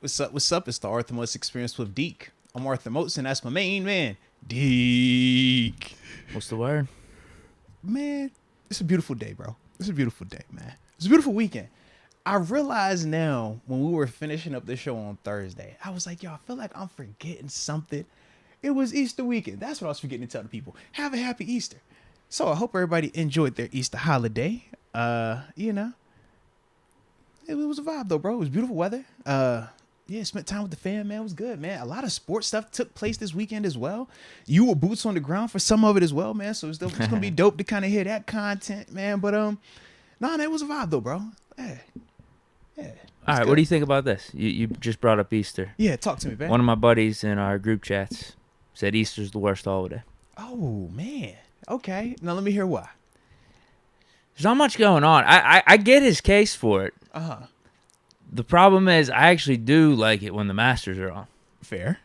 What's up? What's up? It's the Arthur Moats Experience with Deke. I'm Arthur Moats, and that's my main man, Deke. What's the word? Man, it's a beautiful day, bro. It's a beautiful day, man. It's a beautiful weekend. I realize now when we were finishing up the show on Thursday, I was like, yo, I feel like I'm forgetting something. It was Easter weekend. That's what I was forgetting to tell the people. Have a happy Easter. So I hope everybody enjoyed their Easter holiday. It was a vibe though, bro. It was beautiful weather. Spent time with the fam, man. It was good, man. A lot of sports stuff took place this weekend as well. You were boots on the ground for some of it as well, man. So it's gonna be dope to kind of hear that content, man. But it was a vibe though, bro. Yeah. All right, good. what do you think about this? You just brought up Easter. Yeah, talk to me, man. One of my buddies in our group chats said Easter's the worst holiday. Oh man. Okay. Now let me hear why. There's not much going on. I get his case for it. Uh-huh. The problem is I actually do like it when the Masters are on. Fair.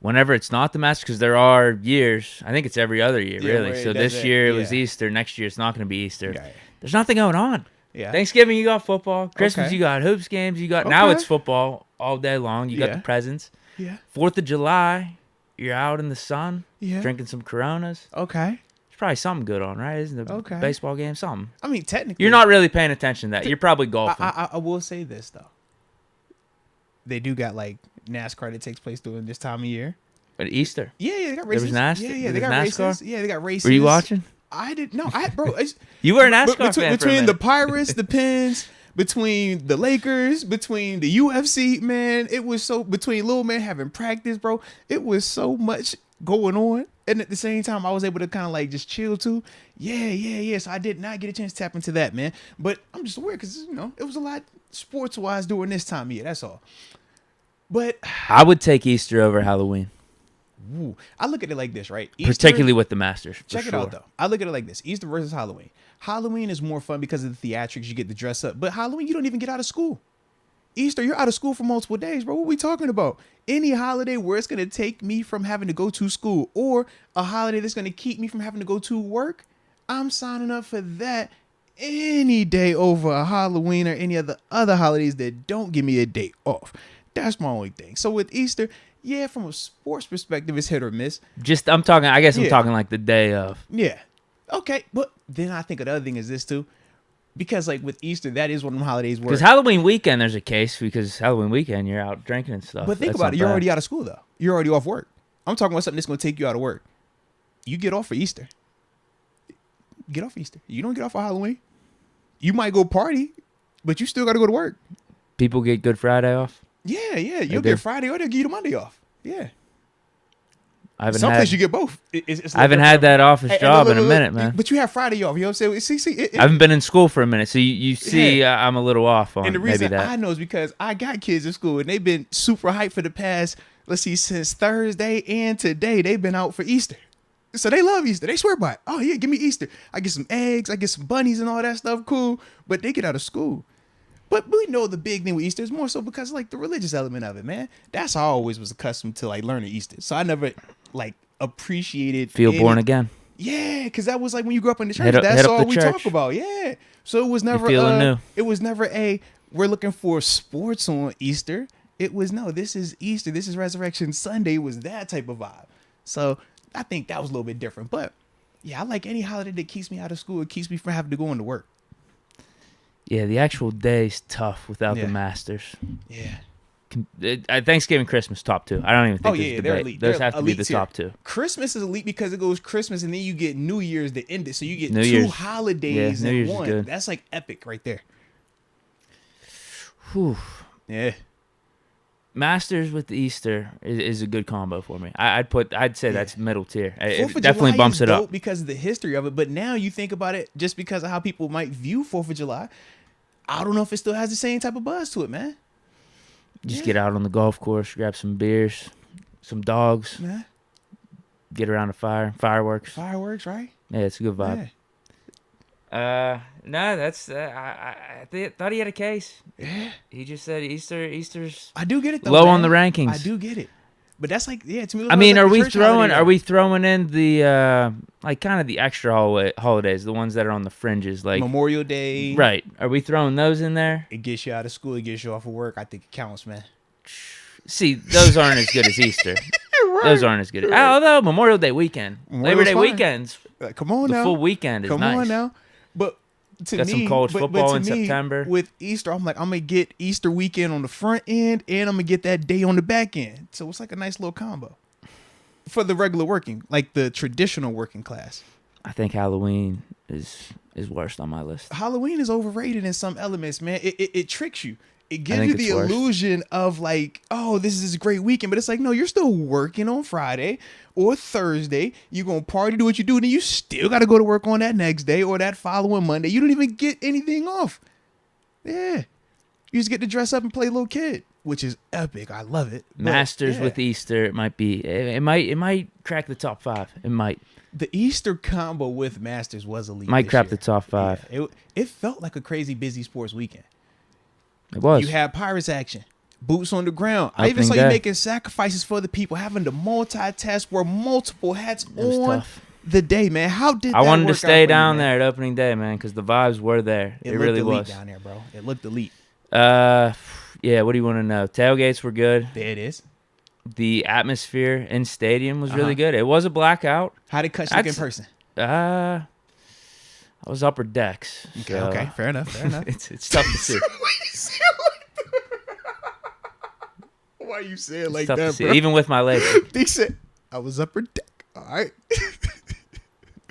Whenever it's not the Masters, because there are years, I think it's every other year, really. So this year it was Easter. Next year it's not going to be Easter. Okay. There's nothing going on. Yeah. Thanksgiving, you got football. Christmas, Okay. you got hoops games. Now it's football all day long. You got the presents. Yeah. 4th of July, you're out in the sun, Yeah. drinking some Coronas. Okay. There's probably something good on, right? Isn't the Okay. baseball game something? I mean, technically, You're not really paying attention to that. You're probably golfing. I will say this though. They do got like NASCAR that takes place during this time of year. But Easter. Yeah, they got There was races. NASCAR? Yeah, they got There was races. NASCAR? Yeah, they got races. Were you watching? I didn't. No, bro. You were a NASCAR fan for a between minute. the Pirates, the Pens, between the Lakers, between the UFC, man, it was so between Lil Man having practice, bro. It was so much going on, and at the same time, I was able to kind of like just chill too. Yeah. So I did not get a chance to tap into that, man. But I'm just aware because it was a lot sports wise during this time of year. That's all. But I would take Easter over Halloween. ooh, I look at it like this, right? Easter, Particularly with the Masters. check it out though. I look at it like this: Easter versus Halloween. Halloween is more fun because of the theatrics. You get to dress up, but Halloween you don't even get out of school. Easter, you're out of school for multiple days, bro. What are we talking about? Any holiday where it's gonna take me from having to go to school, or a holiday that's gonna keep me from having to go to work, I'm signing up for that any day over a Halloween or any of the other holidays that don't give me a day off. That's my only thing. So with Easter, yeah, from a sports perspective, it's hit or miss. I'm talking Yeah. like the day of. Yeah. Okay. But then I think another thing is this too. Because like with Easter, that is one of them holidays where. Because Halloween weekend, there's a case because Halloween weekend, you're out drinking and stuff. But think That's about not it. You're bad. already out of school though. You're already off work. I'm talking about something that's going to take you out of work. You get off for Easter. Get off Easter. You don't get off for Halloween. You might go party, but you still got to go to work. People get Good Friday off. Yeah. You'll do. get Friday or they'll give you the Monday off. Yeah. I haven't Some had, place you get both. It's I haven't had that office job in a minute, man. But you have Friday off. You know what I'm saying? See, I haven't been in school for a minute, so you see I'm a little off on and the maybe reason that. I know is because I got kids in school and they've been super hyped for the past, since Thursday and today. They've been out for Easter. So they love Easter. They swear by it. Oh, yeah, give me Easter. I get some eggs. I get some bunnies and all that stuff. Cool. But they get out of school. But we know the big thing with Easter is more so because, the religious element of it, man. That's how I always was accustomed to, learning Easter. So I never, appreciated. Feel born again. Yeah, because that was when you grew up in the church. Hit up That's all the we church. talk about. Yeah. So it was never feeling new. It was never we're looking for sports on Easter. It was no, this is Easter. This is Resurrection Sunday. It was that type of vibe. So I think that was a little bit different. But yeah, I like any holiday that keeps me out of school. It keeps me from having to go into work. Yeah, the actual day's tough without Yeah. the Masters. Yeah. Thanksgiving, Christmas, top two. I don't even think there's a they're debate. elite. Those They're have to be elite the tier. top two. Christmas is elite because it goes Christmas and then you get New Year's to end it. So you get New two Year's. holidays Yeah, New in Year's is one. good. That's epic right there. Whew. Yeah. Masters with Easter is a good combo for me. I'd say that's middle tier. It 4th of definitely July bumps is it dope up. because of the history of it. But now you think about it just because of how people might view 4th of July. I don't know if it still has the same type of buzz to it, man. Just get out on the golf course, grab some beers, some dogs, Yeah. get around a fire, fireworks. Fireworks, right? Yeah, it's a good vibe. Yeah. No, that's I thought he had a case. Yeah. He just said Easter's I do get it though. low man. on the rankings. I do get it. But that's like, yeah, to me. I mean, like are we throwing in the like kind of the extra holidays, the ones that are on the fringes, like Memorial Day? Right. Are we throwing those in there? It gets you out of school. It gets you off of work. I think it counts, man. See, those aren't as good as Easter. Right. Those aren't as good. Although Memorial Day weekend, Labor Day weekends, come on now. The full weekend is nice. Come on now. But to got me, some college football in September. With Easter, I'm like, I'm gonna get Easter weekend on the front end, and I'm gonna get that day on the back end. So it's like a nice little combo for the regular working, like the traditional working class. I think Halloween is worst on my list. Halloween is overrated in some elements, man. It tricks you. It gives you the illusion of like, oh, this is a great weekend. But it's like, no, you're still working on Friday or Thursday. You're going to party, do what you do. And then you still got to go to work on that next day or that following Monday. You don't even get anything off. Yeah. You just get to dress up and play little kid, which is epic. I love it. Masters with Easter, it might crack the top 5. It might. The Easter combo with Masters was elite. Might crack the top 5. Yeah, it felt like a crazy busy sports weekend. It was. You had Pirates action, boots on the ground. I even saw you making sacrifices for the people, having to multitask, wear multiple hats on the day, man. How did I that wanted to work stay out down for you, there at opening day, man, because the vibes were there. It really elite was down there, bro. It looked elite. Yeah. What do you want to know? Tailgates were good. There it is. The atmosphere in stadium was really good. It was a blackout. How did Kutch look in person? I was upper decks. Okay, fair enough. It's tough to see. Why you say it like tough that, to see. bro? Even with my legs. He said, I was upper deck. All right.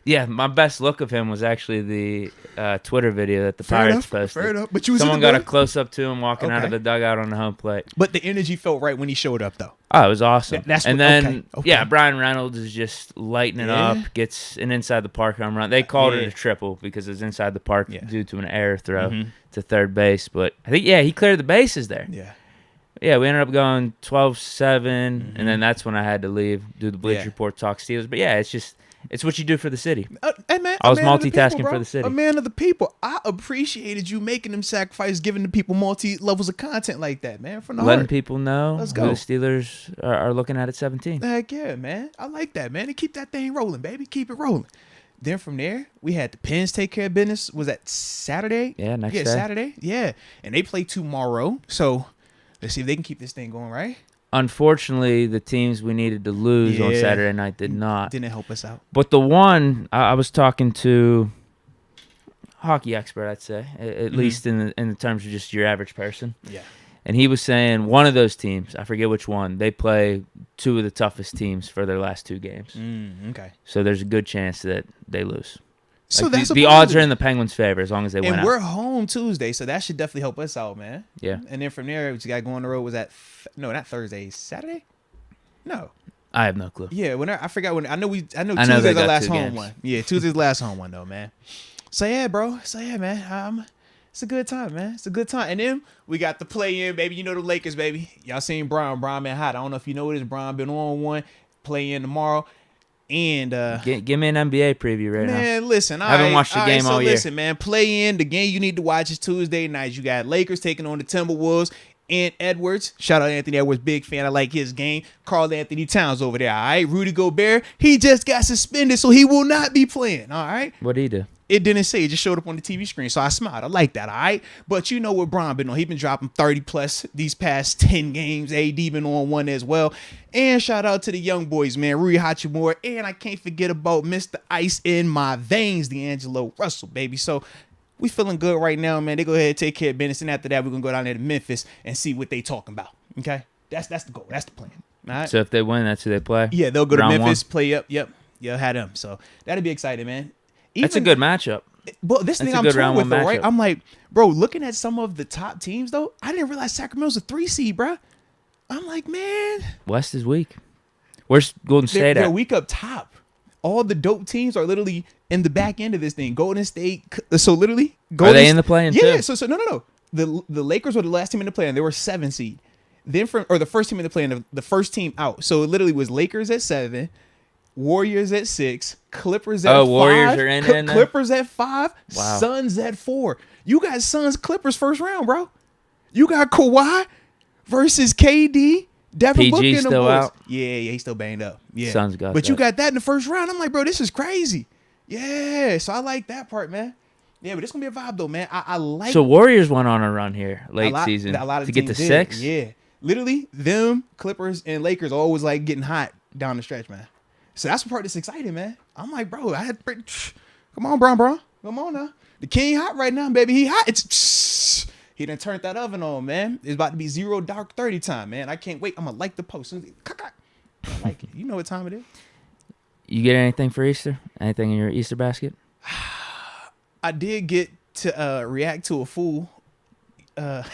Yeah, my best look of him was actually the Twitter video that the Pirates posted. Fair enough. But someone got a close up to him walking out of the dugout on the home plate. But the energy felt right when he showed up, though. Oh, it was awesome. Okay. Brian Reynolds is just lighting it up, gets an inside the park home run. They called it a triple because it was inside the park due to an error throw to third base. But I think, he cleared the bases there. Yeah. Yeah, we ended up going 12-7, and then that's when I had to leave, do the Bleacher Report, talk Steelers. But, it's what you do for the city. Hey man, I was multitasking for the city. A man of the people. I appreciated you making them sacrifices, giving the people multi-levels of content like that, man. From the Letting heart. people know Let's who go. the Steelers are looking at 17. Heck yeah, man. I like that, man. And keep that thing rolling, baby. Keep it rolling. Then from there, we had the Pens take care of business. Was that Saturday? Yeah, next day. Saturday. Yeah. And they play tomorrow. So let's see if they can keep this thing going, right? Unfortunately, the teams we needed to lose on Saturday night did not. Didn't help us out. But the one, I was talking to a hockey expert, I'd say, at least in the terms of just your average person. Yeah. And he was saying one of those teams, I forget which one, they play two of the toughest teams for their last 2 games. Okay. So there's a good chance that they lose. So like that's the odds are in the Penguins' favor as long as they win out. And we're home Tuesday, so that should definitely help us out, man. Yeah. And then from there, what you got going on the road was that not Thursday, Saturday? No. I have no clue. Yeah, I forgot when I know Tuesday's the last home one. Yeah, Tuesday's the last home one though, man. So yeah, bro. So yeah, man. It's a good time, man. It's a good time. And then we got the play-in, baby. You know the Lakers, baby. Y'all seen Brian been hot. I don't know if you know this. Brian been on one. Play-in tomorrow. And give me an NBA preview right now. Man, listen, I haven't watched the game all year. Listen, man, play in the game you need to watch is Tuesday night. You got Lakers taking on the Timberwolves. And Edwards, shout out Anthony Edwards, big fan. I like his game. Karl Anthony Towns over there. All right, Rudy Gobert, he just got suspended, so he will not be playing. All right. What did he do? It didn't say. It just showed up on the TV screen. So I smiled. I like that. All right. But you know what Bron been on. He been dropping 30 plus these past 10 games. AD been on one as well. And shout out to the young boys, man. Rui Hachimura. And I can't forget about Mr. Ice in my veins, D'Angelo Russell, baby. So we feeling good right now, man. They go ahead and take care of business. And after that, we're going to go down there to Memphis and see what they talking about. Okay. That's the goal. That's the plan. All right. So if they win, that's who they play? Yeah, they'll go to Round Memphis, 1? play up. Yep. Yeah, had them. So that'll be exciting, man. That's a good matchup. But this thing I'm torn with, though, right? I'm like, bro, looking at some of the top teams, though, I didn't realize Sacramento's a 3 seed, bro. I'm like, man. West is weak. Where's Golden State at? They're weak up top. All the dope teams are literally in the back end of this thing. Golden State. So literally, are they in the play-in too? Yeah. So no. The Lakers were the last team in the play-in. They were 7 seed. Then the first team in the play-in, the first team out. So it literally was Lakers at 7. Warriors at 6, Clippers at 5. Warriors are in there. Clippers at 5, wow. Suns at 4. You got Suns Clippers first round, bro. You got Kawhi versus KD, Devin Booker PG and the still boys. out. Yeah, he's still banged up. Yeah. Son's got But that. you got that in the first round. I'm like, bro, this is crazy. Yeah. So I like that part, man. Yeah, but it's going to be a vibe, though, man. I like. So Warriors went on a run here late season a lot of to get to teams did. 6. Yeah. Literally, them, Clippers, and Lakers always like getting hot down the stretch, man. So that's the part that's exciting, man. I'm like, bro, come on, bro. Come on now. The king hot right now, baby. He hot. He done turned that oven on, man. It's about to be 0 dark 30 time, man. I can't wait. I'm going to like the post. I like it. You know what time it is. You get anything for Easter? Anything in your Easter basket? I did get to react to a fool, a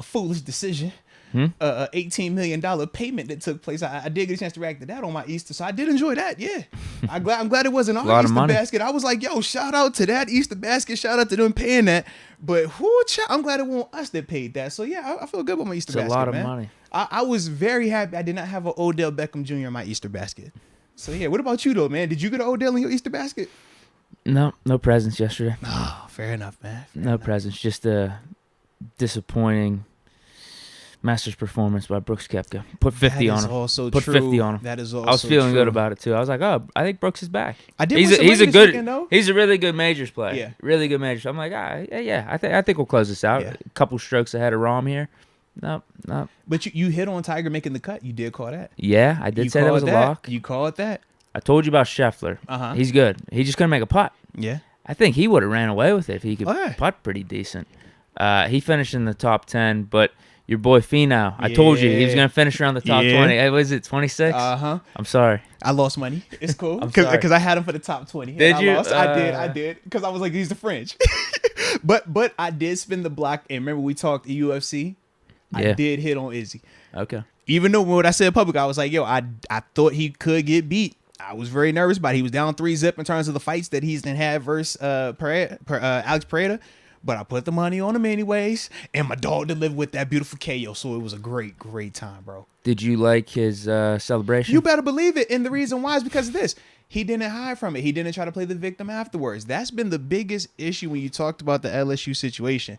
foolish decision. A $18 million payment that took place. I did get a chance to react to that on my Easter, so I did enjoy that. Yeah, I'm glad it wasn't our Easter basket. I was like, yo, shout out to that Easter basket. Shout out to them paying that. But I'm glad it wasn't us that paid that. So yeah, I feel good about my Easter basket. It's a lot of man. money. I was very happy. I did not have an Odell Beckham Jr. in my Easter basket. So yeah, what about you though, man? Did you get an Odell in your Easter basket? No presents yesterday. Oh, fair enough, man. No presents. Just a disappointing Masters performance by Brooks Koepka. Put 50 on him. Also Put true. 50 on him. That is also I was feeling true. good about it too. I was like, oh, I think Brooks is back. I did. He's a good. Weekend, though. He's a really good majors player. Yeah. Really good majors. I'm like, yeah. I think we'll close this out. Yeah. A couple strokes ahead of Rahm here. Nope. But you hit on Tiger making the cut. You did call that. Yeah, I did say that was a lock. You called that. I told you about Scheffler. He's good. He just couldn't make a putt. Yeah. I think he would have ran away with it if he could yeah. putt pretty decent. He finished in the top 10, but your boy Finau, I told you he was going to finish around the top 20. Hey, was it 26? I'm sorry. I lost money. It's cool. Because I had him for the top 20. Did you? I did. Because I was like, he's the French. but I did spin the block. And remember we talked UFC? Yeah. I did hit on Izzy. Okay. Even though what I said in public, I was like, yo, I thought he could get beat. I was very nervous about it. He was down 3-0 in terms of the fights that he's had versus Alex Pereira. But I put the money on him anyways. And my dog delivered with that beautiful KO. So it was a great, great time, bro. Did you like his celebration? You better believe it. And the reason why is because of this. He didn't hide from it. He didn't try to play the victim afterwards. That's been the biggest issue when you talked about the LSU situation.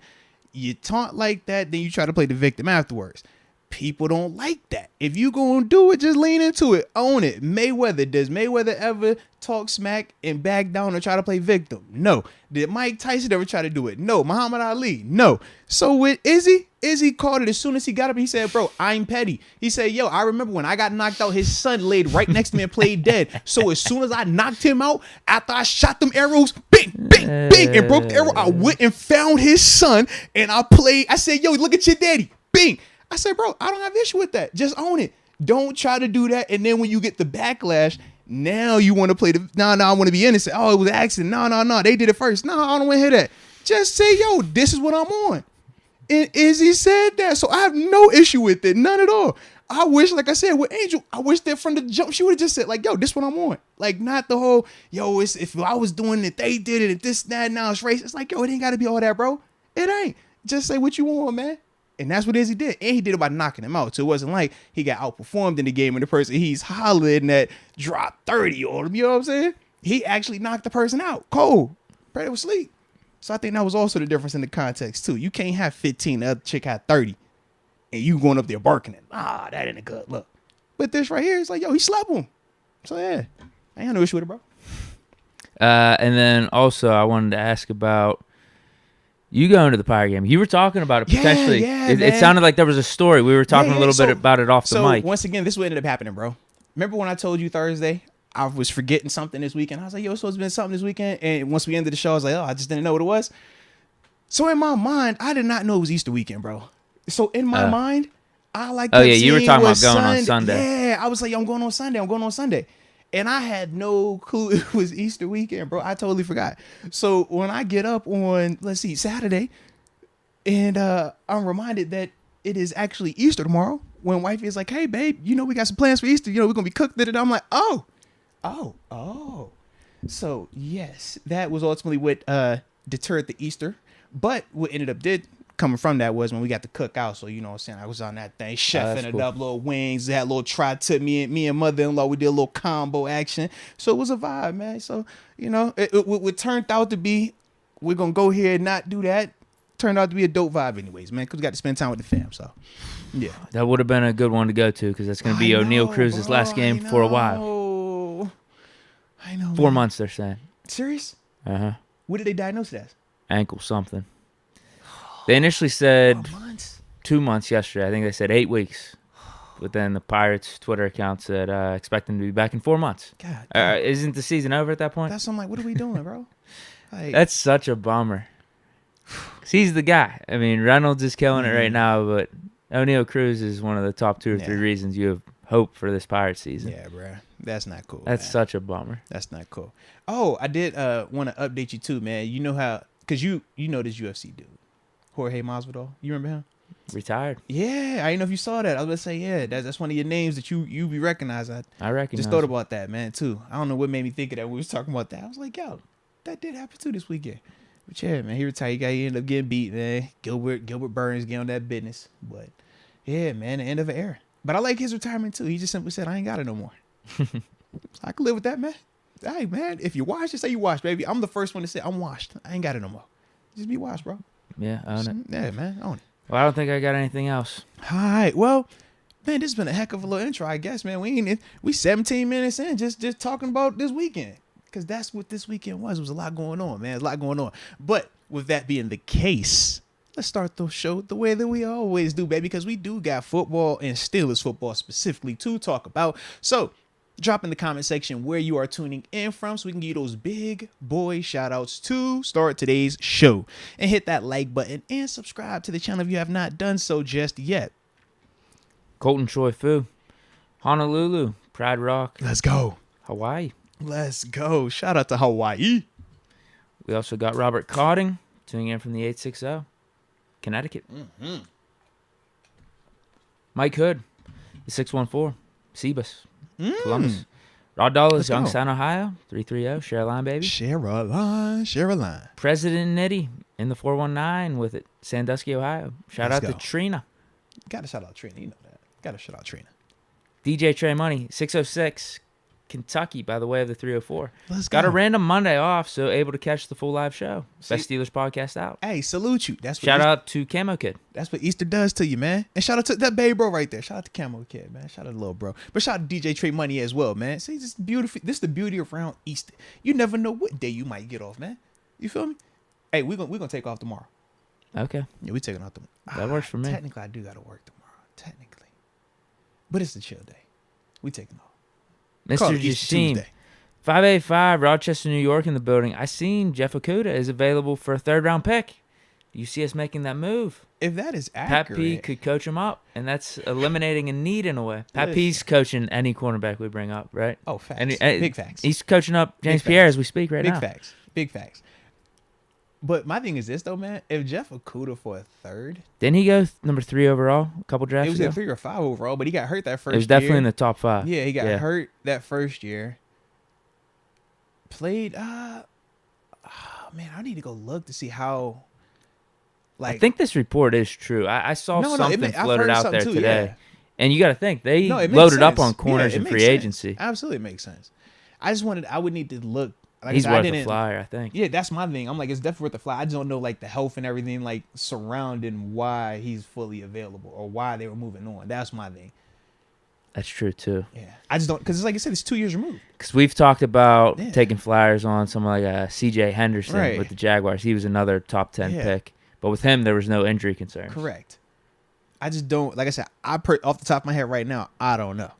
You taunt like that, then you try to play the victim afterwards. People don't like that. If you gonna do it, just lean into it. Own it. Does Mayweather ever talk smack and back down or try to play victim? No. Did Mike Tyson ever try to do it? No. Muhammad Ali? No. So with Izzy called it as soon as he got up. He said, bro, I'm petty. He said, yo, I remember when I got knocked out, his son laid right next to me and played dead. So as soon as I knocked him out, after I shot them arrows, bing, bing, bing, and broke the arrow, I went and found his son and I said, yo, look at your daddy. Bing. I said, bro, I don't have issue with that. Just own it. Don't try to do that. And then when you get the backlash, now you want to play I want to be innocent. Oh, it was an accident. No. They did it first. No, I don't want to hear that. Just say, yo, this is what I'm on. And Izzy said that. So I have no issue with it. None at all. I wish, like I said, with Angel, I wish that from the jump, she would have just said, like, yo, this is what I'm on. Like, not the whole, yo, if I was doing it, they did it, and this, that, now it's race. It's like, yo, it ain't got to be all that, bro. It ain't. Just say what you want, man. And that's what Izzy did. And he did it by knocking him out. So it wasn't like he got outperformed in the game and the person he's hollering that dropped 30 on him. You know what I'm saying? He actually knocked the person out. Cold. Brady was asleep. So I think that was also the difference in the context, too. You can't have 15. The other chick had 30. And you going up there barking it. That ain't a good look. But this right here is like, yo, he slept him. So, yeah. I ain't got no issue with it, bro. And then also I wanted to ask about you going to the Pirate game. You were talking about it potentially. It sounded like there was a story. We were talking a little bit about it off the mic. So once again, this is what ended up happening, bro. Remember when I told you Thursday I was forgetting something this weekend? I was like, yo, it's supposed to be something this weekend. And once we ended the show, I was like, oh, I just didn't know what it was. So in my mind, I did not know it was Easter weekend, bro. So in my mind, I like. Oh yeah, you were talking about going on Sunday. Yeah, I was like, yo, I'm going on Sunday. And I had no clue it was Easter weekend, bro. I totally forgot. So when I get up on, Saturday, and I'm reminded that it is actually Easter tomorrow, when wifey is like, hey, babe, we got some plans for Easter. We're going to be cooked. And I'm like, oh. So, yes, that was ultimately what deterred the Easter. But what ended up coming from that was when we got to cook out. So, you know what I'm saying? I was on that thing, chefing it up, little wings, had a little tri-tip. Me and mother-in-law, we did a little combo action. So it was a vibe, man. So, what turned out to be, we're going to go here and not do that. turned out to be a dope vibe anyways, man, because we got to spend time with the fam. So, yeah. That would have been a good one to go to because that's going to be O'Neal Cruz's last game for a while. I know, 4 months, they're saying. Serious? Uh-huh. What did they diagnose it as? Ankle something. They initially said 4 months. 2 months yesterday. I think they said 8 weeks. But then the Pirates Twitter account said expect him to be back in 4 months. God. Isn't the season over at that point? I'm like, what are we doing, bro? Like, that's such a bummer. 'Cause he's the guy. I mean, Reynolds is killing it right now, but O'Neal Cruz is one of the top 2 or 3 reasons you have hope for this Pirates season. Yeah, bro. That's not cool. That's man. such a bummer. That's not cool. Oh, I did want to update you too, man. You know how, because you know this UFC dude, Jorge Masvidal. You remember him? Retired. Yeah, I didn't know if you saw that. I was going to say, yeah, that's one of your names that you be recognized. I recognize. Just thought about that, man, too. I don't know what made me think of that when we was talking about that. I was like, yo, that did happen too this weekend. But yeah, man, he retired. He ended up getting beat, man. Gilbert Burns getting on that business. But yeah, man, the end of an era. But I like his retirement too. He just simply said, I ain't got it no more. I can live with that, man. Hey, man, if you wash, just say you washed, baby. I'm the first one to say I'm washed. I ain't got it no more. Just be washed, bro. Yeah, own it. Yeah, man, own it. Well, I don't think I got anything else. All right, well, man, this has been a heck of a little intro, I guess, man. We 17 minutes in just talking about this weekend. Because that's what this weekend was. It was a lot going on, man. A lot going on. But with that being the case, let's start the show the way that we always do, baby, because we do got football and Steelers football specifically to talk about. So drop in the comment section where you are tuning in from so we can give you those big boy shout outs to start today's show. And hit that like button and subscribe to the channel if you have not done so just yet. Colton Choi Fu, Honolulu, Pride Rock. Let's go. Hawaii. Let's go. Shout out to Hawaii. We also got Robert Cotting tuning in from the 860, Connecticut. Mm-hmm. Mike Hood, the 614, Sebus, Columbus. Rod Dollars, Youngstown, Ohio, 330, share a line, baby. Share a line. President Nitty in the 419 with it, Sandusky, Ohio. Shout out to Trina. Gotta shout out Trina, you know that. Gotta shout out Trina. DJ Trey Money, 606, Kentucky, by the way of the 304. Let's go. Got a random Monday off, so able to catch the full live show. Best Steelers podcast out. Hey, salute you. That's what shout out to Camo Kid. That's what Easter does to you, man. And shout out to that baby bro right there. Shout out to Camo Kid, man. Shout out to little bro. But shout out to DJ Trey Money as well, man. See, this is beautiful. This is the beauty around Easter. You never know what day you might get off, man. You feel me? Hey, we're gonna take off tomorrow. Okay. Yeah, we taking off tomorrow. That works for me. Technically, I do gotta work tomorrow. Technically, but it's a chill day. We taking off. Mr. Justine, 585 Rochester, New York in the building. I seen Jeff Okuda is available for a 3rd round pick. Do you see us making that move? If that is accurate, Pat P could coach him up, and that's eliminating a need in a way. Pat P's coaching any cornerback we bring up, right? Oh, facts. Big facts. He's coaching up James Pierre as we speak right now. Big facts. But my thing is this, though, man. If Jeff Okuda for a 3rd. Didn't he go number 3 overall a couple drafts ago? It was at 3 or 5 overall, but he got hurt that first year. It was definitely in the top 5. Yeah, he got hurt that first year. Played, man, I need to go look to see how. Like, I think this report is true. I saw something floated out there today. Yeah. And you got to think, they loaded up on corners in free agency. Absolutely makes sense. I would need to look. Like He's worth a flyer, I think. Yeah, that's my thing. I'm like, it's definitely worth a flyer. I just don't know, like, the health and everything, like, surrounding why he's fully available or why they were moving on. That's my thing. That's true, too. Yeah. I just don't, because it's like I said, it's 2 years removed. Because we've talked about taking flyers on someone like C.J. Henderson with the Jaguars. He was another top 10 pick. But with him, there was no injury concerns. Correct. I just don't, like I said, off the top of my head right now, I don't know.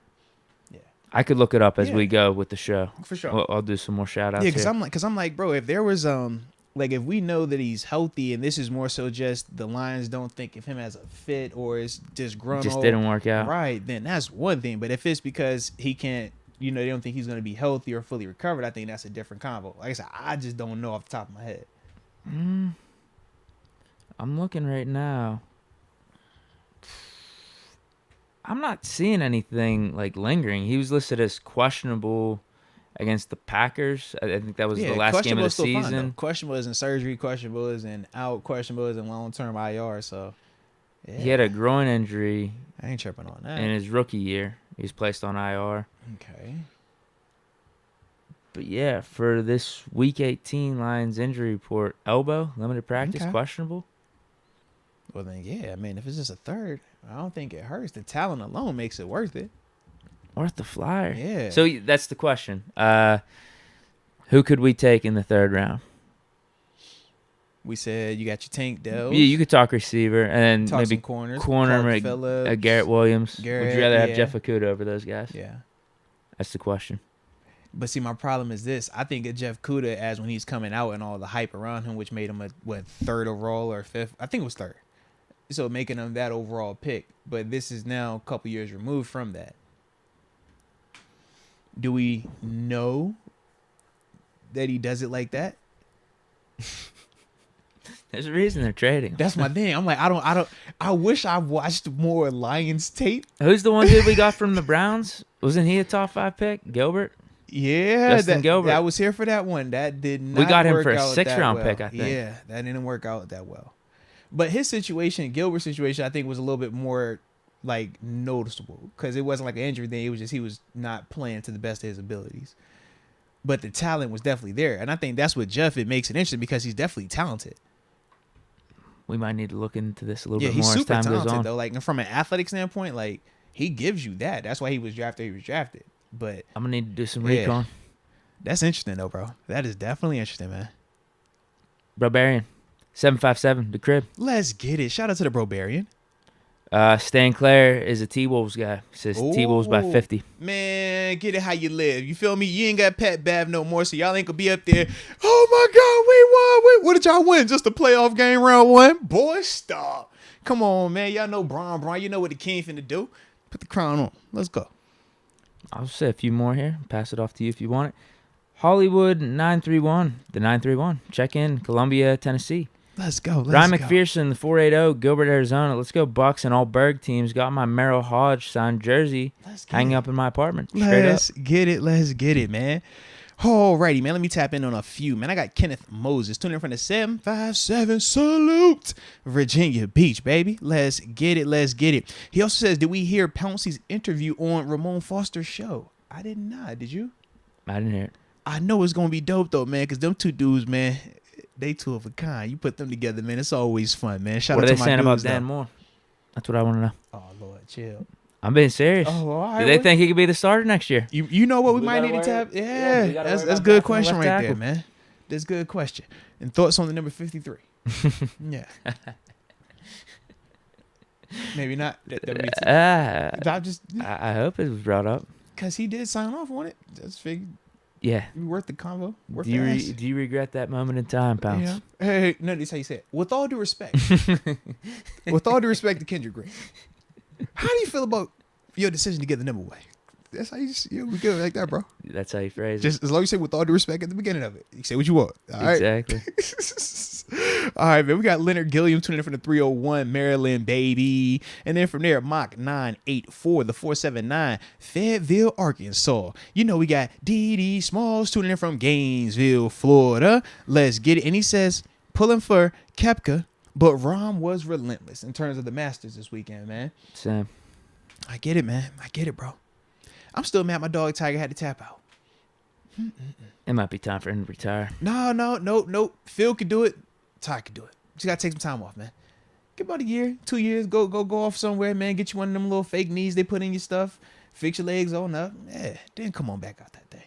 I could look it up as we go with the show. For sure. I'll do some more shout outs. Yeah, because I'm like, bro, if there was like if we know that he's healthy and this is more so just the Lions don't think of him as a fit or it's just grown just didn't work out. Right, then that's one thing. But if it's because he can't, they don't think he's gonna be healthy or fully recovered, I think that's a different convo. Like I said, I just don't know off the top of my head. I'm looking right now. I'm not seeing anything like lingering. He was listed as questionable against the Packers. I think that was the last game of the season. Questionable is in surgery. Questionable is in out. Questionable is in long-term IR. So he had a groin injury. I ain't tripping on that. In his rookie year, he was placed on IR. Okay. But yeah, for this Week 18 Lions injury report, elbow, limited practice, questionable. Well, then, yeah, I mean, if it's just a third, I don't think it hurts. The talent alone makes it worth it. Worth the flyer. Yeah. So that's the question. Who could we take in the third round? We said you got your Tank Dells. Yeah, you could talk receiver and talk maybe some corner, Garrett Williams. Would you rather have yeah. Jeff Okudah over those guys? Yeah. That's the question. But see, my problem is this. I think of Jeff Okudah as when he's coming out and all the hype around him, which made him a third overall or fifth. I think it was third. So making him that overall pick. But this is now a couple years removed from that. Do we know that he does it like that? There's a reason they're trading. That's my thing. I'm like, I wish I watched more Lions tape. Who's the one dude we got from the Browns? Wasn't he a top 5 pick? Gilbert? Yeah, Justin Gilbert. I was here for that one. That did not. We got him work for a out 6th round well. pick, I think. Yeah, that didn't work out that well. But his situation, Gilbert's situation, I think was a little bit more like noticeable because it wasn't like an injury thing. It was just he was not playing to the best of his abilities. But the talent was definitely there, and I think that's what Jeff it makes it interesting because he's definitely talented. We might need to look into this a little bit he's more as super time goes talented on. though. Like from an athletic standpoint, like he gives you that. That's why he was drafted. But I'm gonna need to do some recon. That's interesting though, bro. That is definitely interesting, man. Barbarian, 757, the crib. Let's get it. Shout out to the Brobarian. Stan Claire is a T-Wolves guy. Says T-Wolves by 50. Man, get it how you live. You feel me? You ain't got Pat Bav no more, so y'all ain't gonna be up there. Oh my God, we won. What did y'all win? Just a playoff game round 1? Boy, stop. Come on, man. Y'all know Bron. You know what the king finna do. Put the crown on. Let's go. I'll say a few more here. Pass it off to you if you want it. Hollywood 931. The 931. Check in. Columbia, Tennessee. Let's go. Ryan McPherson, the 480, Gilbert, Arizona. Let's go Bucks and all Berg teams. Got my Merrill Hodge signed jersey hanging up in my apartment. Let's get it, man. Alrighty, man. Let me tap in on a few, man. I got Kenneth Moses tuning in from the 757 Salute, Virginia Beach, baby. Let's get it. He also says, did we hear Pouncey's interview on Ramon Foster's show? I did not. Did you? I didn't hear it. I know it's going to be dope, though, man, because them two dudes, man, they two of a kind. You put them together, man. It's always fun, man. Shout out to my dudes. What are they saying about Dan Moore? That's what I want to know. Oh, Lord, chill. I'm being serious. Oh, all right. Do they think he could be the starter next year? You know what we might need to tap? Yeah, that's a good question right there, man. That's a good question. And thoughts on the number 53? Yeah. Maybe not. I hope it was brought up. Because he did sign off on it. Just figured. Yeah. Worth the convo. Do you regret that moment in time, Pounce? Yeah. Hey, no, this is how you say it. With all due respect. With all due respect to Kendrick Green. How do you feel about your decision to get the number away? That's how we go like that, bro. That's how you phrase it. Just as long as you say with all due respect at the beginning of it. You say what you want. All right? Exactly. All right, man. We got Leonard Gilliam tuning in from the 301, Maryland, baby. And then from there, Mach 984, the 479, Fayetteville, Arkansas. You know, we got D.D. Smalls tuning in from Gainesville, Florida. Let's get it. And he says, pulling for Koepka, but Rahm was relentless in terms of the Masters this weekend, man. Same. I get it, man. I get it, bro. I'm still mad my dog Tiger had to tap out. It might be time for him to retire. No. Phil could do it. Ty could do it. Just got to take some time off, man. Get about a year, 2 years. Go off somewhere, man. Get you one of them little fake knees they put in your stuff. Fix your legs on up. Yeah, then come on back out that day.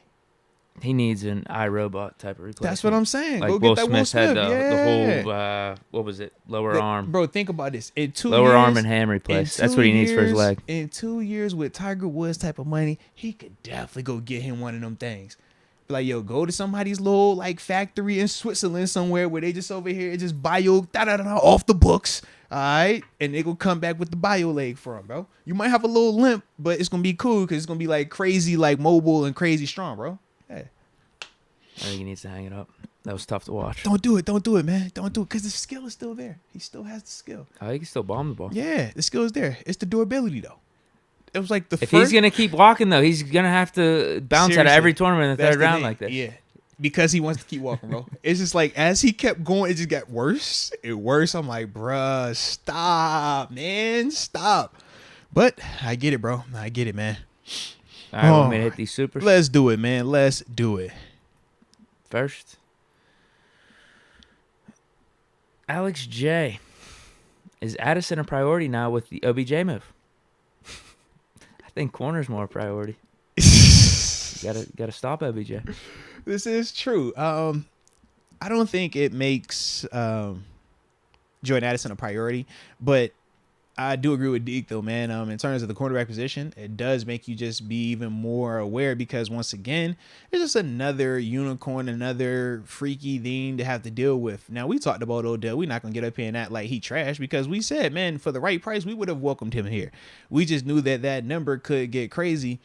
He needs an iRobot type of replacement. That's what I'm saying. Like go Will get that Smith Will Smith. had the whole, what was it? Lower arm. Bro, think about this. In 2 years. Lower arm and ham replaced. That's what he needs for his leg. In 2 years with Tiger Woods type of money, he could definitely go get him one of them things. Be like, yo, go to somebody's little like factory in Switzerland somewhere where they just over here just bio off the books. All right. And they gonna come back with the bio leg for him, bro. You might have a little limp, but it's gonna be cool because it's gonna be like crazy, like mobile and crazy strong, bro. Yeah. I think he needs to hang it up. That was tough to watch. Don't do it, man. Don't do it because the skill is still there. He still has the skill. Oh, he can still bomb the ball. Yeah, the skill is there. It's the durability though. It was like if he's gonna keep walking though, he's gonna have to bounce out of every tournament in the third round like this. Yeah, because he wants to keep walking, bro. It's just like as he kept going, it just got worse and worse. I'm like, bruh, stop, man, stop. But I get it, bro. I get it, man. All right, want me to hit these supers? Let's do it, man. Let's do it. First, Alex J is Addison a priority now with the OBJ move? I think corner's more a priority. Gotta stop OBJ. This is true. I don't think it makes Jordan Addison a priority, but I do agree with Deke though, man. In terms of the cornerback position, it does make you just be even more aware because once again, it's just another unicorn, another freaky thing to have to deal with. Now we talked about Odell. We're not gonna get up here and act like he trash because we said, man, for the right price, we would have welcomed him here. We just knew that number could get crazy.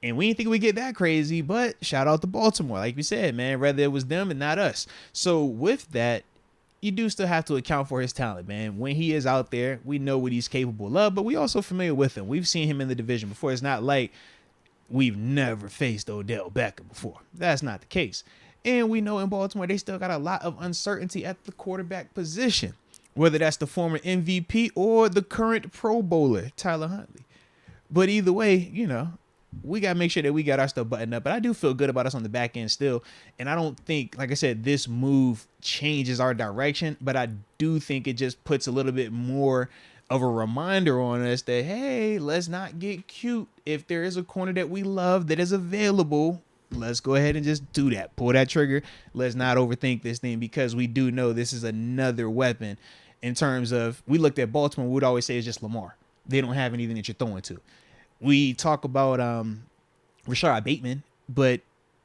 And we didn't think we'd get that crazy, but shout out to Baltimore. Like we said, man, rather it was them and not us. So with that, you do still have to account for his talent, man. When he is out there, we know what he's capable of, but we also familiar with him. We've seen him in the division before. It's not like we've never faced Odell Beckham before. That's not the case. And we know in Baltimore, they still got a lot of uncertainty at the quarterback position, whether that's the former MVP or the current Pro Bowler, Tyler Huntley. But either way, you know, we got to make sure that we got our stuff buttoned up. But I do feel good about us on the back end still. And I don't think, like I said, this move changes our direction. But I do think it just puts a little bit more of a reminder on us that, hey, let's not get cute. If there is a corner that we love that is available, let's go ahead and just do that. Pull that trigger. Let's not overthink this thing because we do know this is another weapon in terms of, we looked at Baltimore, we would always say it's just Lamar. They don't have anything that you're throwing to. We talk about Rashard Bateman, but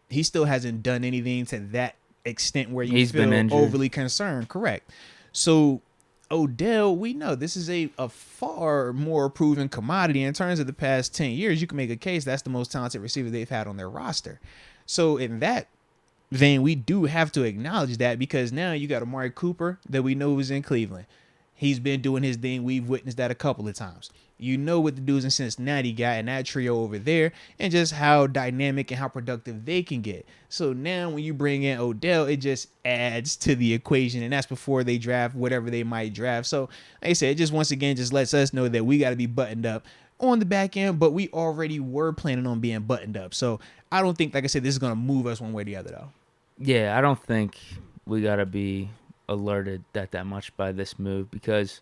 he still hasn't done anything to that extent where you feel overly concerned. Correct. So Odell, we know this is a far more proven commodity in terms of the past 10 years. You can make a case that's the most talented receiver they've had on their roster. So in that vein, we do have to acknowledge that because now you got Amari Cooper that we know was in Cleveland. He's been doing his thing. We've witnessed that a couple of times. You know what the dudes in Cincinnati got and that trio over there and just how dynamic and how productive they can get. So now when you bring in Odell, it just adds to the equation. And that's before they draft whatever they might draft. So like I said, it just once again just lets us know that we got to be buttoned up on the back end, but we already were planning on being buttoned up. So I don't think, like I said, this is going to move us one way or the other, though. Yeah, I don't think we got to be alerted that much by this move because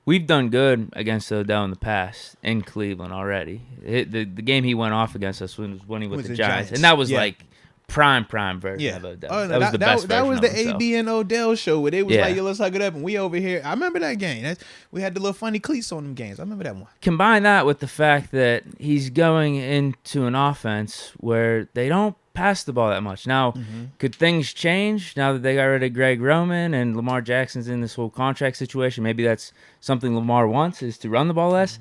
we've done good against Odell in the past in Cleveland already. The game he went off against us was when he was the Giants. And that was like prime version of Odell. Oh, that was the best that version was of the himself. AB and Odell show where they was like, yo, let's hug it up. And we over here. I remember that game. We had the little funny cleats on them games. I remember that one. Combine that with the fact that he's going into an offense where they don't pass the ball that much. Now, could things change now that they got rid of Greg Roman and Lamar Jackson's in this whole contract situation? Maybe that's something Lamar wants is to run the ball less.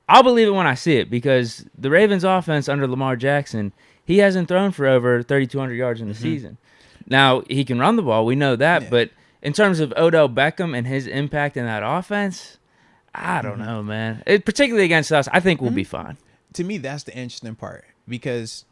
I'll believe it when I see it because the Ravens offense under Lamar Jackson, he hasn't thrown for over 3,200 yards in the season. Now, he can run the ball. We know that. But in terms of Odell Beckham and his impact in that offense, I don't know, man. Particularly against us, I think we'll be fine. To me, that's the interesting part because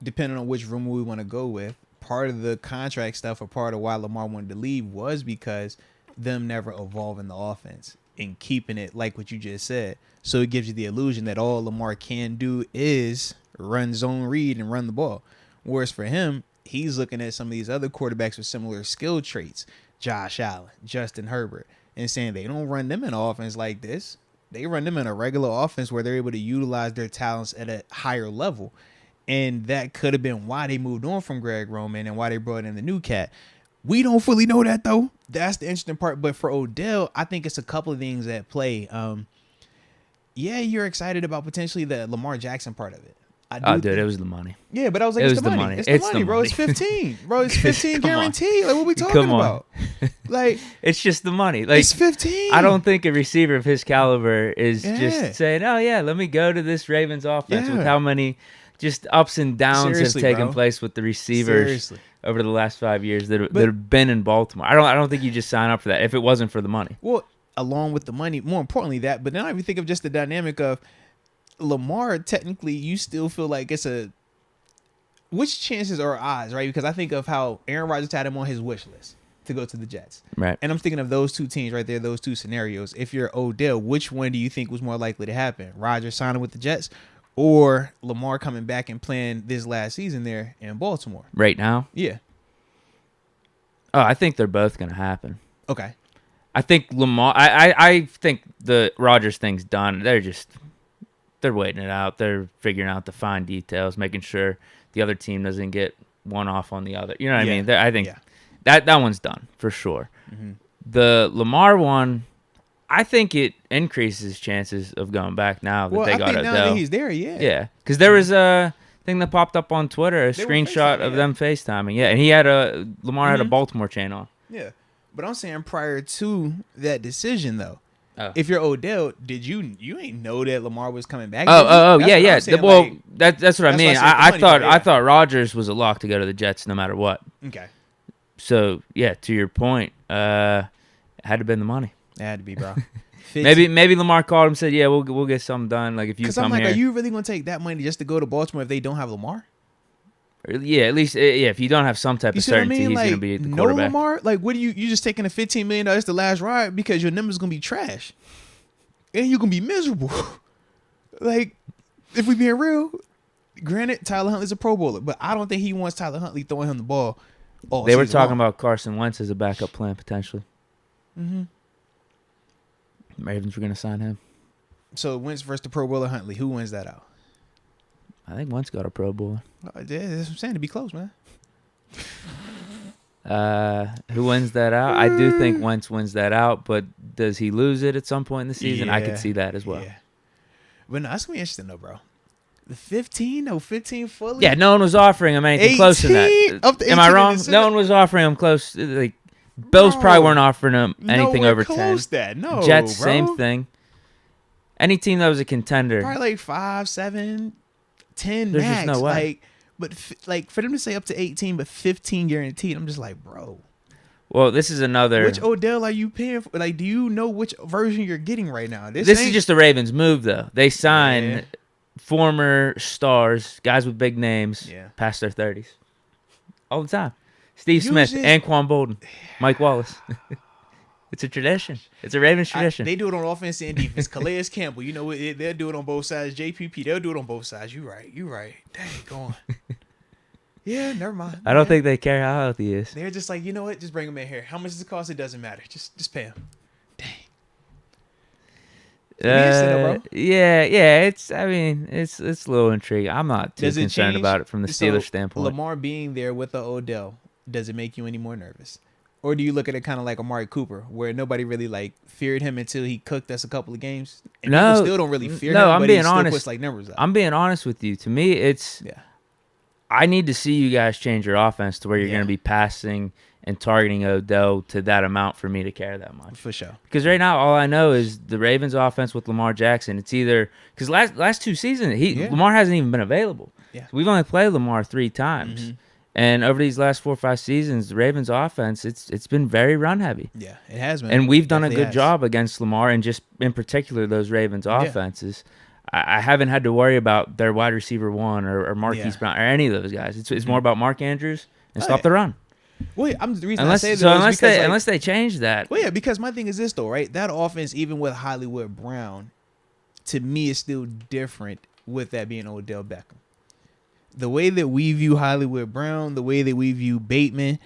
depending on which room we want to go with, part of the contract stuff or part of why Lamar wanted to leave was because them never evolving the offense and keeping it like what you just said. So it gives you the illusion that all Lamar can do is run zone read and run the ball. Whereas for him, he's looking at some of these other quarterbacks with similar skill traits, Josh Allen, Justin Herbert, and saying they don't run them in an offense like this. They run them in a regular offense where they're able to utilize their talents at a higher level. And that could have been why they moved on from Greg Roman and why they brought in the new cat. We don't fully know that, though. That's the interesting part. But for Odell, I think it's a couple of things at play. Yeah, you're excited about potentially the Lamar Jackson part of it. Dude, it was the money. Yeah, but I was like, it's the money. It's the money, bro. It's 15. Bro, it's 15 guaranteed. Like, what are we talking about? Like, it's just the money. Like, it's 15. I don't think a receiver of his caliber is just saying, oh, yeah, let me go to this Ravens offense with how many just ups and downs have taken place with the receivers over the last 5 years that have been in Baltimore. I don't think you just sign up for that if it wasn't for the money. Well, along with the money, more importantly that, but then I even think of just the dynamic of Lamar. Technically, you still feel like it's which chances or odds, right? Because I think of how Aaron Rodgers had him on his wish list to go to the Jets. Right. And I'm thinking of those two teams right there, those two scenarios. If you're Odell, which one do you think was more likely to happen? Rodgers signing with the Jets or Lamar coming back and playing this last season there in Baltimore? Right now? Yeah. Oh, I think they're both going to happen. Okay. I think Lamar. I think the Rodgers thing's done. They're waiting it out. They're figuring out the fine details, making sure the other team doesn't get one off on the other. You know what I mean? I think that one's done for sure. Mm-hmm. The Lamar one, I think it increases his chances of going back now that they got Odell. Now that he's there, Yeah, because there was a thing that popped up on Twitter, a screenshot of them FaceTiming. Yeah, and he had Lamar had a Baltimore chain on. Yeah, but I'm saying prior to that decision though, Oh. if you're Odell, did you ain't know that Lamar was coming back? Yeah. Well, like, that's what I mean. I thought Rodgers was a lock to go to the Jets no matter what. Okay. So yeah, to your point, it had to been the money. It had to be, bro. Maybe Lamar called him and said, "Yeah, we'll get something done." Like if you come I'm here, are you really gonna take that money just to go to Baltimore if they don't have Lamar? Yeah, at least if you don't have some type of certainty, he's gonna be the quarterback. No Lamar, like what do you just taking a $15 million? That's the last ride because your number's gonna be trash, and you're gonna be miserable. Like if we being real, granted, Tyler Huntley's a Pro Bowler, but I don't think he wants Tyler Huntley throwing him the ball. They were talking about Carson Wentz as a backup plan potentially. Mm-hmm. Ravens were gonna sign him. So Wentz versus the Pro Bowler Huntley, who wins that out? I think Wentz got a Pro Bowler. Yeah, that's what I'm saying. To be close, man. Who wins that out? I do think Wentz wins that out, but does he lose it at some point in the season? I could see that as well. Yeah. But no, that's gonna be interesting though, bro. The 15 fully. Yeah, no one was offering him anything close to that. Up to Am I wrong? No one was offering him close. Like Bills probably weren't offering him anything over 10. That. No, Jets, bro. same thing. Any team that was a contender, probably like 5, 7, 10 there's max. just no way. Like for them to say up to 18, but 15 guaranteed, I'm just like, bro. Well, this is another. Which Odell are you paying for? Like, do you know which version you're getting right now? This is just the Ravens' move, though. They sign former stars, guys with big names, past their 30s, all the time. Steve Smith, Anquan Bolden, Mike Wallace. It's a tradition. It's a Ravens tradition. They do it on offense and defense. Calais Campbell, you know, they'll do it on both sides. JPP, they'll do it on both sides. You right. Dang, go on. Yeah, never mind. I don't think they care how healthy he is. They're just like, you know what? Just bring him in here. How much does it cost? It doesn't matter. Just pay him. Dang. It's a little intriguing. I'm not too concerned about it from the Steelers standpoint. Lamar being there with the Odell, does it make you any more nervous? Or do you look at it kind of like Amari Cooper, where nobody really like feared him until he cooked us a couple of games? And people still don't really fear him. I'm but being he still honest. puts, like, numbers up. I'm being honest with you. To me, it's I need to see you guys change your offense to where you're going to be passing and targeting Odell to that amount for me to care that much. For sure. Because right now, all I know is the Ravens offense with Lamar Jackson. It's either because last 2 seasons Lamar hasn't even been available. Yeah. So we've only played Lamar 3 times. Mm-hmm. And over these last 4 or 5 seasons, the Ravens' offense, it's been very run heavy. Yeah, it has been. And we've done a good job against Lamar, and just in particular those Ravens offenses. I haven't had to worry about their wide receiver 1 or Marquise Brown or any of those guys. It's more about Mark Andrews and stop the run. Well, the reason I say that unless they change that. Well, yeah, because my thing is this though, right? That offense, even with Hollywood Brown, to me is still different with that being Odell Beckham. The way that we view Hollywood Brown, the way that we view Bateman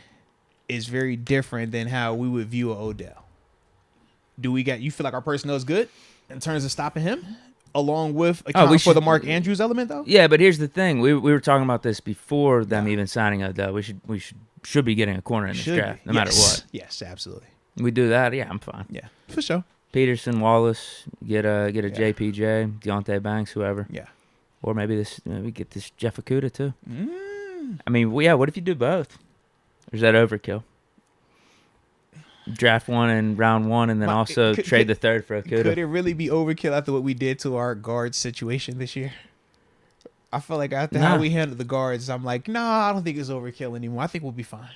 is very different than how we would view Odell. You feel like our personnel is good in terms of stopping him? Along with for the Mark Andrews element, though. Yeah, but here's the thing: we were talking about this before them even signing Odell. We should be getting a corner in this draft, no matter what. Yes, absolutely. We do that, I'm fine. Yeah, for sure. Peterson, Wallace, get a JPJ, Deontay Banks, whoever. Yeah, or maybe get this Jeff Okudah too. I mean, what if you do both? Or is that overkill? Draft 1 in round 1, and then trade the 3rd for Okudah. Could it really be overkill after what we did to our guard situation this year? I feel like after how we handled the guards, I'm like, I don't think it's overkill anymore. I think we'll be fine.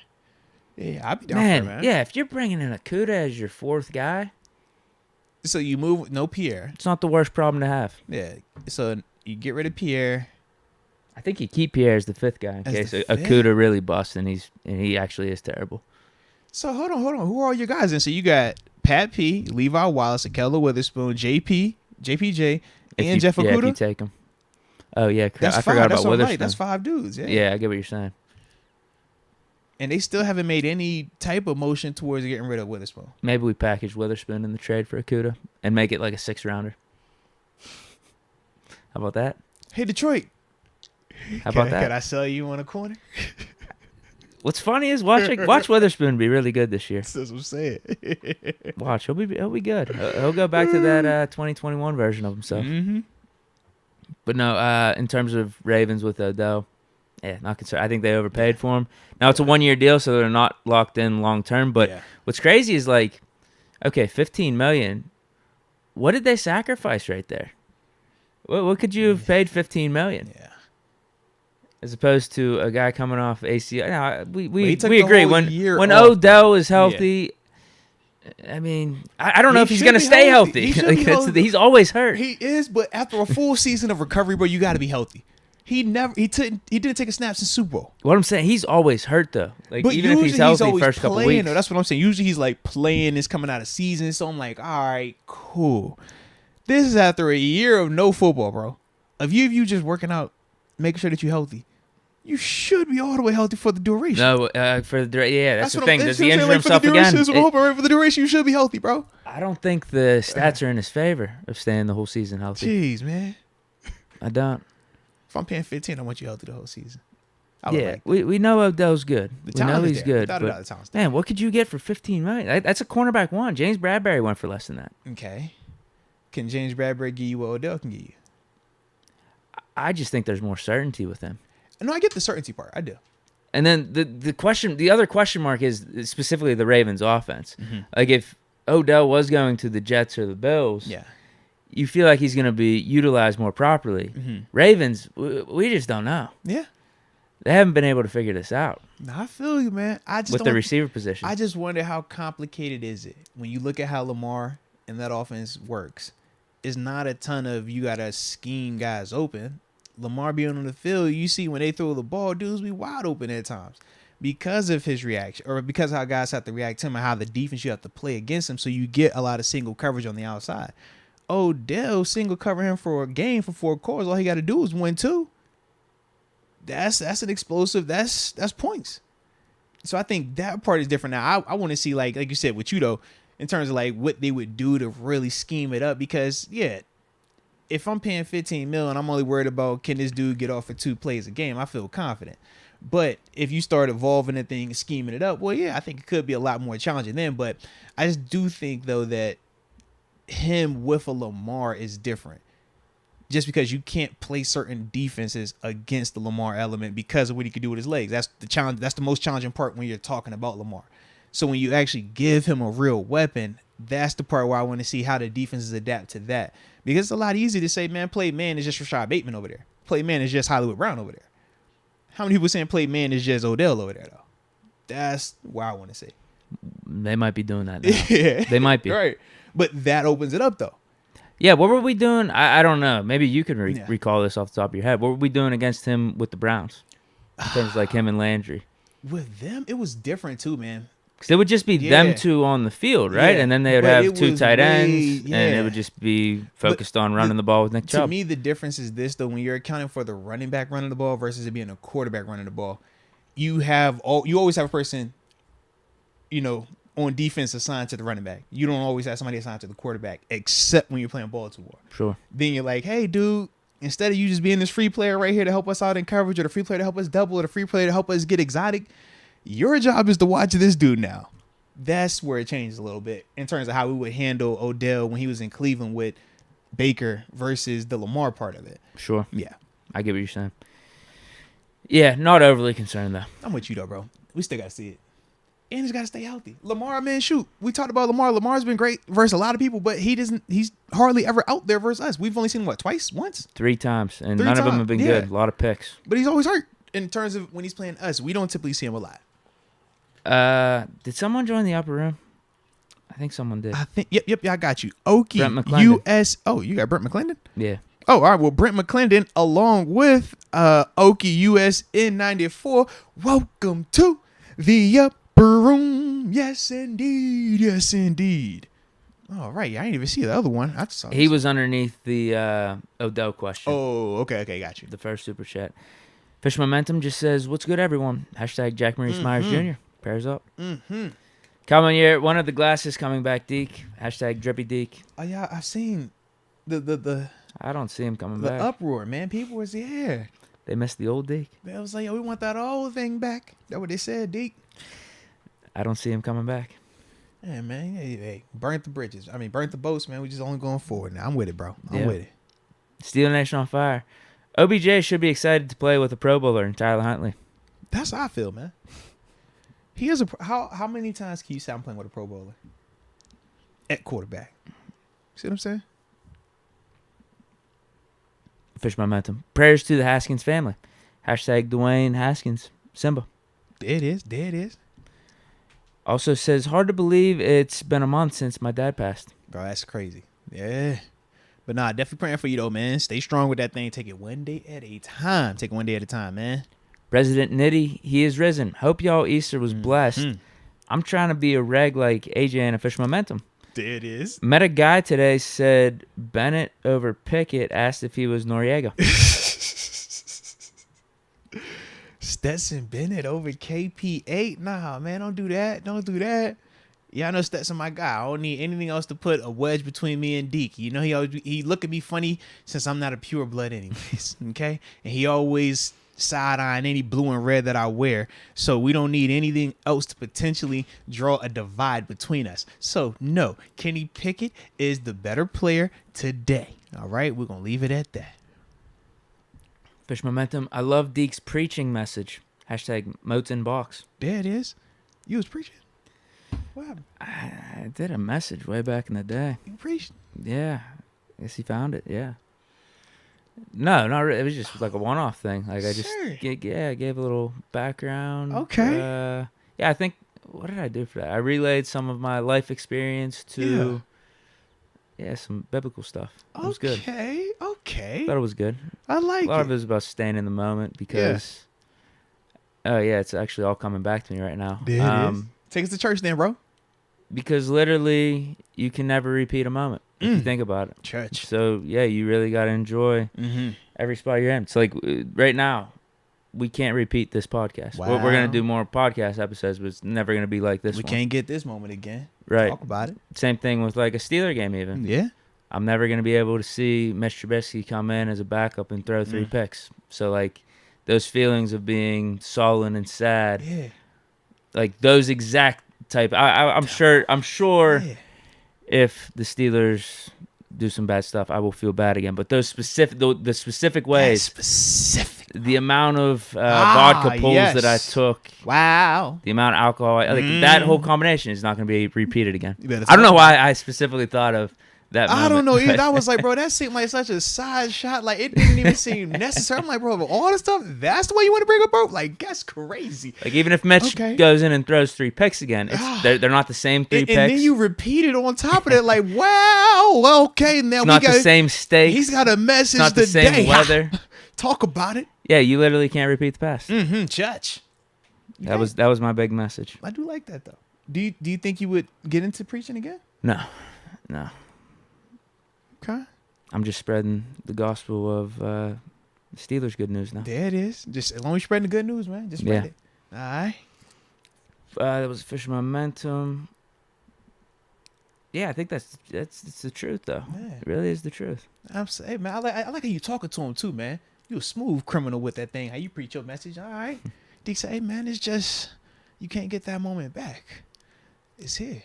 Yeah, I'll be down for it, man. Yeah, if you're bringing in Okudah as your 4th guy. So you move, no Pierre. It's not the worst problem to have. Yeah, so you get rid of Pierre. I think you keep Pierre as the 5th guy in case Okudah really busts and he actually is terrible. So hold on. Who are all your guys? And so you got Pat P, Levi Wallace, Akello Witherspoon, JPJ, and Jeff Okudah? Yeah, if you take them. Oh, yeah. I forgot about Witherspoon. That's 5 dudes. Yeah, I get what you're saying. And they still haven't made any type of motion towards getting rid of Witherspoon. Maybe we package Witherspoon in the trade for Okudah and make it like a 6-rounder. How about that? Hey, Detroit. How about that? Can I sell you on a corner? What's funny is watch Witherspoon be really good this year. That's what I'm saying. Watch, he'll be good. He'll go back to that 2021 version of himself. Mm-hmm. But no, in terms of Ravens with Odell, not concerned. I think they overpaid for him. Now it's a 1-year deal, so they're not locked in long term. But what's crazy is like, okay, $15 million. What did they sacrifice right there? What could you have paid $15 million? Yeah. As opposed to a guy coming off ACL. Now, we agree. agree. When Odell is healthy, I mean, I don't know if he's going to stay healthy. He's always hurt. He is, but after a full season of recovery, bro, you got to be healthy. He didn't take a snap since Super Bowl. What I'm saying, he's always hurt though. Like but even if he's healthy first couple weeks. Though. That's what I'm saying. Usually he's like playing, it's coming out of season. So I'm like, all right, cool. This is after a year of no football, bro. Of you just working out, making sure that you're healthy. You should be all the way healthy for the duration. No, for the that's the thing. Does he injure himself for the again? For the duration, you should be healthy, bro. I don't think the stats are in his favor of staying the whole season healthy. Jeez, man. I don't. If I'm paying $15, I want you healthy the whole season. We know Odell's good. We know he's good. But, man, what could you get for $15 million? That's a cornerback one. James Bradbury went for less than that. Okay. Can James Bradbury give you what Odell can give you? I just think there's more certainty with him. No, I get the certainty part. I do. And then the other question mark is specifically the Ravens offense. Mm-hmm. Like if Odell was going to the Jets or the Bills, you feel like he's going to be utilized more properly. Mm-hmm. Ravens, we just don't know. Yeah. They haven't been able to figure this out. I feel you, man. With the receiver position. I just wonder how complicated is it when you look at how Lamar and that offense works. It's not a ton of you got to scheme guys open. Lamar being on the field, you see when they throw the ball, dudes be wide open at times because of his reaction or because how guys have to react to him and how the defense you have to play against him. So you get a lot of single coverage on the outside. Odell single cover him for a game for 4 quarters. All he got to do is win 2. That's an explosive. That's points. So I think that part is different. Now I want to see like you said with you though, in terms of like what they would do to really scheme it up because if I'm paying $15 million, I'm only worried about can this dude get off for 2 plays a game. I feel confident. But if you start evolving the thing and scheming it up, well, I think it could be a lot more challenging then. But I just do think, though, that him with a Lamar is different. Just because you can't play certain defenses against the Lamar element because of what he can do with his legs. That's the challenge. That's the most challenging part when you're talking about Lamar. So when you actually give him a real weapon, that's the part where I want to see how the defenses adapt to that. Because it's a lot easier to say, man, play man is just Rashad Bateman over there. Play man is just Hollywood Brown over there. How many people saying play man is just Odell over there, though? That's what I want to say. They might be doing that now. They might be. Right. But that opens it up, though. Yeah, what were we doing? I don't know. Maybe you can recall this off the top of your head. What were we doing against him with the Browns? In terms of like him and Landry. With them, it was different, too, man. Because it would just be them two on the field, right? And then they would have 2 tight ends, and it would just be focused on running the ball with Nick Chubb. To me, the difference is this, though. When you're accounting for the running back running the ball versus it being a quarterback running the ball, you always have a person, on defense assigned to the running back. You don't always have somebody assigned to the quarterback, except when you're playing Baltimore. Sure. Then you're like, hey, dude, instead of you just being this free player right here to help us out in coverage, or the free player to help us double, or the free player to help us get exotic, your job is to watch this dude now. That's where it changes a little bit in terms of how we would handle Odell when he was in Cleveland with Baker versus the Lamar part of it. Sure. Yeah. I get what you're saying. Yeah, not overly concerned, though. I'm with you, though, bro. We still got to see it. And he's got to stay healthy. Lamar, man, shoot. We talked about Lamar. Lamar's been great versus a lot of people, but he's hardly ever out there versus us. We've only seen, once? 3 times, and none of them have been good. A lot of picks. But he's always hurt in terms of when he's playing us. We don't typically see him a lot. Did someone join the upper room? I think someone did. Yep, I got you. Okie, Brent McClendon. US. Oh, you got Brent McClendon? Yeah. Oh, all right. Well, Brent McClendon along with Okie US N94. Welcome to the upper room. Yes, indeed. Yes, indeed. All right. I didn't even see the other one. I saw he was underneath the Odell question. Oh, okay. Got you. The first super chat. Fish Momentum just says, "What's good, everyone?" Hashtag Jack Maurice Myers Jr. Pairs up. Coming here, one of the glasses coming back, Deke. Hashtag Drippy Deke. Oh yeah, I've seen the I don't see him coming the back. uproar, man. People was They missed the old Deke. They was like, yo, we want that old thing back. That's what they said, Deke. I don't see him coming back. Yeah, man. Hey, burnt the bridges. I mean, burnt the boats, man. We just only going forward now. I'm with it, bro. I'm with it. Steel Nation on fire. OBJ should be excited to play with a Pro Bowler and Tyler Huntley. That's how I feel, man. He is how many times can you say I'm playing with a Pro Bowler at quarterback? See what I'm saying? Fish Momentum. Prayers to the Haskins family. Hashtag Dwayne Haskins. Simba. There it is. There it is. Also says, hard to believe it's been a month since my dad passed. Bro, that's crazy. Yeah. But nah, definitely praying for you though, man. Stay strong with that thing. Take it one day at a time. Take it one day at a time, man. President Nitty, he is risen. Hope y'all Easter was blessed. I'm trying to be a reg like AJ and a Fish Momentum. There it is. Met a guy today, said Bennett over Pickett, asked if he was Noriega. Stetson Bennett over KP8? Nah, man, don't do that. Don't do that. Yeah, I know Stetson my guy. I don't need anything else to put a wedge between me and Deke. You know, he look at me funny since I'm not a pure blood anyways, okay? And he always side-eyeing any blue and red that I wear. So we don't need anything else to potentially draw a divide between us. So, no, Kenny Pickett is the better player today. All right? We're going to leave it at that. Fish Momentum. I love Deke's preaching message. Hashtag Moats in box. There it is. You was preaching? What happened? I did a message way back in the day. You preached? Yeah. Guess he found it. Yeah. No, not really. It was just like a one-off thing. Like I just, gave a little background. Okay. Yeah, I think, what did I do for that? I relayed some of my life experience to, some biblical stuff. It was good. Okay. Thought it was good. I like it. A lot of it was about staying in the moment because, it's actually all coming back to me right now. There it is. Take us to church then, bro. Because literally, you can never repeat a moment if you think about it. Church. So, you really got to enjoy every spot you're in. It's like right now, we can't repeat this podcast. Wow. We're going to do more podcast episodes, but it's never going to be like this We one. can't get this moment again. Right. Talk about it. Same thing with like a Steeler game even. Yeah. I'm never going to be able to see Mitch Trubisky come in as a backup and throw 3 picks. So, like, those feelings of being sullen and sad, like those exact type. I'm sure if the Steelers do some bad stuff, I will feel bad again. But those specific, the specific ways, the amount of vodka pulls that I took, the amount of alcohol, that whole combination is not going to be repeated again. I don't know why I specifically thought of that moment. I don't know either. I was like, bro, that seemed like such a side shot. Like, it didn't even seem necessary. I'm like, bro, but all this stuff, that's the way you want to bring up, bro? Like, that's crazy. Like, even if Mitch goes in and throws 3 picks again, they're not the same 3 picks. And then you repeat it on top of that, like, wow, okay, now it's not the same stakes. He's got a message it's not the same weather. Talk about it. Yeah, you literally can't repeat the past. Church. That was my big message. I do like that, though. Do you think you would get into preaching again? No. Okay. I'm just spreading the gospel of Steelers good news now. There it is. Just as long as you're spreading the good news, man. Just spread it. All right. That was Fish Momentum. Yeah, I think that's the truth, though. Yeah. It really is the truth. I'm saying, man, I like how you talking to him too, man. You a smooth criminal with that thing. How you preach your message. All right. Deke say, hey, man, it's just you can't get that moment back. It's here.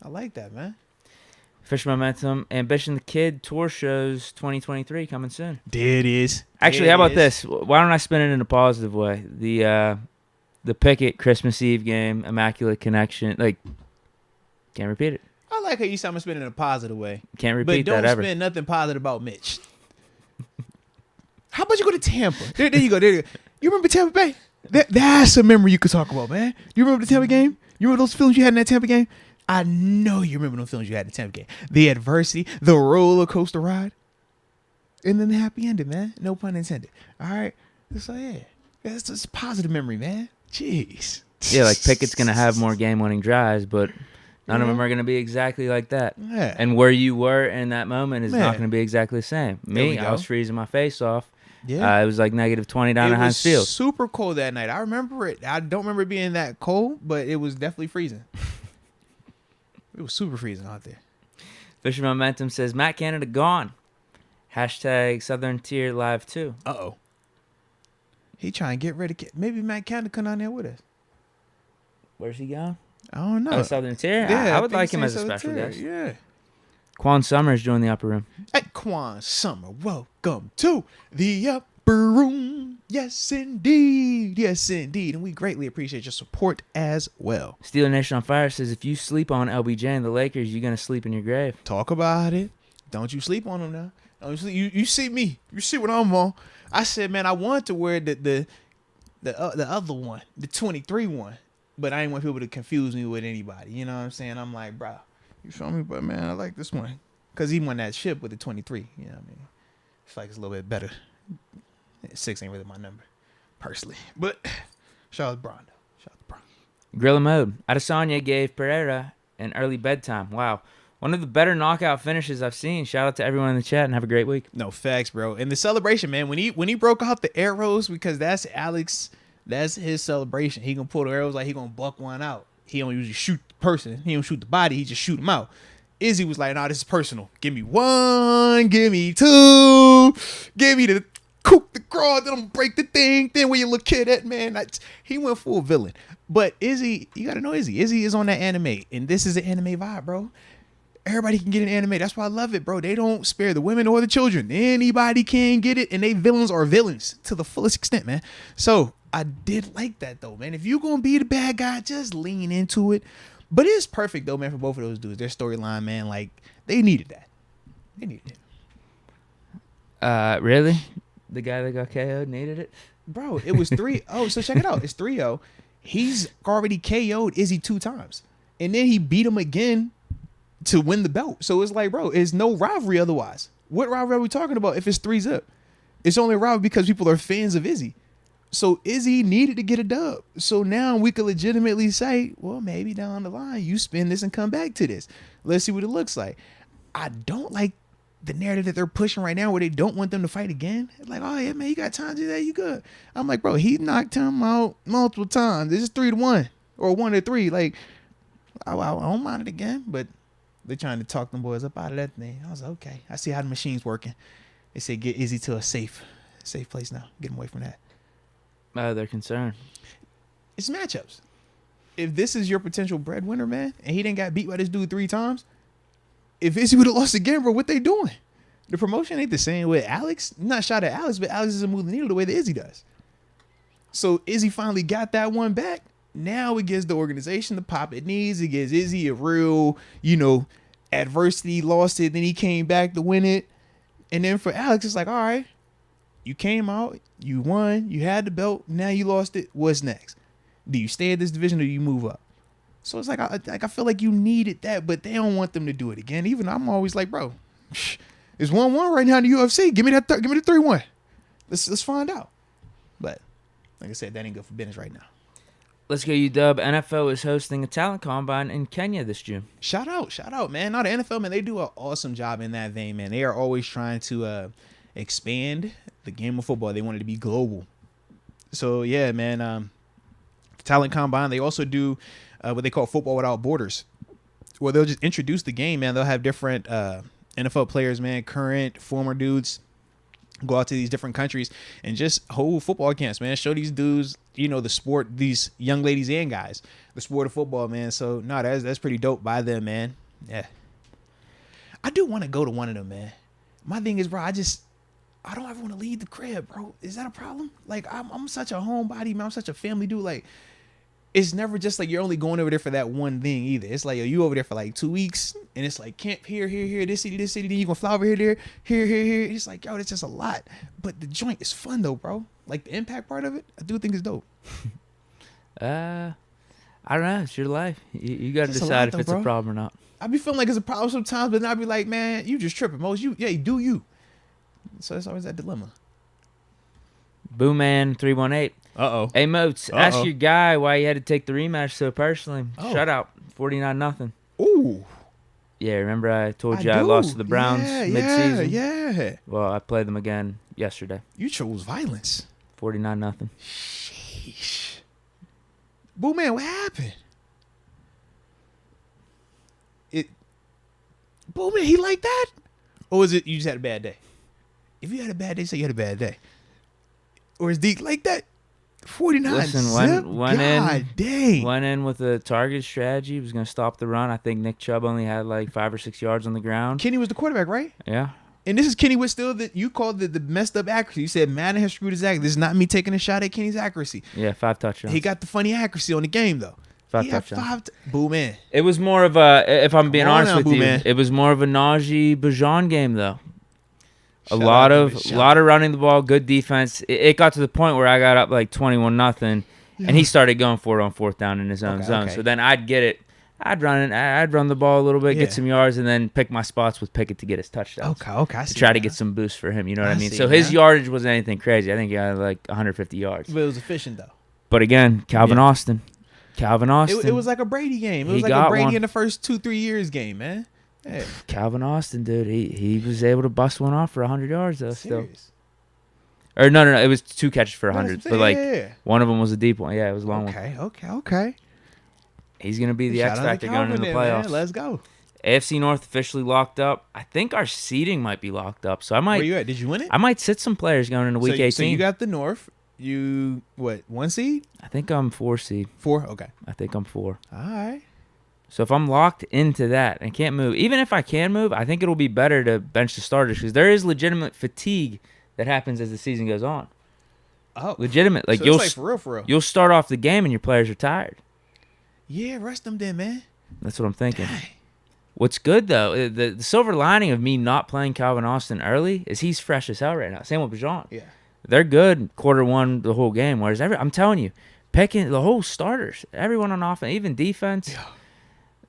I like that, man. Fish Momentum, Ambition the Kid tour shows 2023 coming soon. There it is. Actually, how about this? Why don't I spin it in a positive way? The Pickett Christmas Eve game, Immaculate Connection, like, can't repeat it. I like how you say I'm spinning in a positive way. Can't repeat that ever. But don't spin nothing positive about Mitch. How about you go to Tampa? There you go. You remember Tampa Bay? That's a memory you could talk about, man. You remember the Tampa game? You remember those feelings you had in that Tampa game? I know you remember those feelings you had in the Tampa game. The adversity, the roller coaster ride, and then the happy ending, man. No pun intended. All right. So, that's just a positive memory, man. Jeez. Yeah, like Pickett's going to have more game-winning drives, but none of them are going to be exactly like that. Yeah. And where you were in that moment is not going to be exactly the same. Me, I was freezing my face off Yeah. It was like -20 down It at was Heinz Field. super cold that night. I remember it. I don't remember it being that cold, but it was definitely freezing. It was super freezing out there. Fisher Momentum says Matt Canada gone. Hashtag Southern Tier Live 2. Uh-oh. He trying to get rid of maybe Matt Canada come down there with us. Where's he going? I don't know. Oh, Southern Tier? Yeah, I would think like he him said as a Southern special Tier. guest. Yeah. Quan Summers joined the upper room. Hey, Quan Summer, welcome to the upper room. Yes, indeed. Yes, indeed. And we greatly appreciate your support as well. Steeler Nation on Fire says if you sleep on LBJ and the Lakers, you're going to sleep in your grave. Talk about it. Don't you sleep on them now. Don't you, sleep. You see me. You see what I'm on. I said, man, I wanted to wear the other one, the 23 one, but I didn't want people to confuse me with anybody. You know what I'm saying? I'm like, bro, you feel me? But, man, I like this one. Because he won that ship with the 23. You know what I mean? I feel like it's a little bit better. 6 ain't really my number, personally. But shout out to Bron, though. Shout out to Bron. Gorilla Mode. Adesanya gave Pereira an early bedtime. Wow. One of the better knockout finishes I've seen. Shout out to everyone in the chat and have a great week. No, facts, bro. And the celebration, man, when he broke out the arrows, because that's Alex, that's his celebration. He gonna pull the arrows like he gonna buck one out. He don't usually shoot the person. He don't shoot the body. He just shoot him out. Izzy was like, nah, this is personal. Give me 1, give me 2, give me the cook the crawl, then I'm gonna break the thing. Then where your little kid at, man? He went full villain. But Izzy, you gotta know Izzy. Izzy is on that anime, and this is an anime vibe, bro. Everybody can get an anime. That's why I love it, bro. They don't spare the women or the children. Anybody can get it, and they villains are villains to the fullest extent, man. So I did like that, though, man. If you're going to be the bad guy, just lean into it. But it's perfect, though, man, for both of those dudes. Their storyline, man, like, they needed that. They needed it. Really? The guy that got KO'd needed it? Bro, it was 3-0. So check it out. It's 3-0. He's already KO'd Izzy 2 times. And then he beat him again to win the belt. So it's like, bro, it's no rivalry otherwise. What rivalry are we talking about if it's 3-0? It's only a rivalry because people are fans of Izzy. So Izzy needed to get a dub. So now we could legitimately say, well, maybe down the line you spin this and come back to this. Let's see what it looks like. I don't like the narrative that they're pushing right now where they don't want them to fight again. Like, oh yeah, man, you got time to do that, you good. I'm like, bro, he knocked him out multiple times. This is 3-1 or 1-3. Like, I don't mind it again, but they're trying to talk them boys up out of that thing. I was like, okay, I see how the machine's working. They say get Izzy to a safe place now. Get him away from that. They're concerned. It's matchups. If this is your potential breadwinner, man, and he didn't got beat by this dude 3 times, if Izzy would have lost again, bro, what they doing? The promotion ain't the same with Alex. Not shot at Alex, but Alex doesn't move the needle the way that Izzy does. So Izzy finally got that one back. Now it gives the organization the pop it needs. It gives Izzy a real, adversity, lost it, then he came back to win it. And then for Alex, it's like, all right, you came out, you won, you had the belt, now you lost it. What's next? Do you stay at this division or do you move up? So it's like I feel like you needed that, but they don't want them to do it again. Even I'm always like, bro, it's 1-1 right now in the UFC. Give me the 3-1. Let's find out. But like I said, that ain't good for business right now. Let's go, UW. NFL is hosting a talent combine in Kenya this June. Shout out, man. Now the NFL, man, they do an awesome job in that vein, man. They are always trying to expand the game of football. They want it to be global. So yeah, man. Talent combine. They also do what they call Football Without Borders, where they'll just introduce the game, man. They'll have different NFL players, man, current, former dudes, go out to these different countries and just hold football camps, man. Show these dudes, the sport, these young ladies and guys, the sport of football, man. So, no, that's pretty dope by them, man. Yeah. I do want to go to one of them, man. My thing is, bro, I don't ever want to leave the crib, bro. Is that a problem? Like, I'm such a homebody, man. I'm such a family dude. Like, it's never just like you're only going over there for that one thing either. It's like, yo, you over there for like 2 weeks and it's like camp here, this city, then you gonna fly over here. It's like, yo, that's just a lot. But the joint is fun though, bro. Like the impact part of it, I do think it's dope. I don't know. It's your life. You got to It's decide though, if it's bro. a problem or not. I be feeling like it's a problem sometimes, but then I be like, man, you just tripping, Moats. You do you. So it's always that dilemma. Booman 318. Uh-oh. Hey, Moats, ask your guy why he had to take the rematch so personally. Shutout, 49-0. Ooh. Yeah, remember I told you I lost to the Browns mid-season? Yeah. Well, I played them again yesterday. You chose violence. 49-0. Sheesh. Boo man, what happened? Boo man, he like that? Or is it you just had a bad day? If you had a bad day, say you had a bad day. Or is Deke like that? 49 Listen, zip? went Dang. in with a target strategy. He was going to stop the run. I think Nick Chubb only had like 5 or 6 yards on the ground. Kenny was the quarterback, right? Yeah. And this is Kenny with still that you called the messed up accuracy. You said Madden has screwed his accuracy. This is not me taking a shot at Kenny's accuracy. Yeah, 5 touchdowns. He got the funny accuracy on the game though. 5 touchdowns. Boo man. It was more of a, if I'm being honest with you, man. it was more of a Najee Bajan game though. A Shout lot out of to running the ball, good defense. It got to the point where I got up like 21-0, and he started going for it on 4th down in his own zone. Okay. So then I'd get it. I'd run the ball a little bit, get Yeah. some yards, and then pick my spots with Pickett to get his touchdowns. Okay. I To see try to that. get some boost for him. You know what I I mean? see So his that. yardage wasn't anything crazy. I think he had like 150 yards. But it was efficient though. But again, Calvin Yeah. Austin. It was like a Brady game. It was He like a got Brady one. in the first 2-3 years game, man. Yeah. Calvin Austin, dude. He was able to bust one off for 100 yards though. Still. Serious. Or no. It was 2 catches for No, that's 100. what But I'm like saying. one of them was a deep one. Yeah, it was a long one. Okay. He's gonna be the Shout X out to factor going into the Calvin then, playoffs. man. Let's go. AFC North officially locked up. I think our seeding might be locked up. So I Where might you at? Did you win it? I might sit some players going into week 18. So you got the North. You what? 1 seed? I think I'm 4 seed. 4. Okay. I think I'm 4. All right. So if I'm locked into that and can't move, even if I can move, I think it'll be better to bench the starters because there is legitimate fatigue that happens as the season goes on. Oh, Legitimate. Like so you'll it's like for real. you'll start off the game and your players are tired. Yeah, rest them then, man. That's what I'm thinking. Dang. What's good though, the silver lining of me not playing Calvin Austin early is he's fresh as hell right now. Same with Bajan. Yeah. They're good quarter one the whole game. Whereas I'm telling you, picking the whole starters, everyone on offense, even defense, Yeah.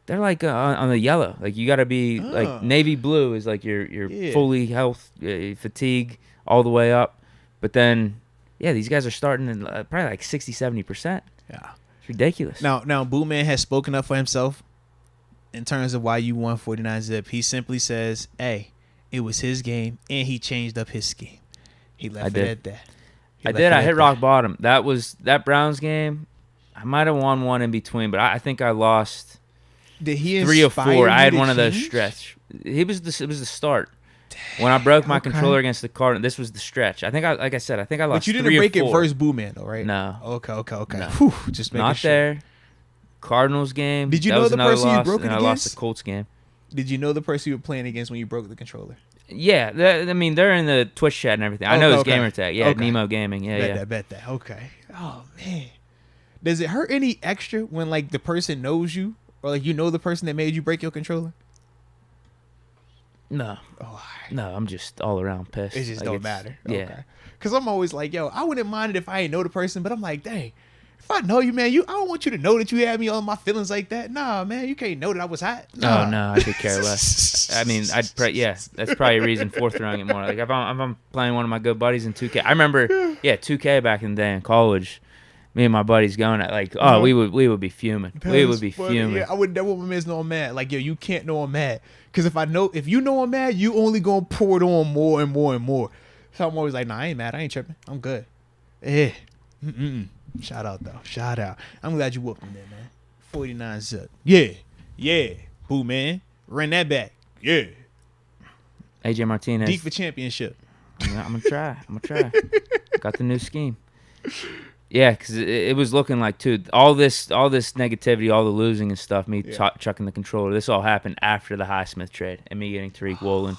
they're like on the yellow. Like you got to be like navy blue is like your Yeah. fully health fatigue all the way up. But then these guys are starting in probably like 60-70%. Yeah. It's ridiculous. Now, Boo Man has spoken up for himself in terms of why you won 49 zip. He simply says, "Hey, it was his game, and he changed up his scheme. He left it at that." I hit rock bottom. That Browns game. I might have won one in between, but I think I lost Did he 3 or inspire 4. you I had to one of those change? stretch. It was the start. When I broke my okay. controller against the Cardinals, this was the stretch. I think I lost. But you didn't 3 or break it 4. versus Boo Man, though, right? No. Okay. No. Whew, just making Not sure. there. Cardinals game. Did you that know was the another person you loss, broke it and I lost against? the Colts game. Did you know the person you were playing against when you broke the controller? Yeah, I mean they're in the Twitch chat and everything. I know his gamer tag. Yeah, Okay. Nemo Gaming. Yeah. Bet that. Okay. Oh man. Does it hurt any extra when like the person knows you or like you know the person that made you break your controller? No, Oh, all right. no, I'm just all around pissed. It just Like, don't matter. Yeah. Okay. Cause I'm always like, yo, I wouldn't mind it if I ain't know the person, but I'm like, dang, if I know you, man, I don't want you to know that you had me on my feelings like that. Nah, man, you can't know that I was hot. Nah. Oh no, I could care less. I mean, that's probably a reason 4th throwing it more. Like if I'm playing one of my good buddies in 2K, I remember 2K back in the day in college. Me and my buddies going at like, we would be fuming. We would be fuming. Yeah, I would never want my man's know I'm mad. Like, yo, you can't know I'm mad. Cause if you know I'm mad, you only gonna pour it on more and more and more. So I'm always like, nah, I ain't mad. I ain't tripping. I'm good. Yeah. Shout out though. Shout out. I'm glad you whooped him there, man. 49 zip. Yeah. Boo man. Run that back. Yeah. AJ Martinez. Deke for championship. Yeah, I'm gonna try. Got the new scheme. Yeah, because it was looking like too all this negativity, all the losing and stuff. Me chucking the controller. This all happened after the Highsmith trade and me getting Tariq Woolen.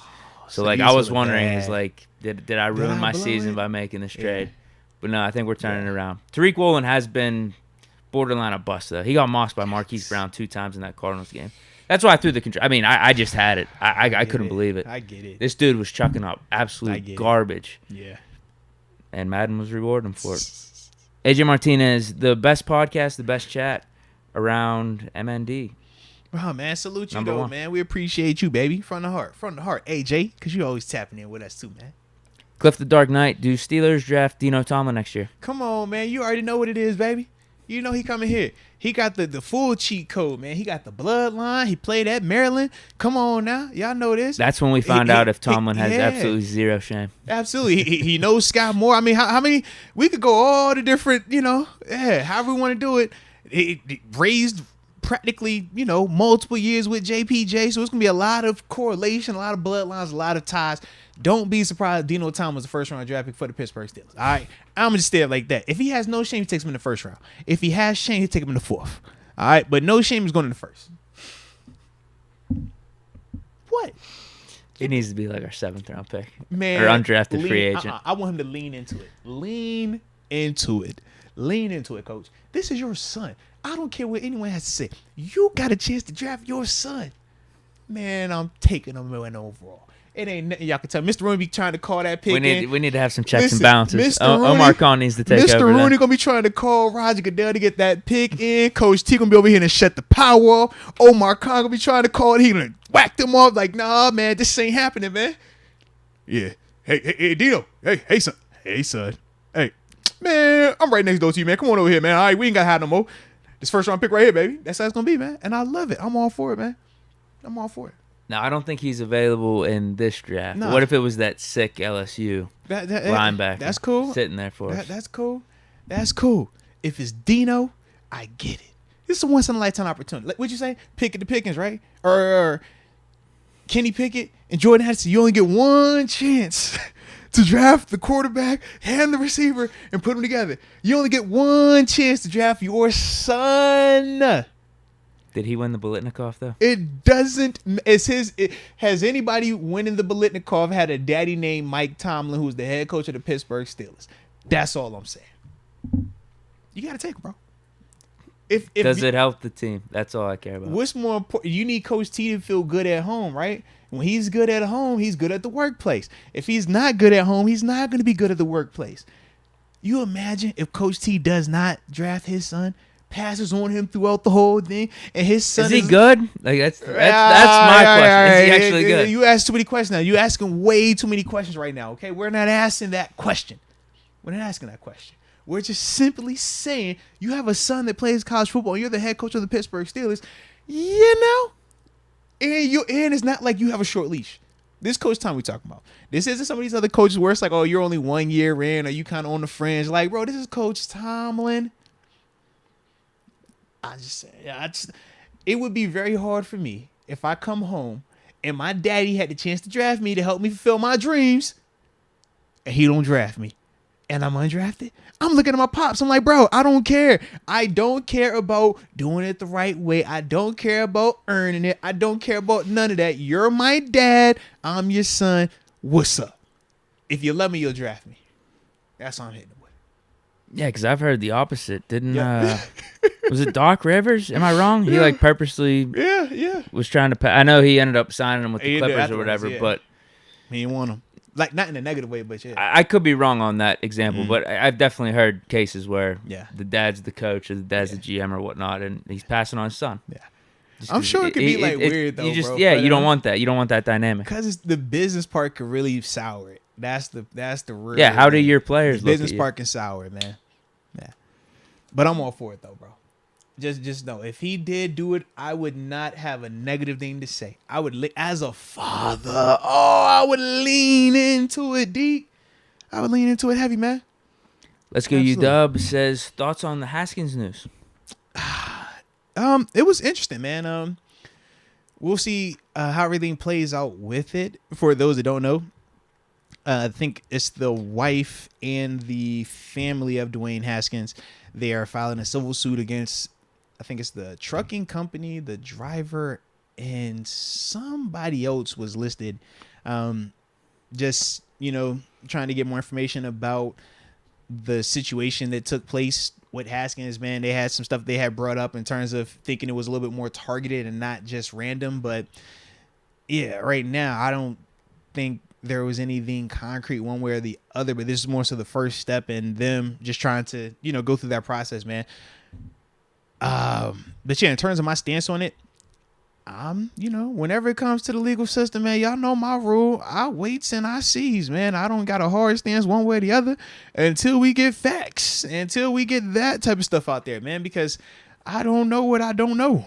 So like I was wondering, is like did I ruin my season by making this trade? But no, I think we're turning it around. Tariq Woolen has been borderline a bust though. He got mossed by Marquise Brown 2 times in that Cardinals game. That's why I threw the control. I mean, I just had it. I couldn't believe it. I get it. This dude was chucking up absolute garbage. Yeah. And Madden was rewarding him for it. AJ Martinez, the best podcast, the best chat around MND. Wow, man. Salute you, Number though, one. man. We appreciate you, baby. From the heart. From the heart. AJ, because you always tapping in with us, too, man. Cliff the Dark Knight, do Steelers draft Dino Tomlin next year? Come on, man. You already know what it is, baby. You know he coming here. He got the full cheat code, man. He got the bloodline. He played at Maryland. Come on now. Y'all know this. That's when we find out if Tomlin has absolutely zero shame. Absolutely. He knows Scott Moore. I mean, how many? We could go all the different, however we want to do it. It raised practically, multiple years with JPJ. So it's going to be a lot of correlation, a lot of bloodlines, a lot of ties. Don't be surprised Dino Tom was the first round draft pick for the Pittsburgh Steelers. All right. I'm going to just stay up like that. If he has no shame, he takes him in the first round. If he has shame, he take him in the fourth. All right. But no shame is going in the first. What? He needs to be like our 7th round pick. Man. Or undrafted free agent. I want him to lean into it. Lean into it, coach. This is your son. I don't care what anyone has to say. You got a chance to draft your son. Man, I'm taking him in overall. It ain't nothing y'all can tell. Mr. Rooney be trying to call that pick We need to have some checks and balances. Omar Khan needs to take Mr. over. Mr. Rooney gonna be trying to call Roger Goodell to get that pick in. Coach T gonna be over here and shut the power off. Omar Khan gonna be trying to call it. He gonna whack them off like, nah, man, this ain't happening, man. Yeah. Hey, Dino. Hey, son. Hey, man, I'm right next door to you, man. Come on over here, man. All right, we ain't gotta hide no more. This first round pick right here, baby. That's how it's gonna be, man. And I love it. I'm all for it, man. I'm all for it. Now, I don't think he's available in this draft. Nah. What if it was that sick LSU linebacker? That's cool. Sitting there for us. That's cool. That's cool. If it's Dino, I get it. This is a once-in-a-lifetime opportunity. Like, what'd you say? Pickett the Pickens, right? Or Kenny Pickett and Jordan Hudson. You only get one chance to draft the quarterback and the receiver and put them together. You only get one chance to draft your son. Did he win the Biletnikoff, though? It doesn't. Has anybody winning the Biletnikoff had a daddy named Mike Tomlin, who's the head coach of the Pittsburgh Steelers? That's all I'm saying. You got to take it, bro. Does it help the team? That's all I care about. What's more important? You need Coach T to feel good at home, right? When he's good at home, he's good at the workplace. If he's not good at home, he's not going to be good at the workplace. You imagine if Coach T does not draft his son, passes on him throughout the whole thing, and his son is he good? Like that's my question. Is he actually good? You ask too many questions now. You asking way too many questions right now. Okay, we're not asking that question. We're not asking that question. We're just simply saying you have a son that plays college football. And you're the head coach of the Pittsburgh Steelers. And it's not like you have a short leash. This Coach Tom we talking about. This isn't some of these other coaches where it's like, oh, you're only 1 year in, or you kind of on the fringe. Like, bro, this is Coach Tomlin. It would be very hard for me if I come home and my daddy had the chance to draft me to help me fulfill my dreams, and he don't draft me, and I'm undrafted. I'm looking at my pops. I'm like, bro, I don't care. I don't care about doing it the right way. I don't care about earning it. I don't care about none of that. You're my dad. I'm your son. What's up? If you love me, you'll draft me. That's what I'm hitting with. Yeah, because I've heard the opposite. Didn't was it Doc Rivers? Am I wrong? He purposely was trying to. I know he ended up signing him with the Clippers or whatever, but he didn't want him. Like, not in a negative way, but yeah. I could be wrong on that example, but I've definitely heard cases where the dad's the coach or the dad's the GM or whatnot, and he's passing on his son. Yeah. I'm sure it could be weird though. You don't want that. You don't want that dynamic because the business part could really sour it. That's the real. Yeah. How do your players the look business at you? part can sour it, man. Yeah. But I'm all for it though, bro. Just know if he did do it, I would not have a negative thing to say. I would, as a father, I would lean into it, Deke. I would lean into it heavy, man. Let's go. UW says thoughts on the Haskins news. It was interesting, man. We'll see how everything plays out with it. For those that don't know, I think it's the wife and the family of Dwayne Haskins. They are filing a civil suit against, I think it's the trucking company, the driver, and somebody else was listed. Just, trying to get more information about the situation that took place with Haskins, man. They had some stuff they had brought up in terms of thinking it was a little bit more targeted and not just random. But yeah, right now, I don't think there was anything concrete one way or the other, but this is more so the first step in them just trying to, go through that process, man. But yeah, in terms of my stance on it, whenever it comes to the legal system, man, y'all know my rule. I waits and I sees, man. I don't got a hard stance one way or the other until we get facts, until we get that type of stuff out there, man, because I don't know what I don't know.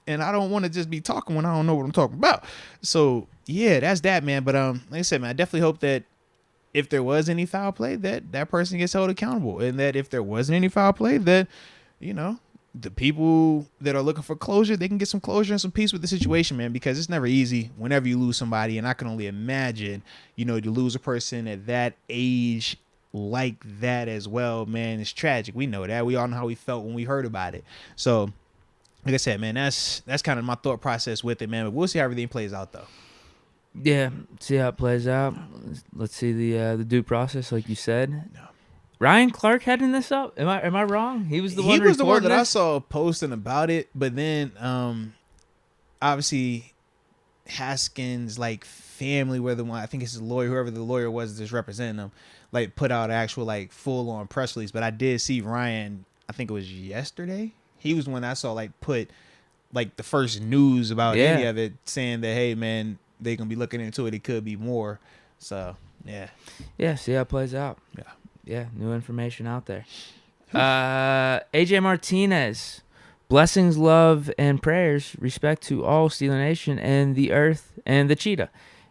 And I don't want to just be talking when I don't know what I'm talking about. So, yeah, that's that, man. But like I said, man, I definitely hope that if there was any foul play, that person gets held accountable. And that if there wasn't any foul play, that, the people that are looking for closure, they can get some closure and some peace with the situation, man, because it's never easy whenever you lose somebody. And I can only imagine, to lose a person at that age like that as well, man, it's tragic. We know that. We all know how we felt when we heard about it. So, like I said, man, that's kind of my thought process with it, man. But we'll see how everything plays out, though. Yeah, see how it plays out. Let's see the due process, like you said. No. Ryan Clark heading this up? Am I wrong? He was the one that I saw posting about it, but then obviously Haskins' family, I think it's his lawyer, whoever the lawyer was that's representing him, put out actual full on press release. But I did see Ryan, I think it was yesterday. He was the one I saw put the first news about any of it, saying that, hey man, they gonna be looking into it. It could be more. So yeah. Yeah, see how it plays out. Yeah. Yeah, new information out there. AJ Martinez, blessings, love, and prayers, respect to all Steeler Nation and the Earth and the Cheetah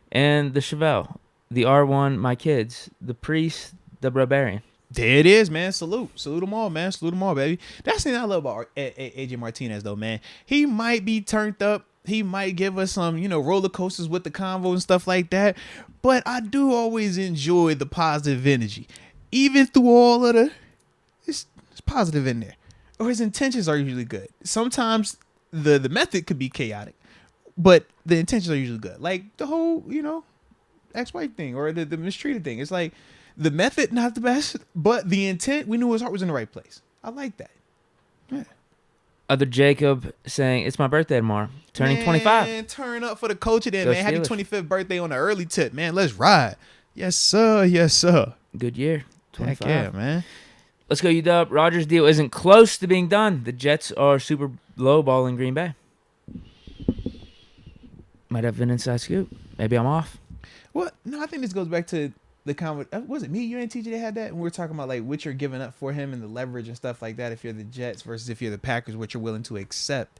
and the Chevelle, the R1, my kids, the Priest, the Barbarian. There it is, man. Salute them all, man. Salute them all, baby. That's the thing I love about AJ Martinez, though, man. He might be turned up. He might give us some, roller coasters with the convo and stuff like that. But I do always enjoy the positive energy. Even through all of it's positive in there. Or his intentions are usually good. Sometimes the method could be chaotic, but the intentions are usually good. Like the whole, ex-wife thing or the mistreated thing. It's like the method, not the best, but the intent, we knew his heart was in the right place. I like that. Yeah. Other Jacob saying, it's my birthday tomorrow. Turning 25. Man, turn up for the culture then, man. Happy 25th birthday on the early tip, man. Let's ride. Yes, sir. Yes, sir. Good year. 25. Heck yeah, man. Let's go, UW. Rodgers' deal isn't close to being done. The Jets are super low ball in Green Bay. Might have an inside scoop. Maybe I'm off. Well, no, I think this goes back to the comment. Was it me, you and TJ that had that? And we were talking about what you're giving up for him and the leverage and stuff like that if you're the Jets versus if you're the Packers, what you're willing to accept.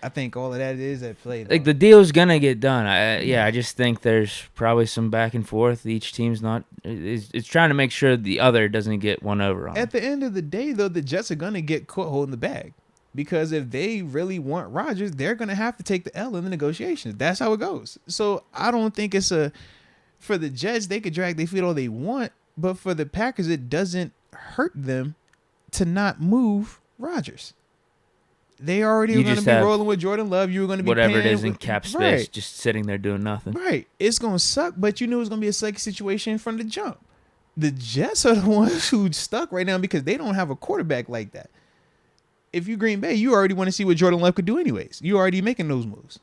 I think all of that is at play, though. The deal's gonna get done. I just think there's probably some back and forth. Each team's it's trying to make sure the other doesn't get one over on. At the end of the day, though, the Jets are gonna get caught holding the bag because if they really want Rodgers, they're gonna have to take the L in the negotiations. That's how it goes. So I don't think it's for the Jets. They could drag their feet all they want, but for the Packers, it doesn't hurt them to not move Rodgers. They already were going to be rolling with Jordan Love. You were going to be whatever it is in cap space, just sitting there doing nothing. Right. It's going to suck, but you knew it was going to be a sucky situation from the jump. The Jets are the ones who stuck right now because they don't have a quarterback like that. If you Green Bay, you already want to see what Jordan Love could do anyways. You already making those moves.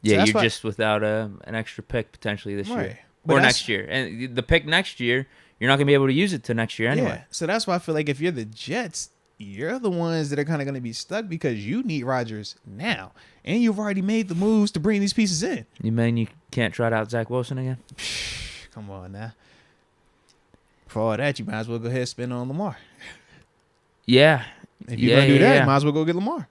Yeah, so you're just without an extra pick potentially this year. Or next year. And the pick next year, you're not going to be able to use it till next year anyway. Yeah, so that's why I feel like if you're the Jets, you're the ones that are kind of going to be stuck because you need Rodgers now. And you've already made the moves to bring these pieces in. You mean you can't trot out Zach Wilson again? Come on now. For all that, you might as well go ahead and spend on Lamar. Yeah. If you're going to do that, you might as well go get Lamar.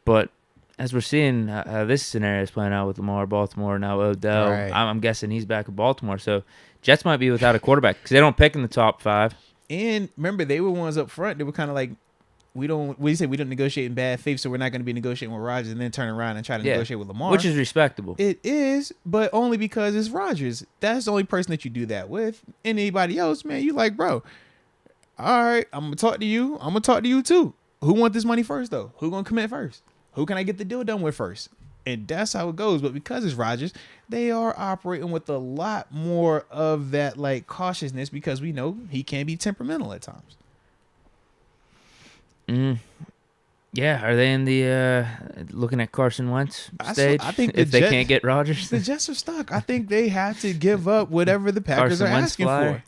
But as we're seeing this scenario is playing out with Lamar, Baltimore, now Odell, right. I'm guessing he's back in Baltimore. So Jets might be without a quarterback because they don't pick in the top 5. And remember, they were ones up front. They were kind of like, we don't negotiate in bad faith, so we're not going to be negotiating with Rodgers and then turn around and try to negotiate with Lamar. Which is respectable. It is, but only because it's Rodgers. That's the only person that you do that with. Anybody else, man, you like, bro, all right, I'm going to talk to you. I'm going to talk to you too. Who want this money first, though? Who going to commit first? Who can I get the deal done with first? And that's how it goes. But because it's Rodgers, they are operating with a lot more of that cautiousness because we know he can be temperamental at times. Yeah, are they in the looking at Carson Wentz stage? I think if they can't get Rodgers, the Jets are stuck. I think they have to give up whatever the Packers are asking for.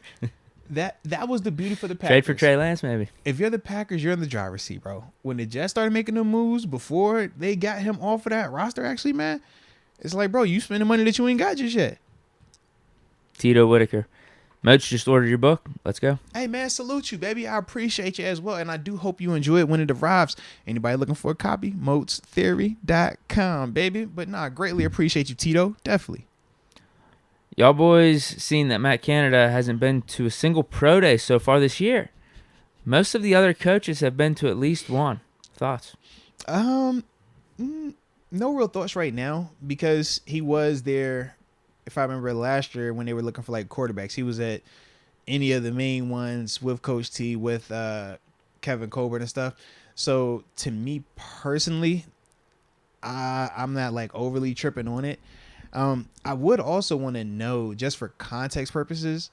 That was the beauty for the Packers. Trade for Trey Lance, maybe. If you're the Packers, you're in the driver's seat, bro. When the Jets started making the moves before they got him off of that roster, actually, man, it's like, bro, you spending money that you ain't got just yet. Tito Whitaker. Moats just ordered your book. Let's go. Hey, man, salute you, baby. I appreciate you as well, and I do hope you enjoy it when it arrives. Anybody looking for a copy? MoatsTheory.com, baby. But nah, greatly appreciate you, Tito. Definitely. Y'all boys seen that Matt Canada hasn't been to a single pro day so far this year. Most of the other coaches have been to at least one. Thoughts? No real thoughts right now because he was there. If I remember last year when they were looking for like quarterbacks, he was at any of the main ones with Coach T, with Kevin Colbert and stuff. So to me personally, I'm not like overly tripping on it. I would also want to know, just for context purposes,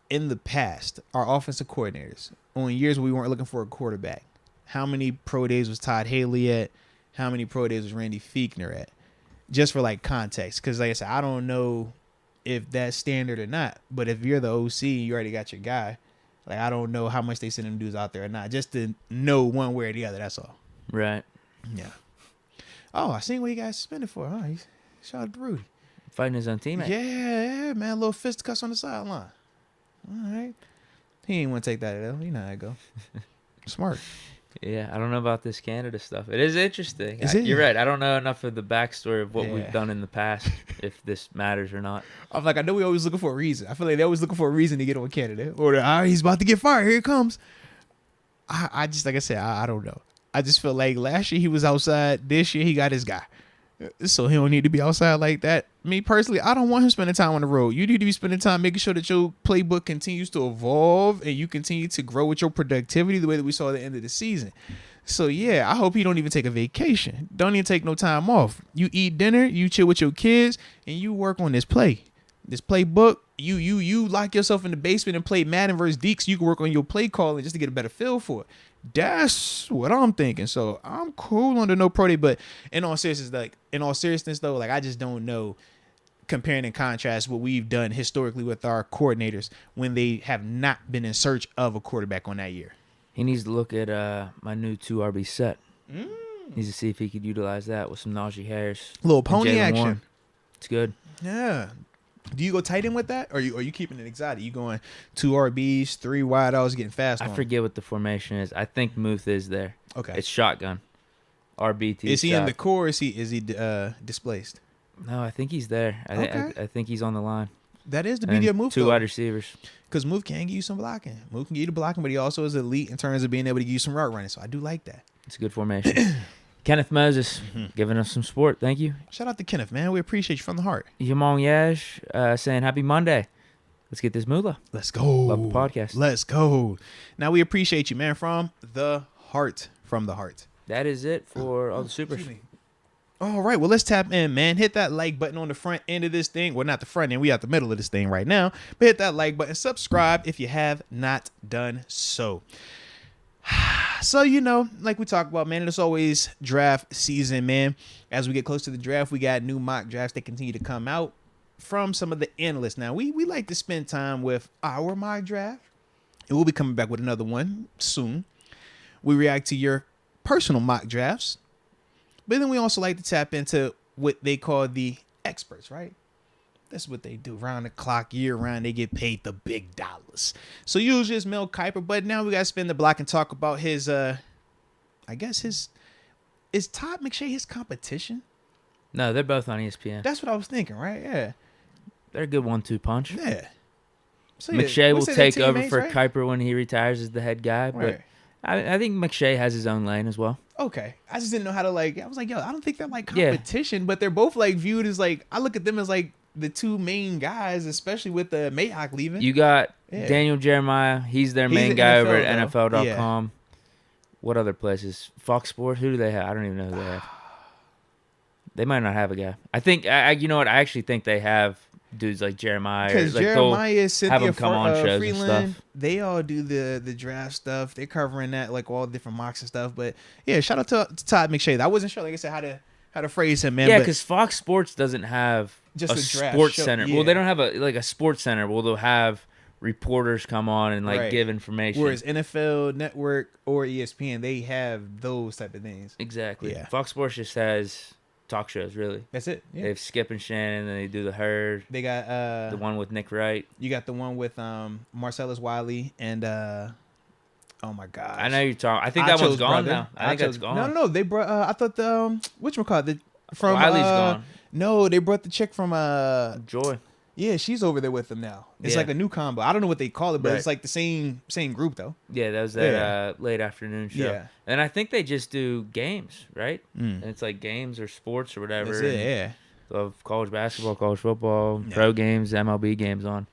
in the past, our offensive coordinators, on years we weren't looking for a quarterback, how many pro days was Todd Haley at? How many pro days was Randy Fiechner at? Just for like context, because like I said, I don't know if that's standard or not. But if you're the OC, you already got your guy. Like I don't know how much they send them dudes out there or not, just to know one way or the other. That's all. Right. Yeah. Oh, I seen what he got suspended for. Huh? Shout out to Rudy. Fighting his own teammate. Yeah, man. A little fisticuffs on the sideline. All right. He ain't want to take that L. You know how it go. Smart. Yeah, I don't know about this Canada stuff. It is interesting. Is it? You're right. I don't know enough of the backstory of what Yeah. we've done in the past, if this matters or not. I'm like, I know we always looking for a reason. I feel like they always looking for a reason to get on Canada. Or he's about to get fired. Here it comes. I just, like I said, I don't know. I just feel like last year he was outside. This year he got his guy. So he don't need to be outside like that. Me personally, I don't want him spending time on the road. You need to be spending time making sure that your playbook continues to evolve and you continue to grow with your productivity the way that we saw at the end of the season. So yeah, I hope he don't even take a vacation. Don't even take no time off. You eat dinner, you chill with your kids, and you work on this playbook. You lock yourself in the basement and play Madden versus Deke so you can work on your play calling just to get a better feel for it. That's what I'm thinking. So I'm cool on the no pro day, but in all seriousness though, like I just don't know, comparing and contrast what we've done historically with our coordinators when they have not been in search of a quarterback on that year. He needs to look at my new 2 RB set. Needs to see if he could utilize that with some Najee Harris. Little pony Jaylen action. Warren. It's good. Yeah. Do you go tight end with that, or are you keeping it exotic? You going 2 RBs, 3 wide outs, getting fast? I forget what the formation is. I think Muth is there. Okay. It's shotgun. RBT. Is he shot. in the core? Or is he displaced? No, I think he's there. I think he's on the line. That is the And beauty of Muth. 2 wide receivers. Because Muth can give you some blocking. Muth can give you the blocking, but he also is elite in terms of being able to give you some route running. So I do like that. It's a good formation. Kenneth Moses giving us some support. Thank you. Shout out to Kenneth, man. We appreciate you from the heart. Yamong Yash saying happy Monday. Let's get this moolah. Let's go. Love the podcast. Let's go. Now we appreciate you, man, from the heart. From the heart. That is it for all the supers. Excuse me. All right, well, let's tap in, man. Hit that like button on the front end of this thing. Well, not the front end. We at the middle of this thing right now. But hit that like button. Subscribe if you have not done so. So, like we talked about, man, it's always draft season, man. As we get close to the draft, we got new mock drafts that continue to come out from some of the analysts. Now, we like to spend time with our mock draft, and we'll be coming back with another one soon. We react to your personal mock drafts, but then we also like to tap into what they call the experts, right? That's what they do. Round the clock, year round, they get paid the big dollars. So usually it's Mel Kiper, but now we got to spin the block and talk about his, is Todd McShay his competition? No, they're both on ESPN. That's what I was thinking, right? Yeah. They're a good 1-2 punch. Yeah. So McShay will take over for right? Kiper when he retires as the head guy, but Right. I think McShay has his own lane as well. Okay. I just didn't know how to I was like, yo, I don't think they're like competition, but they're both like viewed as like, I look at them as like the two main guys, especially with the Mayhawk leaving. You got Daniel Jeremiah. He's their main the guy NFL over at though. NFL.com. Yeah. What other places? Fox Sports? Who do they have? I don't even know who they have. They might not have a guy. I think, you know what? I actually think they have dudes like Jeremiah. Because Jeremiah, Cynthia Freeland, and stuff. They all do the draft stuff. They're covering that, like all different mocks and stuff. But yeah, shout out to Todd McShay. I wasn't sure, like I said, how to phrase him, man. Yeah, because Fox Sports doesn't have just a draft sports show. center. Yeah. Well, they don't have a sports center. Well, they'll have reporters come on and like Right. give information. Whereas NFL Network or ESPN, they have those type of things. Exactly. Yeah. Fox Sports just has talk shows, really. That's it. Yeah. They have Skip and Shannon, and they do the Herd. They got The one with Nick Wright. you got the one with Marcellus Wiley and oh my gosh. I know you're talking. I think that one's Acho's gone brother. now. I think that's gone. No. They brought I thought the whatchamacallit, from Wiley's gone. No, they brought the chick from Joy. yeah, she's over there with them now. It's Yeah. like a new combo. I don't know what they call it, but Right. it's like the same group though. Yeah, that was that late afternoon show. Yeah. And I think they just do games, right? Mm. And it's like games or sports or whatever. That's it, and yeah. Of college basketball, college football, Yeah. pro games, MLB games on.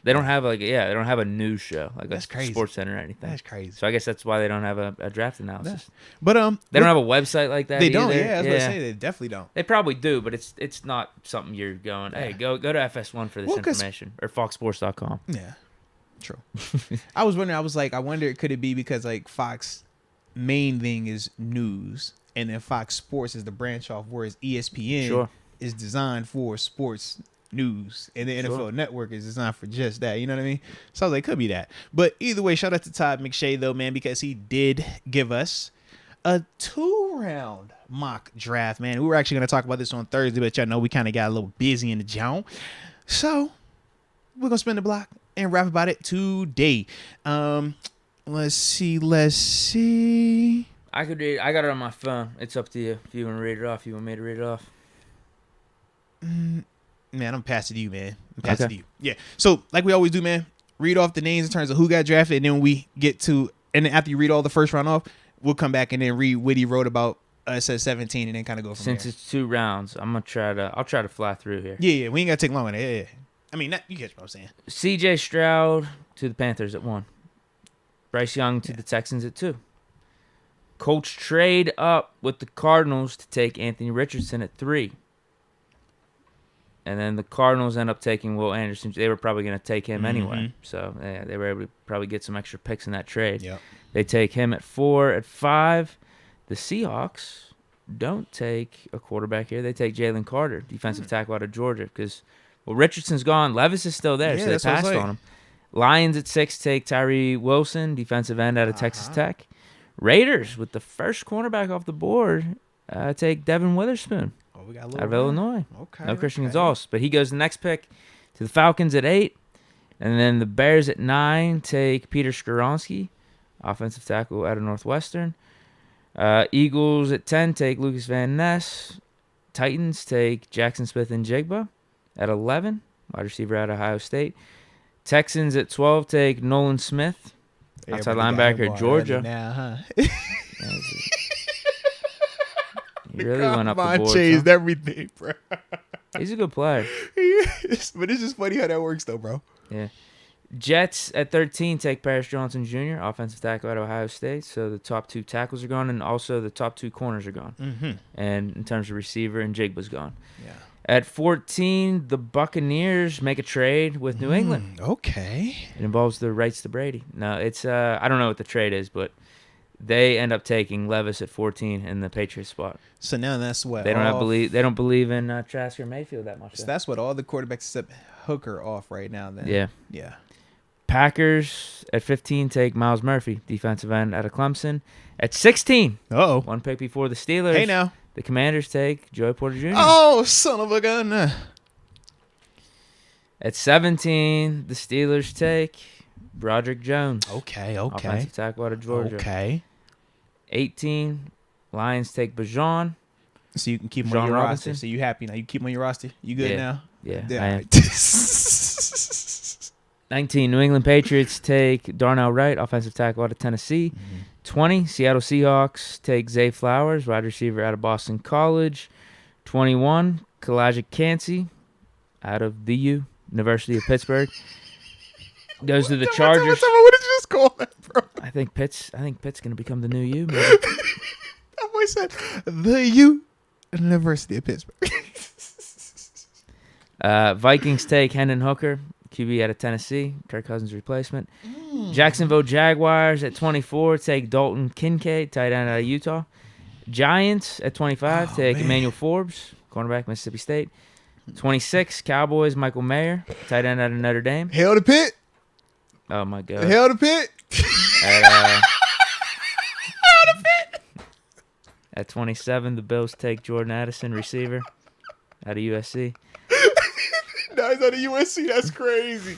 They don't have they don't have a news show like That's a crazy. Sports Center or anything. That's crazy. So I guess that's why they don't have a draft analysis. But They don't have a website like that. they don't, either. yeah, I was gonna say they definitely don't. They probably do, but it's not something you're going, hey, go to FS1 for this Well, 'cause- information or foxsports.com. Yeah. True. I was wondering, I wonder could it be because like Fox main thing is news and then Fox Sports is the branch off, whereas ESPN Sure. is designed for sports news and the NFL Sure. Network is designed for just that. You know what I mean? So I was like, could be that. But either way, shout out to Todd McShay though, man, because he did give us a 2-round mock draft, man. We were actually going to talk about this on Thursday, but y'all know we kind of got a little busy in the joint. So we're going to spin the block and rap about it today. Let's see. I could read. I got it on my phone. It's up to you if you want to read it off. You want me to read it off? Man, I'm passing to you, man. I'm passing Okay. to you. Yeah. So, like we always do, man, read off the names in terms of who got drafted, and then we get to, and then after you read all the first round off, we'll come back and then read what he wrote about us at 17, and then kind of go from Since there. it's 2 rounds, I'll try to fly through here. Yeah, we ain't got to take long on it. Yeah. I mean, you catch what I'm saying. C.J. Stroud to the Panthers at 1. Bryce Young to the Texans at 2. Colts trade up with the Cardinals to take Anthony Richardson at 3. And then the Cardinals end up taking Will Anderson. They were probably going to take him anyway. So yeah, they were able to probably get some extra picks in that trade. Yep. They take him at 4. At 5, the Seahawks don't take a quarterback here. They take Jalen Carter, defensive tackle out of Georgia, because Richardson's gone. Levis is still there, Yeah, so they that's what I was passed like. on him. Lions at 6 take Tyree Wilson, defensive end out of Texas Tech. Raiders with the first cornerback off the board take Devin Witherspoon Oh, we got a out little of Illinois. Okay. No Christian okay. Gonzalez, but he goes the next pick to the Falcons at 8. And then the Bears at 9 take Peter Skoronski, offensive tackle out of Northwestern. Eagles at 10 take Lucas Van Ness. Titans take Jackson Smith and Jigba at 11, wide receiver out of Ohio State. Texans at 12 take Nolan Smith, outside Everybody got linebacker him at Georgia. already now, huh? He really went up the Combine board. changed everything, bro. He's a good player. But it's just funny how that works, though, bro. Yeah. Jets at 13 take Paris Johnson Jr., offensive tackle out of Ohio State. So the top 2 tackles are gone, and also the top 2 corners are gone. Mm-hmm. And in terms of receiver, and Jigba's gone. Yeah. At 14, the Buccaneers make a trade with New England. Okay. It involves the rights to Brady. No, it's I don't know what the trade is, but they end up taking Levis at 14 in the Patriots spot. So now that's what They don't believe in Trask or Mayfield that much. So though. that's what all the quarterbacks except Hooker off right now. Then. Yeah. Yeah. Packers at 15 take Miles Murphy, defensive end out of Clemson. At 16, Oh. 1 pick before the Steelers. Hey now. The Commanders take Joey Porter Jr. Oh, son of a gun. At 17, the Steelers take Broderick Jones, Okay. offensive tackle out of Georgia. Okay. 18, Lions take Bajan. So you can keep him John on your Robinson? roster. So you happy now? You keep him on your roster? You good Yeah. now? Yeah, Yeah. I am. Alright. 19, New England Patriots take Darnell Wright, offensive tackle out of Tennessee. 20, Seattle Seahawks take Zay Flowers, wide receiver out of Boston College. 21, Kalijah Cansey out of the University of Pittsburgh. Goes to the Chargers. What did you just call that, bro? I think Pitt's gonna become the new U. Maybe. That boy said the University of Pittsburgh. Vikings take Hendon Hooker, QB out of Tennessee, Kirk Cousins' replacement. Jacksonville Jaguars at 24 take Dalton Kincaid, tight end out of Utah. Giants at 25 take Emmanuel Forbes, cornerback, Mississippi State. 26, Cowboys, Michael Mayer, tight end out of Notre Dame. Hail to Pitt. Oh my God. Hell to Pitt. At 27, the Bills take Jordan Addison, receiver, out of USC. Now he's out of USC. That's crazy.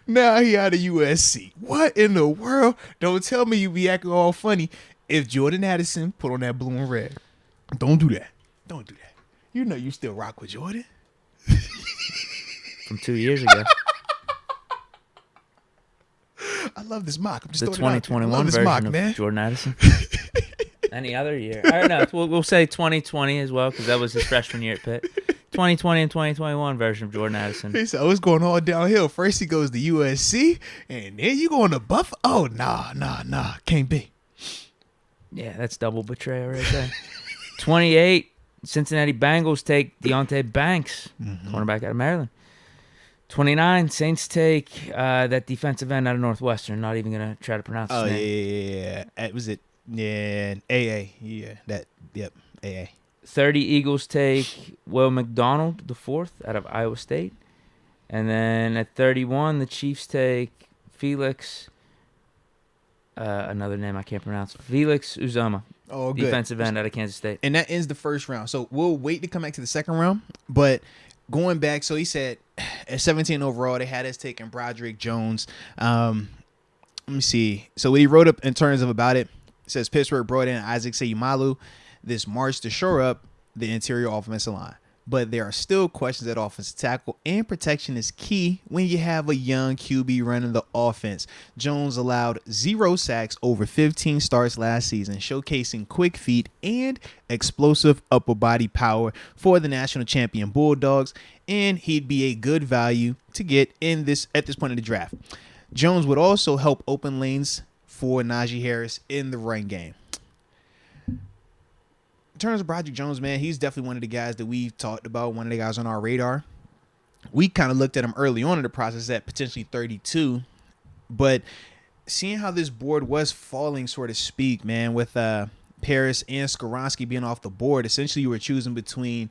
Now he out of USC. What in the world? Don't tell me you be acting all funny if Jordan Addison put on that blue and red. Don't do that. Don't do that. You know you still rock with Jordan. From 2 years ago. I love this mock. I'm just The throwing it out there. I 2021 love this version mock, of man. Jordan Addison. Any other year. I don't know. We'll say 2020 as well because that was his freshman year at Pitt. 2020 and 2021 version of Jordan Addison. He said, "Oh, it's going all downhill. First he goes to USC, and then you going to Buffalo. Oh, nah. Can't be." Yeah, that's double betrayal right there. 28, Cincinnati Bengals take Deontay Banks, cornerback out of Maryland. 29, Saints take that defensive end out of Northwestern. Not even going to try to pronounce his name. Yeah. Was it? Yeah, AA. Yeah, yep, AA. 30, Eagles take Will McDonald, the fourth, out of Iowa State. And then at 31, the Chiefs take Felix, another name I can't pronounce, Felix Uzoma, Oh, good. defensive end out of Kansas State. And that ends the first round. So we'll wait to come back to the second round. But going back, so he said at 17 overall, they had us taking Broderick Jones. Let me see. So what he wrote up in terms of about it, says Pittsburgh brought in Isaac Seumalo this March to shore up the interior offensive line. But there are still questions at offensive tackle, and protection is key when you have a young QB running the offense. Jones allowed 0 sacks over 15 starts last season, showcasing quick feet and explosive upper body power for the national champion Bulldogs, and he'd be a good value to get in this at this point in the draft. Jones would also help open lanes for Najee Harris in the run game. In terms of Broderick Jones, man, he's definitely one of the guys that we've talked about, one of the guys on our radar. We kind of looked at him early on in the process at potentially 32, but seeing how this board was falling, so to speak, man, with Paris and Skoronski being off the board, essentially you were choosing between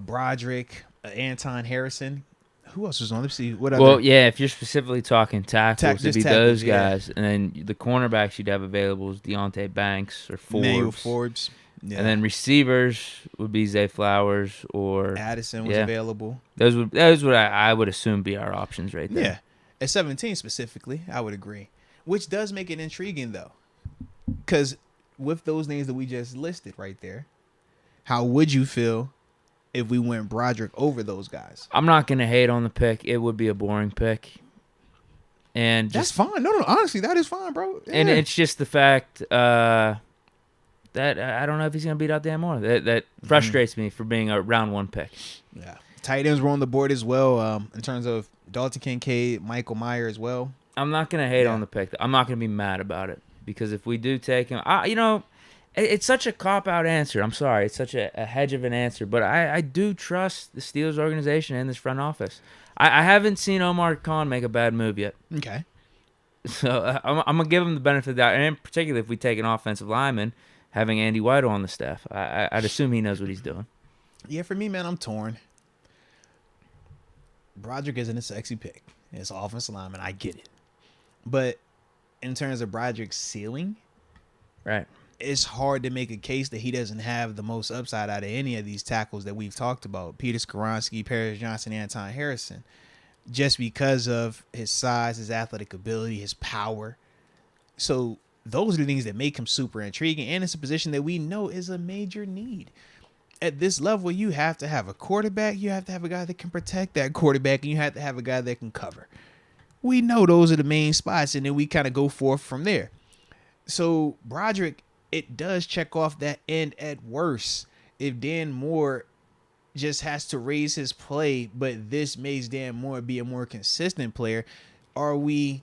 Broderick, Anton Harrison. Who else was on? Let's see. What other? Well, yeah, if you're specifically talking tackles, it'd be just tackles, those guys. And then the cornerbacks you'd have available is Deontay Banks or Manuel Forbes. Forbes. Yeah. And then receivers would be Zay Flowers or Addison was available. Those would I would assume be our options right there. Yeah. At 17 specifically, I would agree. Which does make it intriguing, though. Because with those names that we just listed right there, how would you feel if we went Broderick over those guys? I'm not going to hate on the pick. It would be a boring pick. And that's fine. No, honestly, that is fine, bro. Yeah. And it's just the fact that I don't know if he's going to beat out Dan Moore. That frustrates me for being a round one pick. Yeah. Tight ends were on the board as well in terms of Dalton Kincaid, Michael Meyer as well. I'm not going to hate on the pick. I'm not going to be mad about it because if we do take him, it's such a cop-out answer. I'm sorry. It's such a hedge of an answer. But I do trust the Steelers organization and this front office. I haven't seen Omar Khan make a bad move yet. Okay. So I'm going to give him the benefit of the doubt. And particularly if we take an offensive lineman, having Andy White on the staff, I'd assume he knows what he's doing. Yeah, for me, man, I'm torn. Broderick isn't a sexy pick. It's an offensive lineman. I get it. But in terms of Broderick's ceiling, right, it's hard to make a case that he doesn't have the most upside out of any of these tackles that we've talked about. Peter Skoronski, Paris Johnson, Anton Harrison. Just because of his size, his athletic ability, his power. So those are the things that make him super intriguing. And it's a position that we know is a major need. At this level, you have to have a quarterback. You have to have a guy that can protect that quarterback. And you have to have a guy that can cover. We know those are the main spots. And then we kind of go forth from there. So Broderick, it does check off that end at worst. If Dan Moore just has to raise his play, but this makes Dan Moore be a more consistent player, are we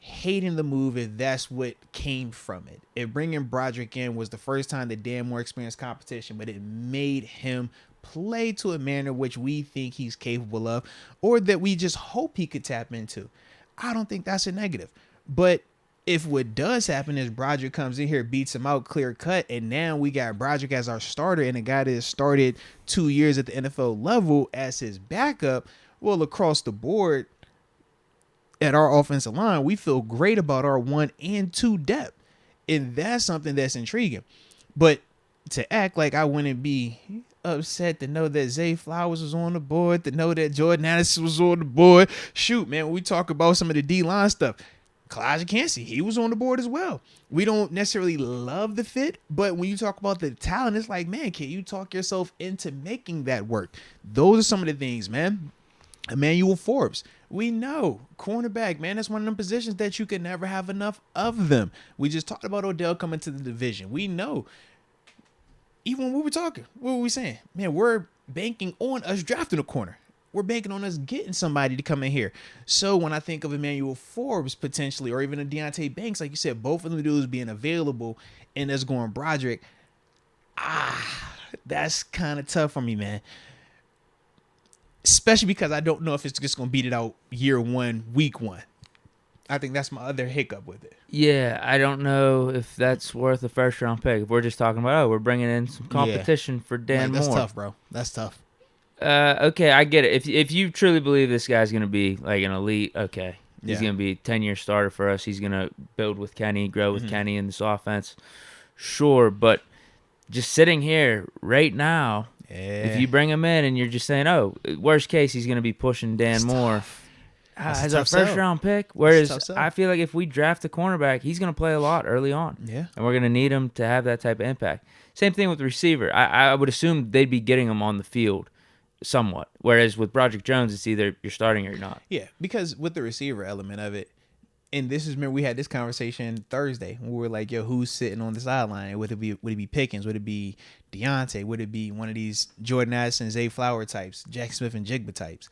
hating the move if that's what came from it? If bringing Broderick in was the first time that Dan Moore experienced competition, but it made him play to a manner which we think he's capable of, or that we just hope he could tap into, I don't think that's a negative. But if what does happen is Broderick comes in here, beats him out clear cut, and now we got Broderick as our starter and a guy that has started 2 years at the NFL level as his backup, well, across the board, at our offensive line, we feel great about our 1 and 2 depth. And that's something that's intriguing. But to act like I wouldn't be upset to know that Zay Flowers was on the board, to know that Jordan Addison was on the board. Shoot, man, when we talk about some of the D-line stuff, Kalijah Kancey, he was on the board as well. We don't necessarily love the fit, but when you talk about the talent, it's like, man, can you talk yourself into making that work? Those are some of the things, man. Emmanuel Forbes, we know cornerback, man, that's one of them positions that you can never have enough of them. We just talked about Odell coming to the division. We know, even when we were talking, what were we saying? Man, we're banking on us drafting a corner. We're banking on us getting somebody to come in here. So when I think of Emmanuel Forbes potentially, or even a Deonte Banks, like you said, both of them dudes being available and us going Broderick, that's kind of tough for me, man. Especially because I don't know if it's just going to beat it out year 1, week 1. I think that's my other hiccup with it. Yeah, I don't know if that's worth a first-round pick. If we're just talking about, we're bringing in some competition for Dan Moore. That's tough, bro. That's tough. Okay, I get it. If you truly believe this guy's going to be like an elite, okay. He's going to be a 10-year starter for us. He's going to build with Kenny, grow with Kenny in this offense. Sure, but just sitting here right now, if you bring him in and you're just saying, oh, worst case, he's going to be pushing Dan Moore as our first-round pick. Whereas I feel like if we draft a cornerback, he's going to play a lot early on. Yeah. And we're going to need him to have that type of impact. Same thing with the receiver. I would assume they'd be getting him on the field somewhat. Whereas with Broderick Jones, it's either you're starting or you're not. Yeah, because with the receiver element of it, and this is, remember we had this conversation Thursday when we were like, yo, who's sitting on the sideline? Would it be Pickens? Would it be Deontay? Would it be one of these Jordan Addison, Zay Flower types, Jack Smith and Jigba types?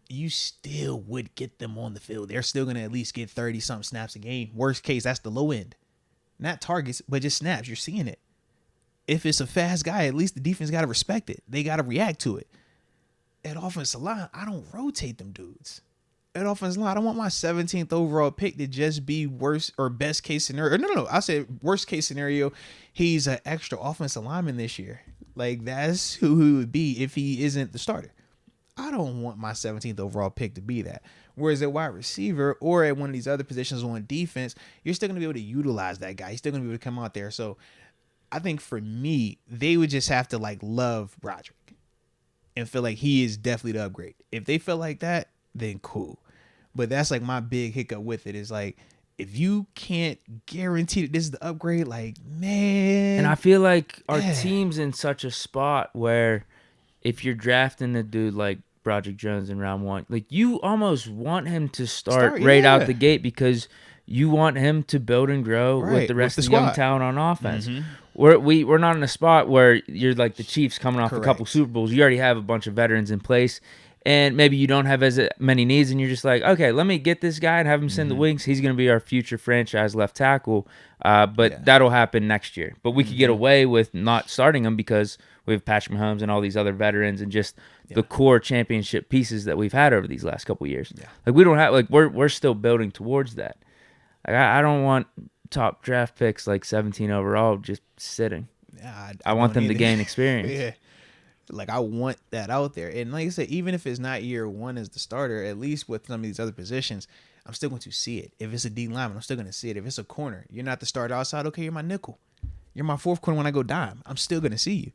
You still would get them on the field. They're still going to at least get 30-something snaps a game. Worst case, that's the low end. Not targets, but just snaps. You're seeing it. If it's a fast guy, at least the defense got to respect it. They got to react to it. At offensive line, I don't rotate them dudes. At offensive line, I don't want my 17th overall pick to just be worst or best case scenario. No. I said worst case scenario, he's an extra offensive lineman this year. Like, that's who he would be if he isn't the starter. I don't want my 17th overall pick to be that. Whereas at wide receiver or at one of these other positions on defense, you're still going to be able to utilize that guy. He's still going to be able to come out there. So I think for me, they would just have to like love Broderick and feel like he is definitely the upgrade. If they feel like that, then cool. But that's like my big hiccup with it is like, if you can't guarantee that this is the upgrade, like, man. And I feel like our team's in such a spot where if you're drafting a dude like Broderick Jones in round 1, like you almost want him to start right out the gate because you want him to build and grow with the rest of the young talent on offense. Mm-hmm. We're not in a spot where you're like the Chiefs coming off a couple Super Bowls. You already have a bunch of veterans in place, and maybe you don't have as many needs, and you're just like, okay, let me get this guy and have him send the wings. He's going to be our future franchise left tackle, but that'll happen next year. But we could get away with not starting him because we have Patrick Mahomes and all these other veterans and just the core championship pieces that we've had over these last couple years. Yeah. Like we don't have, like we're still building towards that. Like I don't want top draft picks like 17 overall just sitting. Yeah, I want them to gain experience. Yeah. Like I want that out there. And like I said, even if it's not year 1 as the starter, at least with some of these other positions, I'm still going to see it. If it's a D lineman, I'm still going to see it. If it's a corner, you're not the starter outside. Okay, you're my nickel. You're my fourth corner when I go dime. I'm still going to see you.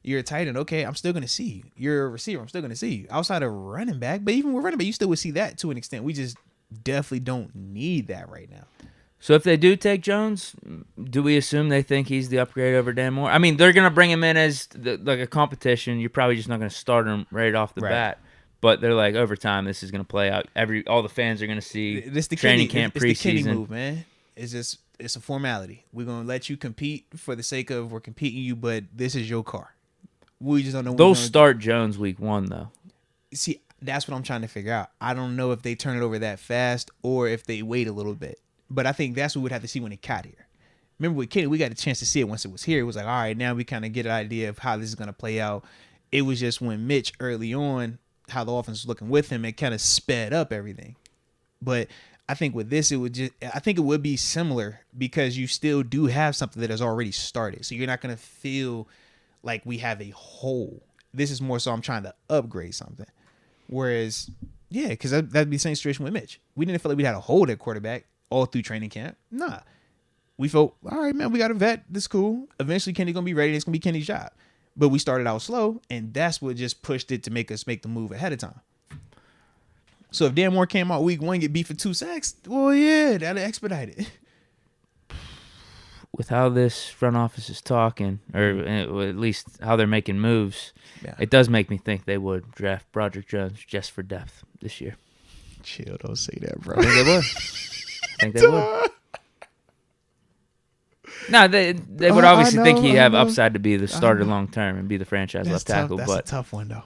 You're a tight end. Okay, I'm still going to see you. You're a receiver. I'm still going to see you. Outside of running back, but even with running back, you still would see that to an extent. We just definitely don't need that right now. So if they do take Jones, do we assume they think he's the upgrade over Dan Moore? I mean, they're going to bring him in as like a competition. You're probably just not going to start him right off the bat. But they're like, over time, this is going to play out. All the fans are going to see training camp preseason. It's the Kenny move, man. It's a formality. We're going to let you compete for the sake of we're competing you, but this is your car. We just don't know. They'll start Jones week 1, though. See, that's what I'm trying to figure out. I don't know if they turn it over that fast or if they wait a little bit. But I think that's what we'd have to see when it got here. Remember with Kenny, we got a chance to see it once it was here. It was like, all right, now we kind of get an idea of how this is going to play out. It was just when Mitch early on, how the offense was looking with him, it kind of sped up everything. But I think with this, I think it would be similar because you still do have something that has already started. So you're not going to feel like we have a hole. This is more so I'm trying to upgrade something. Whereas Yeah, because that'd be the same situation with Mitch. We didn't feel like we had a hold at quarterback all through training camp. Nah. We felt, all right, man, we got a vet. This is cool. Eventually, Kenny's going to be ready. It's going to be Kenny's job. But we started out slow, and that's what just pushed it to make us make the move ahead of time. So if Dan Moore came out week 1, get beat for 2 sacks, well, yeah, that'll expedite it. With how this front office is talking, or at least how they're making moves, it does make me think they would draft Broderick Jones just for depth this year. Chill, don't say that, bro. I think they would. I think they would. No, they would obviously think he'd have upside to be the starter long term and be the franchise left tackle. That's but a tough one, though.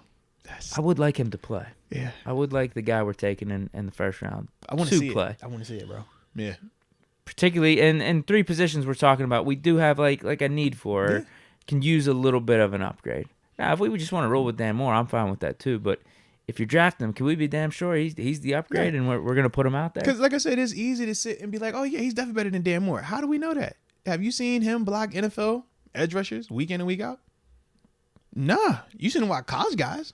I would like him to play. Yeah. I would like the guy we're taking in the first round I want to play. I want to see it, bro. Yeah. Particularly in 3 positions we're talking about, we do have like a need for, or can use a little bit of an upgrade. Now, if we would just want to roll with Dan Moore, I'm fine with that too. But if you're drafting him, can we be damn sure he's the upgrade and we're going to put him out there? Because like I said, it's easy to sit and be like, oh, yeah, he's definitely better than Dan Moore. How do we know that? Have you seen him block NFL edge rushers week in and week out? Nah. You seen him watch college guys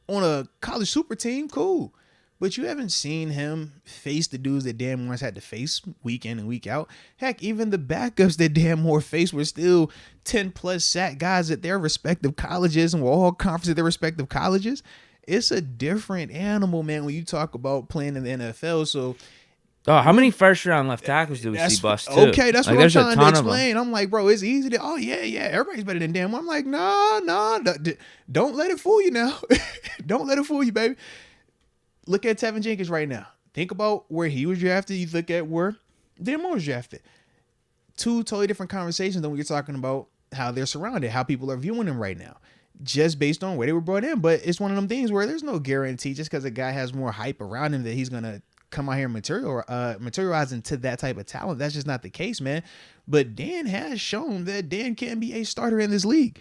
on a college super team. Cool. But you haven't seen him face the dudes that Dan Moore's had to face week in and week out. Heck, even the backups that Dan Moore faced were still 10-plus sack guys at their respective colleges and were all conference at their respective colleges. It's a different animal, man, when you talk about playing in the NFL. So, how many first-round left tackles do we see bust, too? Okay, that's what I'm trying to explain. I'm like, bro, it's easy to, everybody's better than Dan Moore. I'm like, no, don't let it fool you now. Don't let it fool you, baby. Look at Tevin Jenkins right now. Think about where he was drafted. You look at where Dan Moore was drafted. 2 totally different conversations than when you're talking about how they're surrounded, how people are viewing them right now, just based on where they were brought in. But it's one of them things where there's no guarantee just because a guy has more hype around him that he's going to come out here and materialize into that type of talent. That's just not the case, man. But Dan has shown that Dan can be a starter in this league.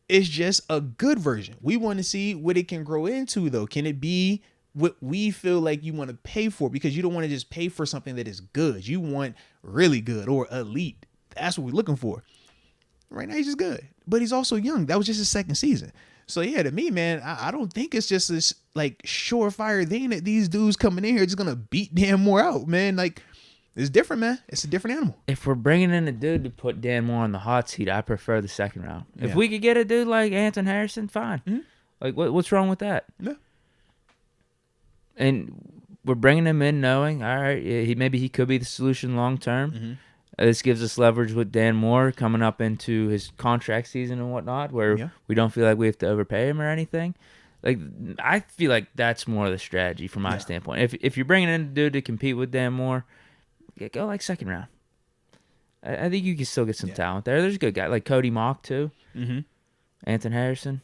It's just a good version. We want to see what it can grow into, though. Can it be what we feel like you want to pay for? Because you don't want to just pay for something that is good. You want really good or elite. That's what we're looking for. Right now, he's just good. But he's also young. That was just his 2nd season. So, yeah, to me, man, I don't think it's just this, like, surefire thing that these dudes coming in here just going to beat Dan Moore out, man. Like, it's different, man. It's a different animal. If we're bringing in a dude to put Dan Moore on the hot seat, I prefer the 2nd round. If we could get a dude like Anton Harrison, fine. Mm-hmm. Like, what's wrong with that? Yeah. And we're bringing him in knowing, all right, maybe he could be the solution long term. Mm-hmm. This gives us leverage with Dan Moore coming up into his contract season and whatnot, where we don't feel like we have to overpay him or anything. Like, I feel like that's more of the strategy from my standpoint. If you're bringing in a dude to compete with Dan Moore, go like 2nd round. I think you can still get some talent there. There's a good guy like Cody Mock too. Mm-hmm. Anton Harrison.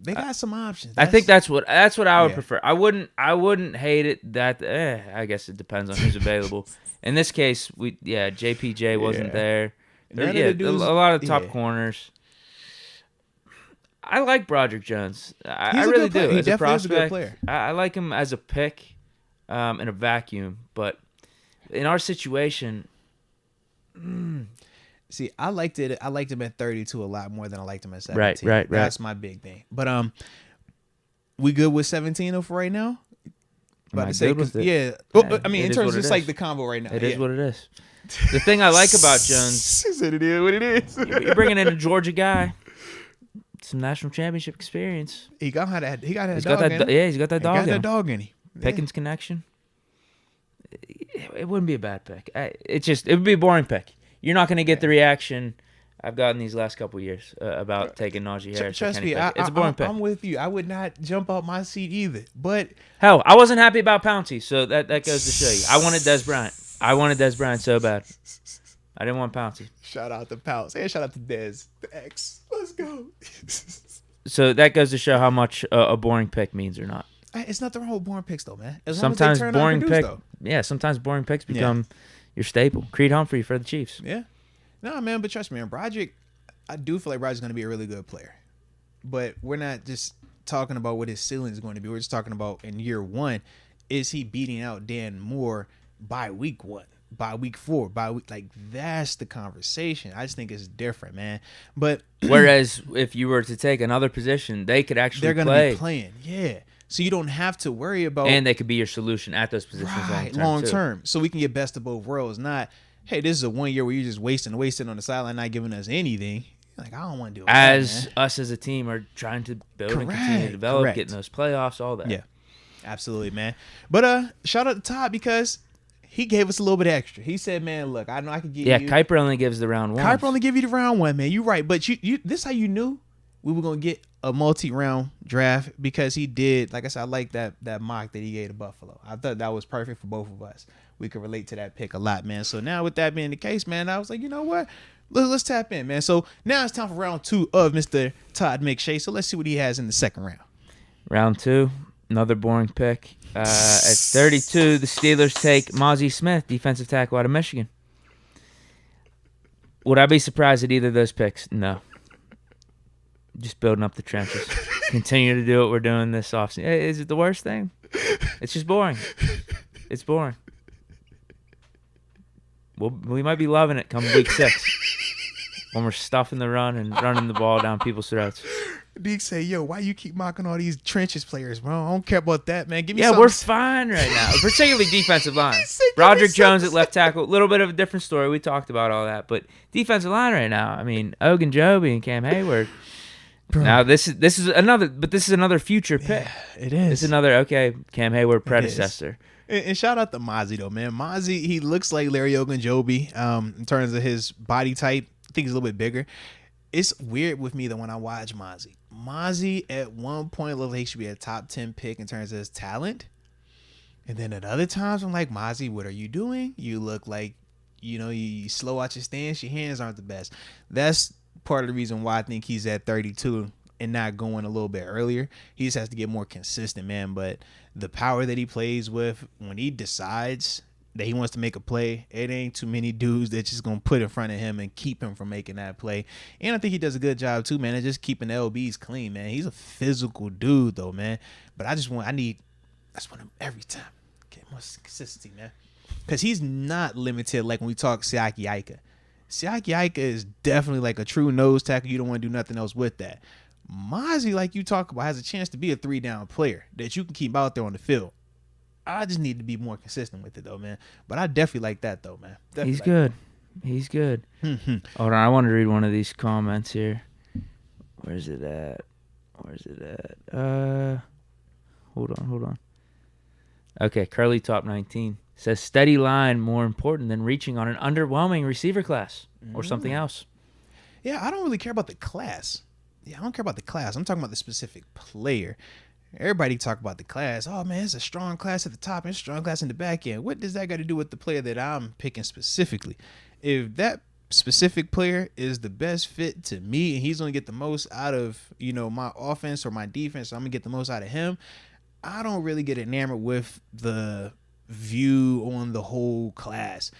They got some options. I think that's what I would prefer. I wouldn't hate it. I guess it depends on who's available. In this case, JPJ wasn't there. A lot of top corners. I like Broderick Jones. I really do. As a prospect, a good player. I like him as a pick in a vacuum. But in our situation, see, I liked him at 32 a lot more than I liked him at 17. Right. That's my big thing. But we good with 17 for right now? About to say, yeah. Well, I mean, in terms of just like the combo right now. It is what it is. The thing I like about Jones, he said it is what it is. You're bringing in a Georgia guy, some national championship experience. He's got that dog in him. Yeah, he's got that dog in him. Got that dog in him. Pickens connection. It wouldn't be a bad pick. It would be a boring pick. You're not going to get the reaction I've gotten these last couple of years about taking Najee Harris. Trust me, it's a boring pick. I'm with you. I would not jump out my seat either. But hell, I wasn't happy about Pouncey, so that goes to show you. I wanted Des Bryant. So bad. I didn't want Pouncey. Shout out to Pounce. Hey, shout out to Des. The X. Let's go. So that goes to show how much a boring pick means or not. It's nothing wrong with boring picks, though, man. Sometimes boring picks become your staple. Creed Humphrey for the Chiefs. Yeah. No, man, but trust me, man, Broderick, I do feel like Broderick's going to be a really good player. But we're not just talking about what his ceiling is going to be. We're just talking about in year 1, is he beating out Dan Moore by week 1, by week 4, like that's the conversation. I just think it's different, man. But whereas if you were to take another position, they could actually they're going to be playing. Yeah. So you don't have to worry about. And they could be your solution at those positions long term. So we can get best of both worlds. Not, hey, this is a 1 year where you're just wasting on the sideline, not giving us anything. Like, I don't want to do it. As us as a team are trying to build and continue to develop, getting those playoffs, all that. Yeah, absolutely, man. But shout out to Todd because he gave us a little bit extra. He said, man, look, I know I could get you. Yeah, Kuiper only gives the round one. Kuiper only give you the round one, man. You're right. But you this how you knew we were going to get a multi-round draft, because he did, like I said, I like that mock that he gave to Buffalo. I thought that was perfect for both of us. We could relate to that pick a lot, man. So now with that being the case, man, I was like, you know what? Let's tap in, man. So now it's time for round 2 of Mr. Todd McShay. So let's see what he has in the second round. Round 2, another boring pick. At 32, the Steelers take Mozzie Smith, defensive tackle out of Michigan. Would I be surprised at either of those picks? No. Just building up the trenches. Continue to do what we're doing this offseason. Is it the worst thing? It's just boring. It's boring. We might be loving it come week 6 when we're stuffing the run and running the ball down people's throats. Deke say, yo, why you keep mocking all these trenches players, bro? I don't care about that, man. Give me we're fine right now, particularly defensive line. Roderick Jones at left tackle, a little bit of a different story. We talked about all that, but defensive line right now, I mean, Ogunjobi and Cam Hayward. Bro. Now this is another future pick. Yeah, it is. It's another Cam Hayward predecessor. And shout out to Mozzie though, man. Mozzie, he looks like Larry Ogunjobi in terms of his body type. I think he's a little bit bigger. It's weird with me that when I watch Mozzie. Mozzie at one point looked like he should be a top 10 pick in terms of his talent. And then at other times I'm like, Mozzie, what are you doing? You look like, you slow out your stance. Your hands aren't the best. That's part of the reason why I think he's at 32 and not going a little bit earlier. He just has to get more consistent, man. But the power that he plays with, when he decides that he wants to make a play, it ain't too many dudes that just gonna put in front of him and keep him from making that play. And I think he does a good job too, man, of just keeping the LBs clean, man. He's a physical dude though, man. But I just want him every time. Get more consistency, man. Because he's not limited like when we talk Siaki Ika. Siaki Ika is definitely like a true nose tackle. You don't want to do nothing else with that. Mozzie, like you talk about, has a chance to be a 3-down player that you can keep out there on the field. I just need to be more consistent with it, though, man. But I definitely like that, though, man. Definitely He's good. He's good. Hold on. I want to read one of these comments here. Where's it at? Hold on. Okay, Curly Top 19 says steady line more important than reaching on an underwhelming receiver class or something else. Yeah, I don't really care about the class. I'm talking about the specific player. Everybody talk about the class. Oh, man, it's a strong class at the top and a strong class in the back end. What does that got to do with the player that I'm picking specifically? If that specific player is the best fit to me and he's going to get the most out of, my offense or my defense, so I'm going to get the most out of him, I don't really get enamored with the view on the whole class.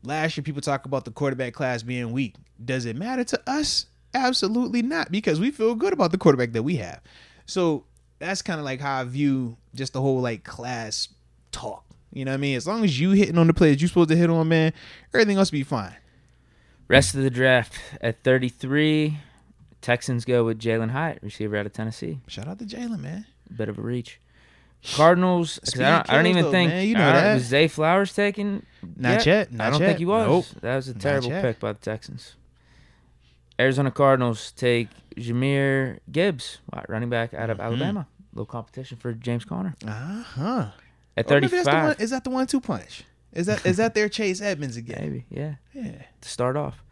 Last year, people talk about the quarterback class being weak. Does it matter to us? Absolutely not, because we feel good about the quarterback that we have. So that's kind of like how I view just the whole like class talk. You know what I mean? As long as you hitting on the players you're supposed to hit on, man, everything else will be fine. Rest of the draft at 33, Texans go with Jalen Hyatt, receiver out of Tennessee. Shout out to Jalen, man. Bit of a reach. Cardinals, I don't even think was Zay Flowers taken. Not yet. I don't think he was. Nope. That was a terrible pick by the Texans. Arizona Cardinals take Jahmyr Gibbs, running back out of Alabama. A little competition for James Conner. At 35. Is that the 1-2 punch? Is that their Chase Edmonds again? Maybe, yeah. To start off.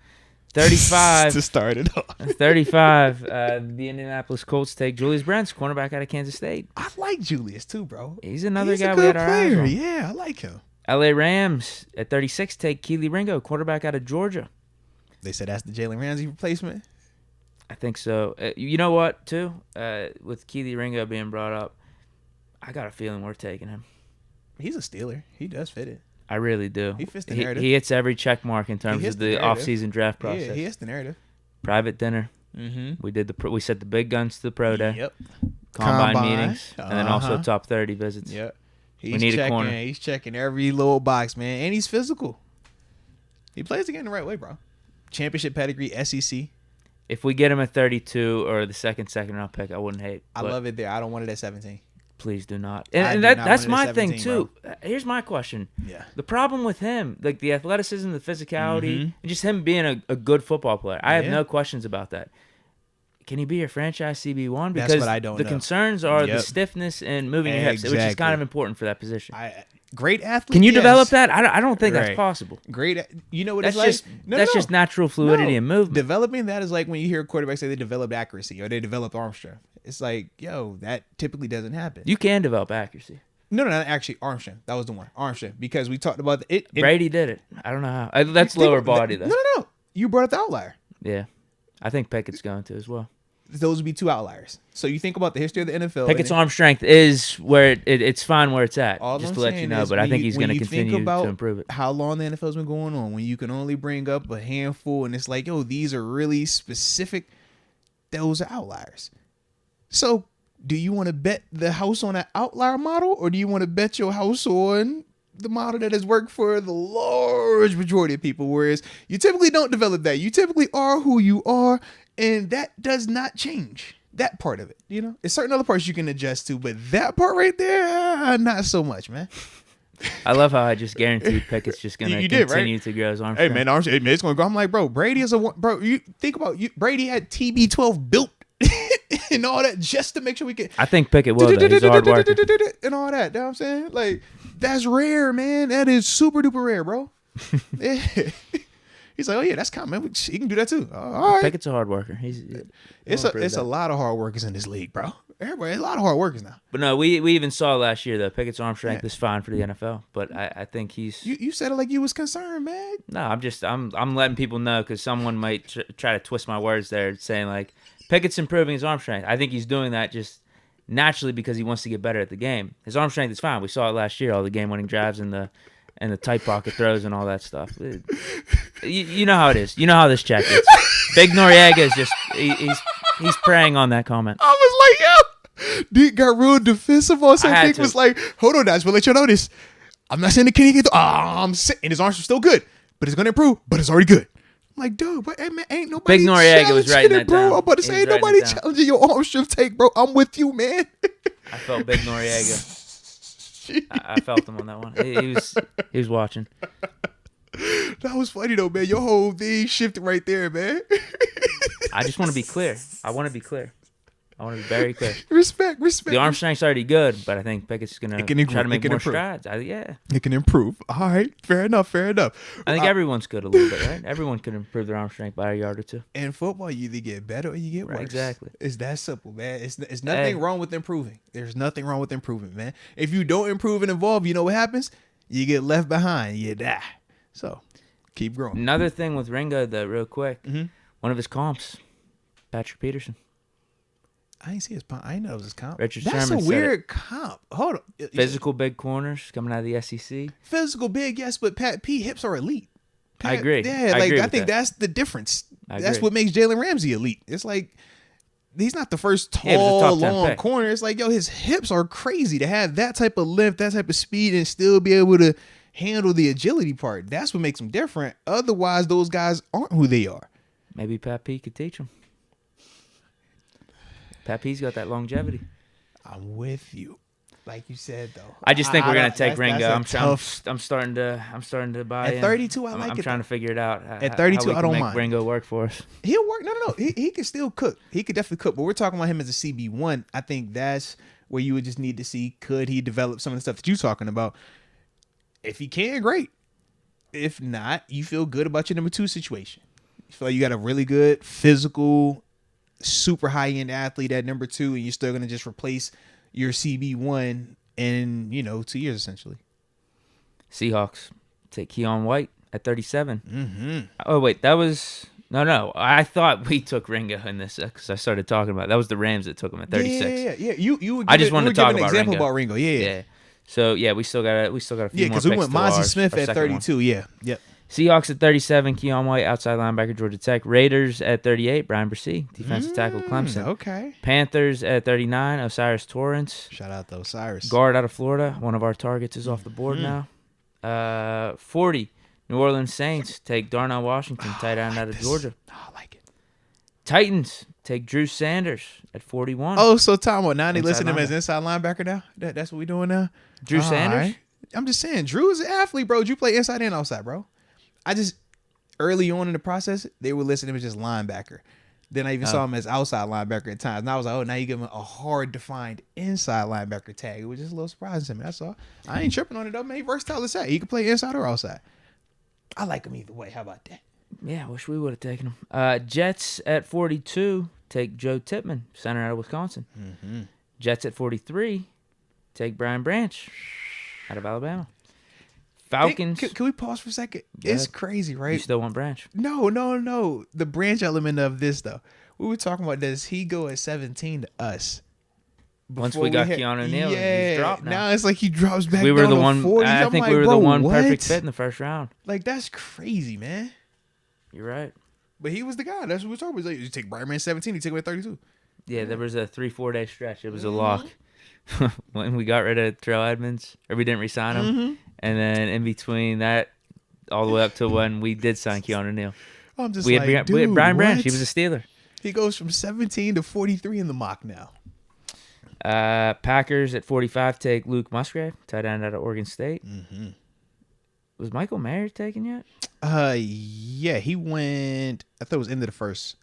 35. To start it off. 35. The Indianapolis Colts take Julius Brents, cornerback out of Kansas State. I like Julius too, bro. He's another guy we had our eyes on. Yeah, I like him. LA Rams at 36 take Keely Ringo, quarterback out of Georgia. They said that's the Jalen Ramsey replacement? I think so. You know what, too? With Keely Ringo being brought up, I got a feeling we're taking him. He's a Steeler. He does fit it. I really do. He fits the narrative. He hits every check mark in terms of the off-season draft process. Yeah, he hits the narrative. Private dinner. Mm-hmm. We set the big guns to the pro day. Yep. Combine meetings. And then also top 30 visits. Yep. We need a corner. He's checking every little box, man. And he's physical. He plays the game the right way, bro. Championship pedigree, SEC. If we get him at 32 or the second round pick, I wouldn't hate. I love it there. I don't want it at 17. Please do not. I And do not that's want it my at thing 17, too. Here's my question. Yeah. The problem with him, like the athleticism, the physicality, Mhm. and just him being a good football player. I have Yeah. no questions about that. Can he be your franchise CB1? That's Because what I don't the know. concerns are the Yep. stiffness and moving your hips, which is Exactly. kind of important for that position. Great athlete. Can you yes. develop that? I don't think that's Right. possible. Great. You know what That's it's just like? that's just natural fluidity No. and movement. Developing that is like when you hear quarterbacks say they developed accuracy or they developed arm strength. It's like, yo, that typically doesn't happen. You can develop accuracy. No, actually, arm strength. That was the one. Arm strength. Because we talked about it. Brady did it. I don't know how. That's lower body, though. No. You brought up the outlier. Yeah. I think Pickett's going to as well. Those would be two outliers. So you think about the history of the NFL. Pickett's arm strength is where it's fine where it's at, All just I'm to let you saying know. is But I when think you- he's when going to you think continue about to improve it. How long the NFL's been going on, when you can only bring up a handful, and it's like, yo, these are really specific. Those are outliers. So, do you want to bet the house on an outlier model, or do you want to bet your house on the model that has worked for the large majority of people? Whereas you typically don't develop that. You typically are who you are, and that does not change. That part of it, you know, there's certain other parts you can adjust to, but that part right there, not so much, man. I love how I just guaranteed Pickett's just going to You did, right? continue to grow his arm Hey strength. man, it's going to go. I'm like, bro, Brady is bro. You think about Brady had TB12 built and all that just to make sure we can. I think Pickett will, though. He's a hard worker. And all that. You know what I'm saying? Like, that's rare, man. That is super duper rare, bro. Yeah. He's like, oh yeah, that's common. He can do that too. All right. Pickett's a hard worker. It's a lot of hard workers in this league, bro. Everybody, a lot of hard workers now. But no, we even saw last year, though. Pickett's arm strength is fine for the NFL, but I think he's... You said it like you was concerned, man. No, I'm letting people know because someone might try to twist my words there, saying like Pickett's improving his arm strength. I think he's doing that just naturally because he wants to get better at the game. His arm strength is fine. We saw it last year, all the game-winning drives and the tight pocket throws and all that stuff. You know how it is. You know how this check is. Big Noriega is just he's preying on that comment. I was like, yo, Deke got real defensive on something. Deke was like, hold on, guys, but let you know this. I'm not saying the Kenny get and his arms are still good, but it's gonna improve, but it's already good. I'm like, dude, but hey, man, ain't nobody Big Noriega was writing that bro. down. I'm about to say, ain't nobody challenging your arm strength take, bro. I'm with you, man. I felt Big Noriega. I felt him on that one. He was watching. That was funny though, man. Your whole thing shifted right there, man. I just want to be clear. I want to be very clear. Respect. The arm strength's already good, but I think Pickett's going to try to make more improve. strides. Yeah. It can improve. All right. Fair enough. I think everyone's good a little bit, right? Everyone could improve their arm strength by a yard or two. In football, you either get better or you get worse. Right, exactly. It's that simple, man. It's nothing wrong with improving. There's nothing wrong with improving, man. If you don't improve and evolve, you know what happens? You get left behind. You die. So, keep growing. Another thing with Ringo, though, real quick. Mhm. One of his comps, Patrick Peterson. I didn't see his comp. I didn't know it was his comp. Richard That's Sherman a said weird comp. Hold on. Physical big corners coming out of the SEC. Physical big, yes, but Pat P hips are elite. I agree. Yeah, I agree with think that. that's the difference. I That's agree. what makes Jalen Ramsey elite. It's like he's not the first Yeah, he was a tall, top 10 long pick. corner. It's like, yo, his hips are crazy to have that type of length, that type of speed, and still be able to handle the agility part. That's what makes him different. Otherwise, those guys aren't who they are. Maybe Pat P could teach him. Pat P's got that longevity. I'm with you. Like you said, though. I just think we're gonna take that's Ringo. a I'm tough. starting to buy At in. 32, I like I'm it, trying though. to figure it out. At 32, how we I can don't make mind. Ringo work for us. He'll work. No. He can still cook. He could definitely cook. But we're talking about him as a CB1. I think that's where you would just need to see, could he develop some of the stuff that you're talking about? If he can, great. If not, you feel good about your number 2 situation. You feel like you got a really good physical, super high-end athlete at number 2, and you're still going to just replace your CB1 in, 2 years, essentially. Seahawks take Keon White at 37. Mm-hmm. Oh wait, that was no. I thought we took Ringo in this because I started talking about that was the Rams that took him at 36. Yeah. You would I just wanted to talk an about example Ringo. about Ringo. Yeah. So yeah, we still got a few more. Yeah, because we went picks to Mozzie ours, Smith our at second one. 32. Yeah. Yep. Seahawks at 37, Keon White, outside linebacker, Georgia Tech. Raiders at 38, Brian Bresee, defensive tackle, Clemson. Okay. Panthers at 39, Osiris Torrance. Shout out to Osiris. Guard out of Florida. One of our targets is off the board now. 40, New Orleans Saints take Darnell Washington, tight end out of Georgia. Oh, I like it. Titans take Drew Sanders at 41. Oh, so Tom, now they Inside listen to him as linebacker. inside linebacker now? That's what we doing now? Drew All Sanders? right. I'm just saying, Drew's an athlete, bro. Drew play inside and outside, bro. Early on in the process, they were listing him as just linebacker. Then I even saw him as outside linebacker at times. And I was like, oh, now you give him a hard-defined inside linebacker tag. It was just a little surprising to me. That's all. I ain't tripping on it, though, man. He versatile as that. He can play inside or outside. I like him either way. How about that? Yeah, I wish we would have taken him. Jets at 42, take Joe Tippmann, center out of Wisconsin. Mm-hmm. Jets at 43, take Brian Branch out of Alabama. Falcons. Can we pause for a second? Go It's ahead. crazy, right? You still want Branch? No. The Branch element of this, though. We were talking about, does he go at 17 to us? Once we got Keanu Neal, he's dropped now. It's like he drops back We were down the to one. 40s. I I'm think like, we were the bro, one what? perfect fit in the first round. Like, that's crazy, man. You're right. But he was the guy. That's what we're talking about. Like, you take Brian Man 17, you take away 32. Yeah, there was a 3-4 day stretch. It was a lock when we got rid of Terrell Edmonds, or we didn't re-sign him, and then in between that, all the way up to when we did sign Keanu Neal. I'm just We had, like, we had dude, Brian Branch. what? He was a Steeler. He goes from 17 to 43 in the mock now. Packers at 45 take Luke Musgrave, tight end out of Oregon State. Mm-hmm. Was Michael Mayer taken yet? Yeah, he went. I thought it was end of the first.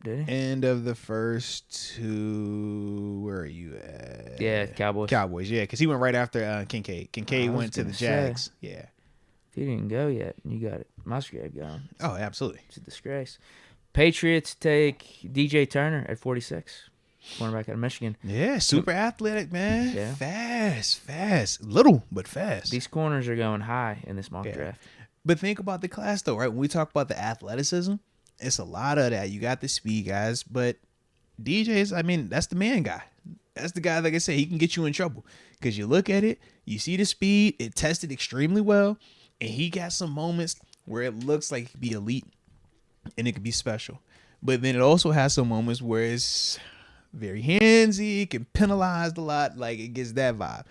Did he? End of the first two. Where are you at? Yeah, Cowboys. Cowboys. Yeah, because he went right after Kincaid. Kincaid I was went to the gonna say. Jags. Yeah. If he didn't go yet, you got it. Musgrave going. Oh, absolutely. It's a disgrace. Patriots take DJ Turner at 46, cornerback out of Michigan. Yeah, super athletic, man. Yeah. Fast. Little, but fast. These corners are going high in this mock draft. But think about the class, though, right? When we talk about the athleticism, it's a lot of that. You got the speed guys, but DJ's, I mean, that's the man guy. That's the guy, like I said, he can get you in trouble. Because you look at it, you see the speed, it tested extremely well, and he got some moments where it looks like it could be elite and it could be special. But then it also has some moments where it's very handsy, can penalize a lot, like it gets that vibe.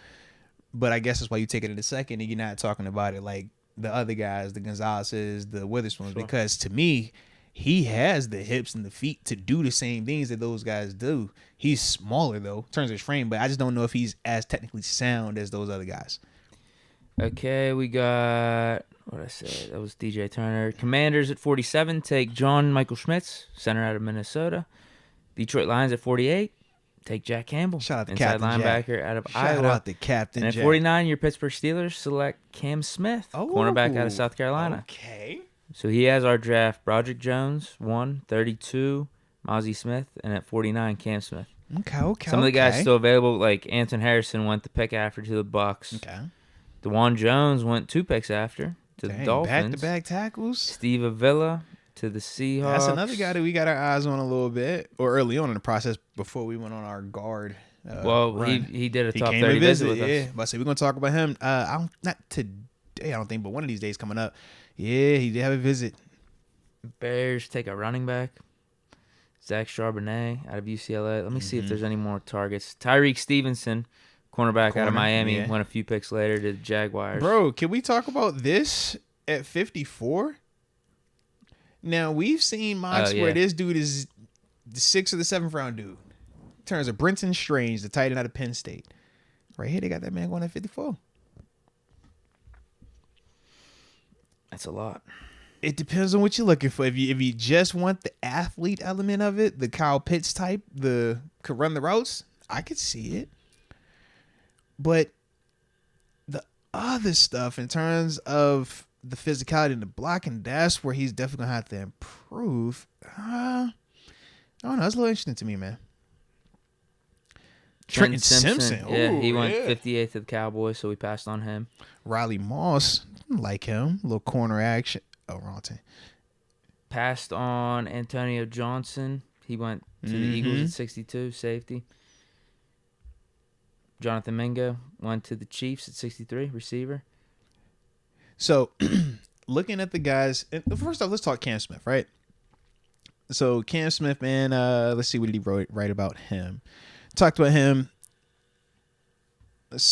But I guess that's why you take it in a second and you're not talking about it like the other guys, the Gonzalez's, the Witherspoons, because to me, he has the hips and the feet to do the same things that those guys do. He's smaller, though, in terms of his frame, but I just don't know if he's as technically sound as those other guys. Okay, we got, what did I say? That was DJ Turner. Commanders at 47 take John Michael Schmitz, center out of Minnesota. Detroit Lions at 48 take Jack Campbell, Shout out to inside Captain linebacker Jack. out of Shout Iowa. out to Captain And at Jack. 49, your Pittsburgh Steelers select Cam Smith, cornerback out of South Carolina. Okay. So he has our draft: Broderick Jones, 1, 32, Mozzie Smith, and at 49, Cam Smith. Okay. Some of the guys still available, like Anton Harrison went the pick after to the Bucks. Okay. DeJuan Jones went 2 picks after to the Dolphins. Back-to-back tackles. Steve Avila to the Seahawks. That's another guy that we got our eyes on a little bit, or early on in the process before we went on our guard. Run. He did a He top came 30 to visit visit. with Yeah, us. but I said we're gonna talk about him. Not today, I don't think, but one of these days coming up. Yeah, he did have a visit. Bears take a running back. Zach Charbonnet out of UCLA. Let me see if there's any more targets. Tyreek Stevenson, cornerback out of Miami, yeah. went a few picks later to the Jaguars. Bro, can we talk about this at 54? Now, we've seen mocks where this dude is the 6th or the 7th round dude. In terms of Brenton Strange, the tight end out of Penn State. Right here, they got that man going at 54. That's a lot. It depends on what you're looking for. If you just want the athlete element of it, the Kyle Pitts type, the could run the routes, I could see it. But the other stuff in terms of the physicality and the blocking, that's where he's definitely gonna have to improve. I don't know. It's a little interesting to me, man. Trenton Simpson. Yeah, he Ooh, went yeah. 58th to the Cowboys, so we passed on him. Riley Moss, like him, a little corner action. Oh, wrong team. Passed on Antonio Johnson. He went to the Eagles at 62, safety. Jonathan Mingo went to the Chiefs at 63, receiver. So, looking at the guys, first off, let's talk Cam Smith, right? So, Cam Smith, man, let's see what did he write about him. Talked about him. Let's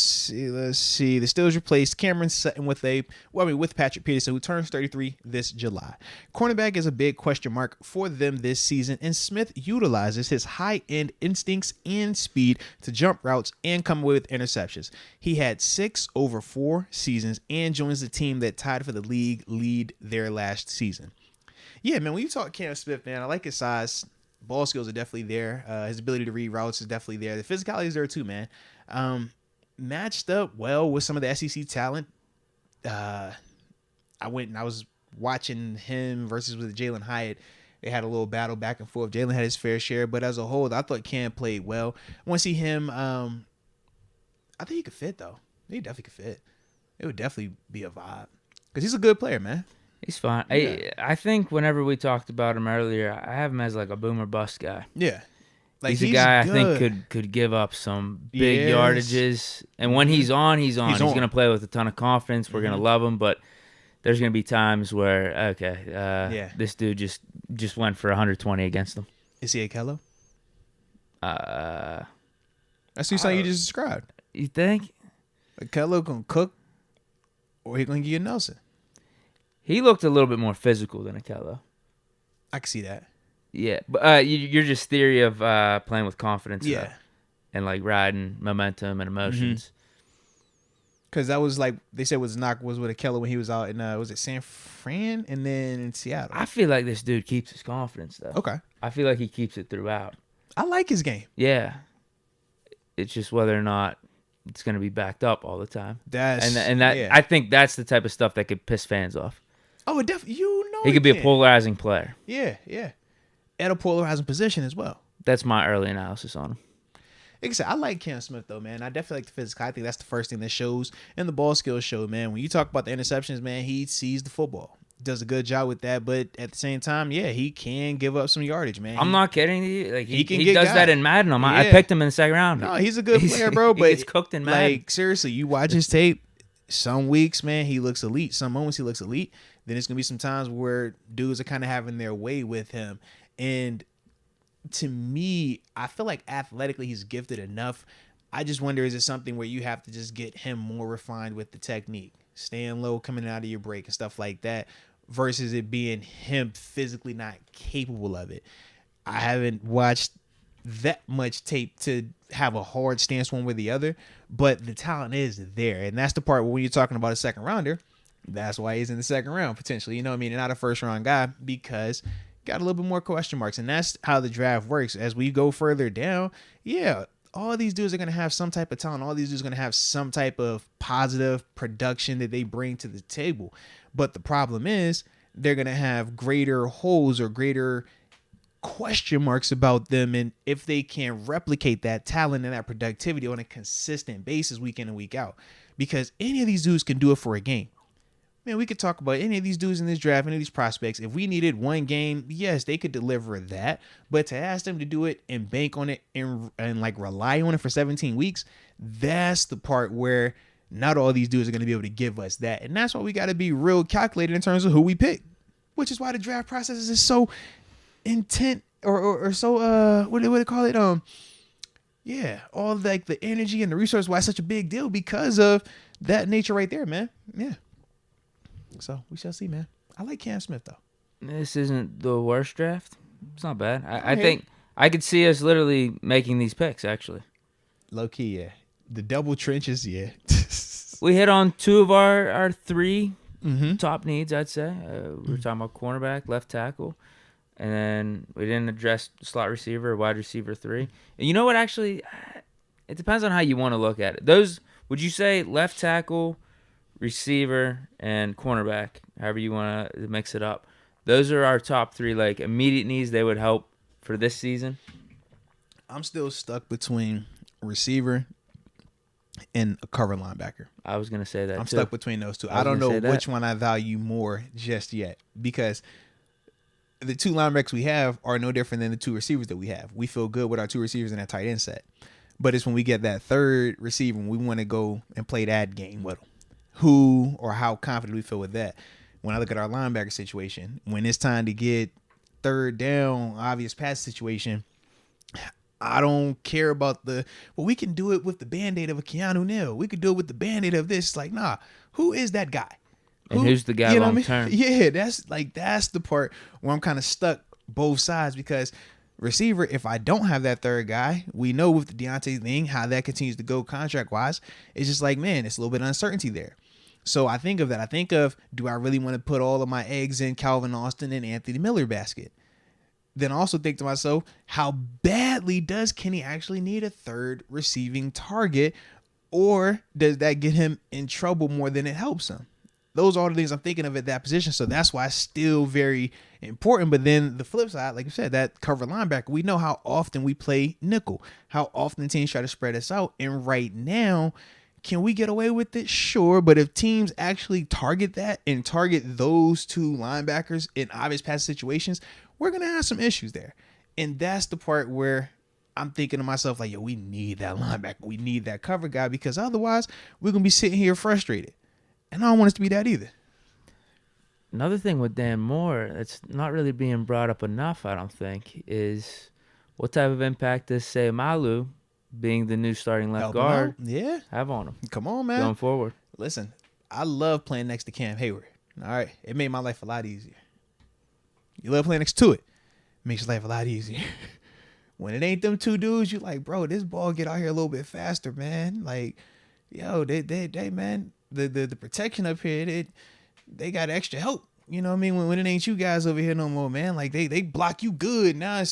see. The Steelers replaced Cameron Sutton with Patrick Peterson, who turns 33 this July. Cornerback is a big question mark for them this season, and Smith utilizes his high-end instincts and speed to jump routes and come away with interceptions. He had 6 over 4 seasons and joins the team that tied for the league lead there last season. Yeah, man, when you talk Cam Smith, man, I like his size. Ball skills are definitely there. His ability to read routes is definitely there. The physicality is there too, man. Matched up well with some of the SEC talent. I was watching him versus with Jalen Hyatt. They had a little battle back and forth. Jalen had his fair share, but as a whole, I thought Cam played well. I want to see him. I think he could fit, though. He definitely could fit. It would definitely be a vibe because he's a good player, man. He's fine. Yeah. I think whenever we talked about him earlier, I have him as like a boomer bust guy. Yeah. Like he's a guy good. I think could give up some big yardages. And when he's on. He's going to play with a ton of confidence. We're going to love him. But there's going to be times where, this dude just went for 120 against them. Is he a Kello? That's something you just described. You think? A Kello going to cook or he going to give you a Nelson? He looked a little bit more physical than a Kello. I can see that. Yeah, but you're just theory of playing with confidence, yeah, and like riding momentum and emotions. Because that was like they said was knock was with a Keller when he was out in was it San Fran and then in Seattle. I feel like this dude keeps his confidence though. Okay, I feel like he keeps it throughout. I like his game. Yeah, it's just whether or not it's going to be backed up all the time. I think that's the type of stuff that could piss fans off. Oh, it definitely. He could be a polarizing player. Yeah. At a polarizing position as well. That's my early analysis on him. Like I said, I like Cam Smith though, man. I definitely like the physical. I think that's the first thing that shows, and the ball skills show, man. When you talk about the interceptions, man, he sees the football, does a good job with that. But at the same time, yeah, he can give up some yardage, man. I'm not kidding you. Like he does that in Madden. I picked him in the second round. No, he's a good player, bro. But he gets cooked in Madden. Like seriously, you watch his tape. Some weeks, man, he looks elite. Some moments he looks elite. Then it's gonna be some times where dudes are kind of having their way with him, and to me, I feel like athletically he's gifted enough. I just wonder, is it something where you have to just get him more refined with the technique, staying low, coming out of your break and stuff like that, versus it being him physically not capable of it. I haven't watched that much tape to have a hard stance one way or the other, but the talent is there. And that's the part where when you're talking about a second rounder, that's why he's in the second round potentially, you know what I mean? And not a first round guy because got a little bit more question marks. And that's how the draft works. As we go further down, yeah, all these dudes are going to have some type of talent. All these dudes are going to have some type of positive production that they bring to the table. But the problem is they're going to have greater holes or greater question marks about them. And if they can replicate that talent and that productivity on a consistent basis week in and week out, because any of these dudes can do it for a game. Man, we could talk about any of these dudes in this draft, any of these prospects. If we needed one game, yes, they could deliver that. But to ask them to do it and bank on it and like rely on it for 17 weeks, that's the part where not all these dudes are going to be able to give us that. And that's why we got to be real calculated in terms of who we pick, which is why the draft process is so intent or so, what do they call it? All like the energy and the resource, why it's such a big deal because of that nature right there, man. Yeah. So we shall see, man. I like Cam Smith though. This isn't the worst draft. It's not bad. I think I could see us literally making these picks actually. Low key, yeah. The double trenches, yeah. We hit on two of our three top needs, I'd say. We were talking about cornerback, left tackle, and then we didn't address slot receiver or wide receiver 3. And you know what? Actually, it depends on how you want to look at it. Those, would you say left tackle, receiver, and cornerback, however you want to mix it up? Those are our top 3 like immediate needs. They would help for this season. I'm still stuck between receiver and a cover linebacker. I was gonna say that. I'm stuck between those two. I don't know which one I value more just yet because the 2 linebackers we have are no different than the 2 receivers that we have. We feel good with our 2 receivers and that tight end set, but it's when we get that third receiver, we want to go and play that game with them. Who or how confident we feel with that. When I look at our linebacker situation, when it's time to get third down, obvious pass situation, I don't care about we can do it with the Band-Aid of a Keanu Neal. We could do it with the Band-Aid of this. Like, nah, who is that guy? And who's the guy long term? Yeah, that's the part where I'm kind of stuck both sides because receiver, if I don't have that third guy, we know with the Deontay thing, how that continues to go contract-wise. It's just like, man, it's a little bit of uncertainty there. So I think of that. I think of, do I really want to put all of my eggs in Calvin Austin and Anthony Miller basket? Then also think to myself, how badly does Kenny actually need a third receiving target? Or does that get him in trouble more than it helps him? Those are the things I'm thinking of at that position. So that's why it's still very important. But then the flip side, like you said, that cover linebacker, we know how often we play nickel, how often teams try to spread us out. And right now, can we get away with it? Sure. But if teams actually target that and target those two linebackers in obvious pass situations, we're going to have some issues there. And that's the part where I'm thinking to myself, like, yo, we need that linebacker. We need that cover guy because otherwise we're going to be sitting here frustrated. And I don't want us to be that either. Another thing with Dan Moore that's not really being brought up enough, I don't think, is what type of impact does Malu, being the new starting left guard, have on him? Come on, man. Going forward. Listen, I love playing next to Cam Hayward. All right. It made my life a lot easier. You love playing next to it. Makes your life a lot easier. When it ain't them two dudes, you like, bro, this ball get out here a little bit faster, man. Like, yo, they man, the protection up here, they got extra help. You know what I mean? When it ain't you guys over here no more, man. Like they block you good. Now I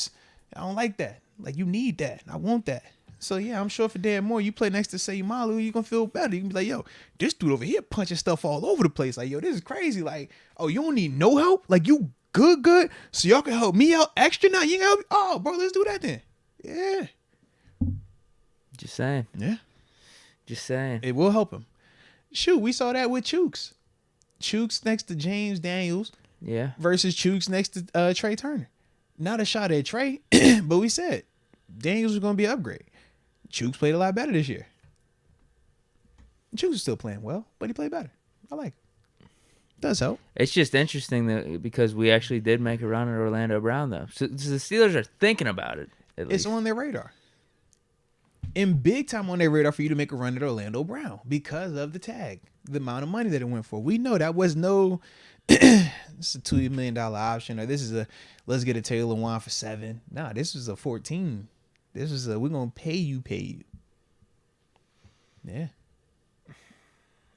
don't like that. Like you need that. I want that. So yeah, I'm sure for Dan Moore, you play next to Malu, you gonna feel better. You can be like, yo, this dude over here punching stuff all over the place. Like, yo, this is crazy. Like, oh, you don't need no help? Like you good. So y'all can help me out extra now. You can help me? Oh, bro, let's do that then. Yeah. Just saying. Yeah. Just saying. It will help him. Shoot, we saw that with Chooks. Chooks next to James Daniels. Yeah. Versus Chooks next to Trey Turner. Not a shot at Trey, but we said Daniels was going to be an upgrade. Chooks played a lot better this year. Chooks is still playing well, but he played better. I like it. Does help. It's just interesting that because we actually did make a run at Orlando Brown, though. So the Steelers are thinking about it. It's on their radar. And big time on their radar for you to make a run at Orlando Brown because of the tag, the amount of money that it went for. We know that was no, it's a $2 million option, or this is a, let's get a Taylor one for $7 million. Nah, this was a 14. This is a, we're going to pay you. Yeah.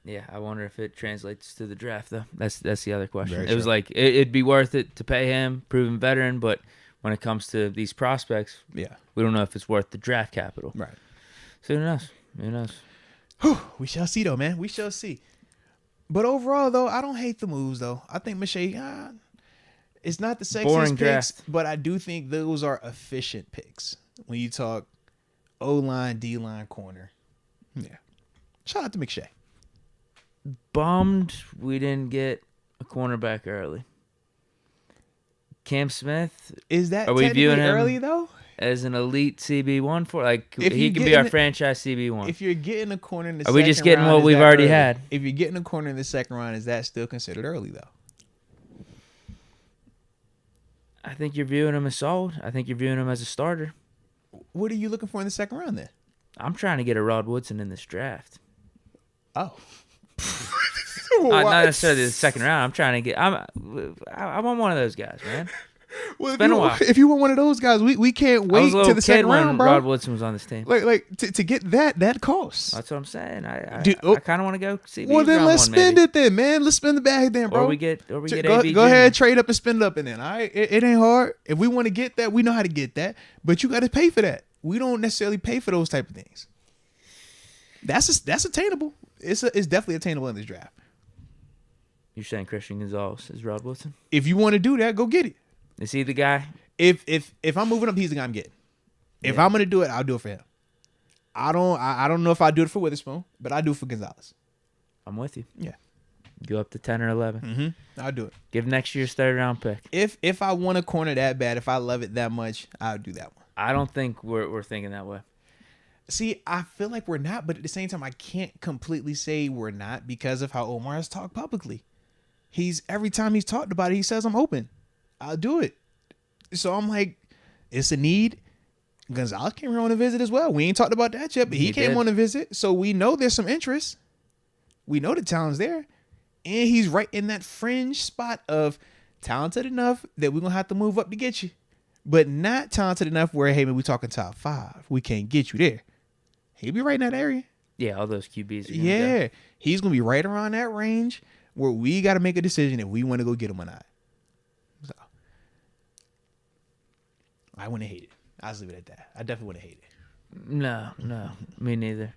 Yeah, I wonder if it translates to the draft, though. That's the other question. Very it was true. like, it'd be worth it to pay him, proven veteran, but when it comes to these prospects, Yeah. we don't know if it's worth the draft capital. Right. So who knows? Who knows? Whew, we shall see, though, man. We shall see. But overall, though, I don't hate the moves, though. I think McShay, it's not the sexiest Boring picks, draft. but I do think those are efficient picks when you talk O-line, D-line, corner. Yeah. Shout out to McShay. Bummed we didn't get a cornerback early. Cam Smith, Is that are we technically viewing him early, though? as an elite CB1 for like If he you can get be our in it- franchise CB1. If you're getting a corner in the Are second we just getting round, what is we've that already early? had? If you're getting a corner in the second round, is that still considered early, though? I think you're viewing him as sold. I think you're viewing him as a starter. What are you looking for in the second round, then? I'm trying to get a Rod Woodson in this draft. Oh. Not necessarily the second round. I'm trying to get. I want one of those guys, man. Well, been a while. If you want one of those guys, we can't I was wait a to little the kid second when round, bro. Rod Woodson was on this team. Like to get that costs. That's what I'm saying. I Dude, kind of want to go CB. Well, then round let's one, spend maybe. it then, man. Let's spend the bag then, bro. Or we get Go AB. ahead, trade up and spend up, and then all right, it ain't hard. If we want to get that, we know how to get that. But you got to pay for that. We don't necessarily pay for those type of things. That's attainable. It's definitely attainable in this draft. You're saying Christian Gonzalez is Rod Woodson? If you want to do that, go get it. Is he the guy? If I'm moving up, he's the guy I'm getting. If Yeah. I'm gonna do it, I'll do it for him. I don't know if I do it for Witherspoon, but I do it for Gonzalez. I'm with you. Yeah. Go up to 10 or 11. Mm-hmm. I'll do it. Give next year's third round pick. If I want a corner that bad, if I love it that much, I'll do that one. I don't think we're thinking that way. See, I feel like we're not, but at the same time, I can't completely say we're not because of how Omar has talked publicly. Every time he's talked about it, he says, I'm open. I'll do it. So I'm like, it's a need. Gonzalez came here on a visit as well. We ain't talked about that yet, but he came on a visit. So we know there's some interest. We know the talent's there. And he's right in that fringe spot of talented enough that we're going to have to move up to get you. But not talented enough where, hey, man, we talking top 5. We can't get you there. He'll be right in that area. Yeah, all those QBs are Yeah. He's going to be right around that range where we got to make a decision if we want to go get him or not. So, I wouldn't hate it. I'll just leave it at that. I definitely wouldn't hate it. No, me neither.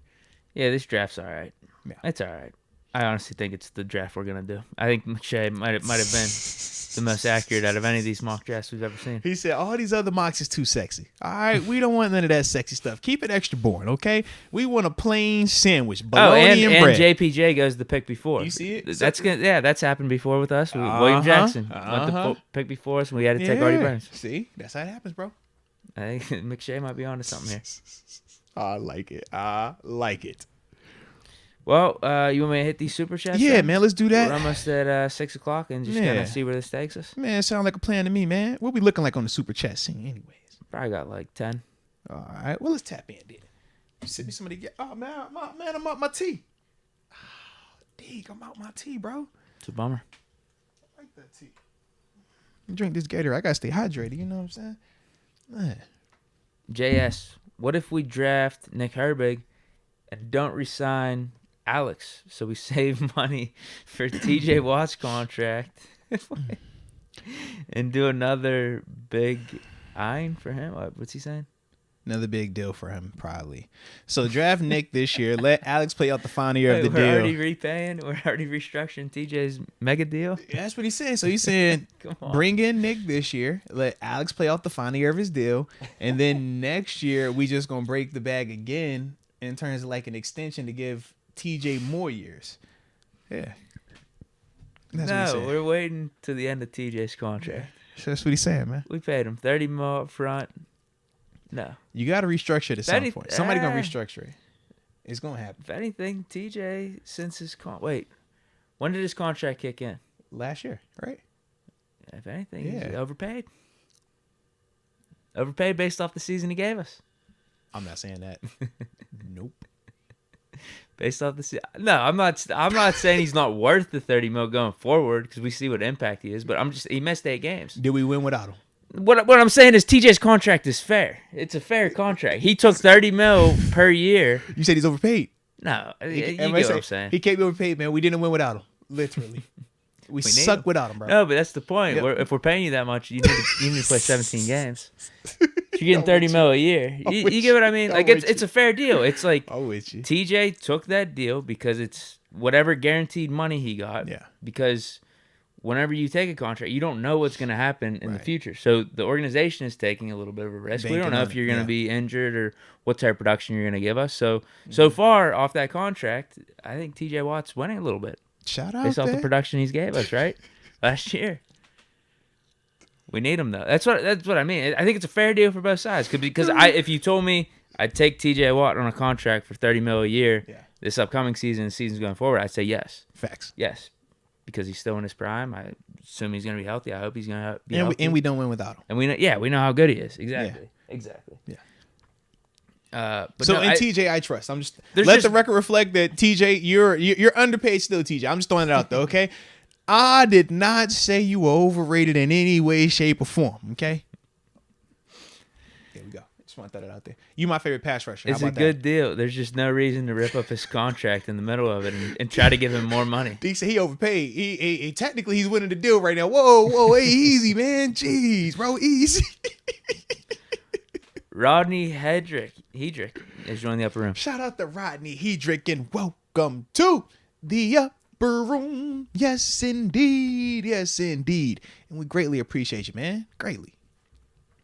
Yeah, this draft's all right. Yeah. It's all right. I honestly think it's the draft we're going to do. I think McShay might have been the most accurate out of any of these mock drafts we've ever seen. He said, all these other mocks is too sexy. All right, we don't want none of that sexy stuff. Keep it extra boring, okay? We want a plain sandwich, bologna and bread. And JPJ goes the pick before. You see it? That's happened before with us. William Jackson went the pick before us, and we had to take Artie Burns. See? That's how it happens, bro. I think McShay might be onto something here. I like it. I like it. Well, you want me to hit these super chats? Yeah, man, let's do that. We're almost at 6 o'clock and just kind of see where this takes us. Man, sound like a plan to me, man. What we looking like on the super chat scene anyways? Probably got like 10. All right, well, let's tap in then. You send me somebody get. Oh, man, I'm out my tea. Oh, Deke, I'm out my tea, bro. It's a bummer. I like that tea. Drink this Gatorade. I got to stay hydrated, you know what I'm saying? Man. JS, what if we draft Nick Herbig and don't resign Alex so we save money for TJ Watt's contract and do another big iron for him? What's he saying? Another big deal for him, probably. So draft Nick this year. Let Alex play out the final year of the deal. We're already repaying. We're already restructuring TJ's mega deal. Yeah, that's what he's saying. So he's saying bring in Nick this year. Let Alex play out the final year of his deal. And then next year, we just going to break the bag again in terms of like an extension to give TJ more years. Yeah. That's what we're waiting to the end of TJ's contract. So that's what he's saying, man. We paid him $30 million up front. No. You got to restructure it at some point. Somebody going to restructure it. It's going to happen. If anything, TJ, since his when did his contract kick in? Last year, right? If anything, he's overpaid. Overpaid based off the season he gave us. I'm not saying that. Nope. Based off the season. No, I'm not saying he's not worth the $30 million going forward because we see what impact he is, but he missed 8 games. Did we win without him? What I'm saying is TJ's contract is fair. It's a fair contract. He took $30 million per year. You said he's overpaid. No, you get what I'm saying. He can't be overpaid, man. We didn't win without him. Literally. We suck without him, bro. No, but that's the point. Yep. If we're paying you that much, you need to play 17 games. You're getting $30 million a year. You get what I mean? Like it's a fair deal. It's like TJ took that deal because it's whatever guaranteed money he got. Yeah. Because whenever you take a contract, you don't know what's going to happen in the future. So the organization is taking a little bit of a risk. We don't know if you're going to be injured or what type of production you're going to give us. So far off that contract, I think TJ Watt's winning a little bit. Shout out based off the production he's gave us, right? Last year. We need him though. That's what I mean. I think it's a fair deal for both sides. Because if you told me I'd take TJ Watt on a contract for $30 million a year this upcoming season and seasons going forward, I'd say yes. Facts. Yes. Because he's still in his prime. I assume he's going to be healthy. I hope he's going to be healthy. And we don't win without him. And we know how good he is. Exactly. Yeah. Exactly. Yeah. But so TJ, I trust. I'm just let the record reflect that TJ, you're underpaid still, TJ. I'm just throwing it out there, okay? I did not say you were overrated in any way, shape, or form, okay? There we go. Just want to throw that out there. You my favorite pass rusher. It's a good deal. There's just no reason to rip up his contract in the middle of it and try to give him more money. He said he overpaid. He technically he's winning the deal right now. Whoa, hey, easy, man. Jeez, bro, easy. Rodney Hedrick is joining the upper room. Shout out to Rodney Hedrick and welcome to the upper room. Yes, indeed. Yes, indeed. And we greatly appreciate you, man. Greatly.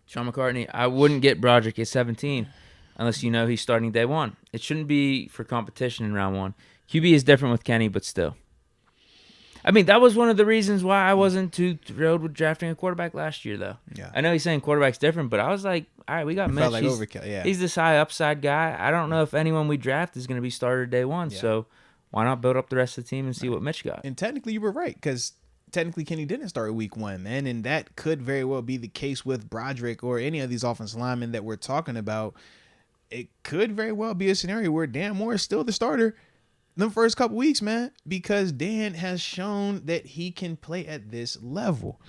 Sean McCartney, I wouldn't get Broderick at 17 unless you know he's starting day one. It shouldn't be for competition in round one. QB is different with Kenny, but still. I mean, that was one of the reasons why I wasn't too thrilled with drafting a quarterback last year, though. Yeah. I know he's saying quarterback's different, but I was like, all right, we got Mitch. Felt like overkill, yeah. He's this high upside guy. I don't know if anyone we draft is going to be starter day one, so why not build up the rest of the team and see what Mitch got? And technically, you were right, because technically Kenny didn't start week 1, man, and that could very well be the case with Broderick or any of these offensive linemen that we're talking about. It could very well be a scenario where Dan Moore is still the starter the first couple weeks, man, because Dan has shown that he can play at this level.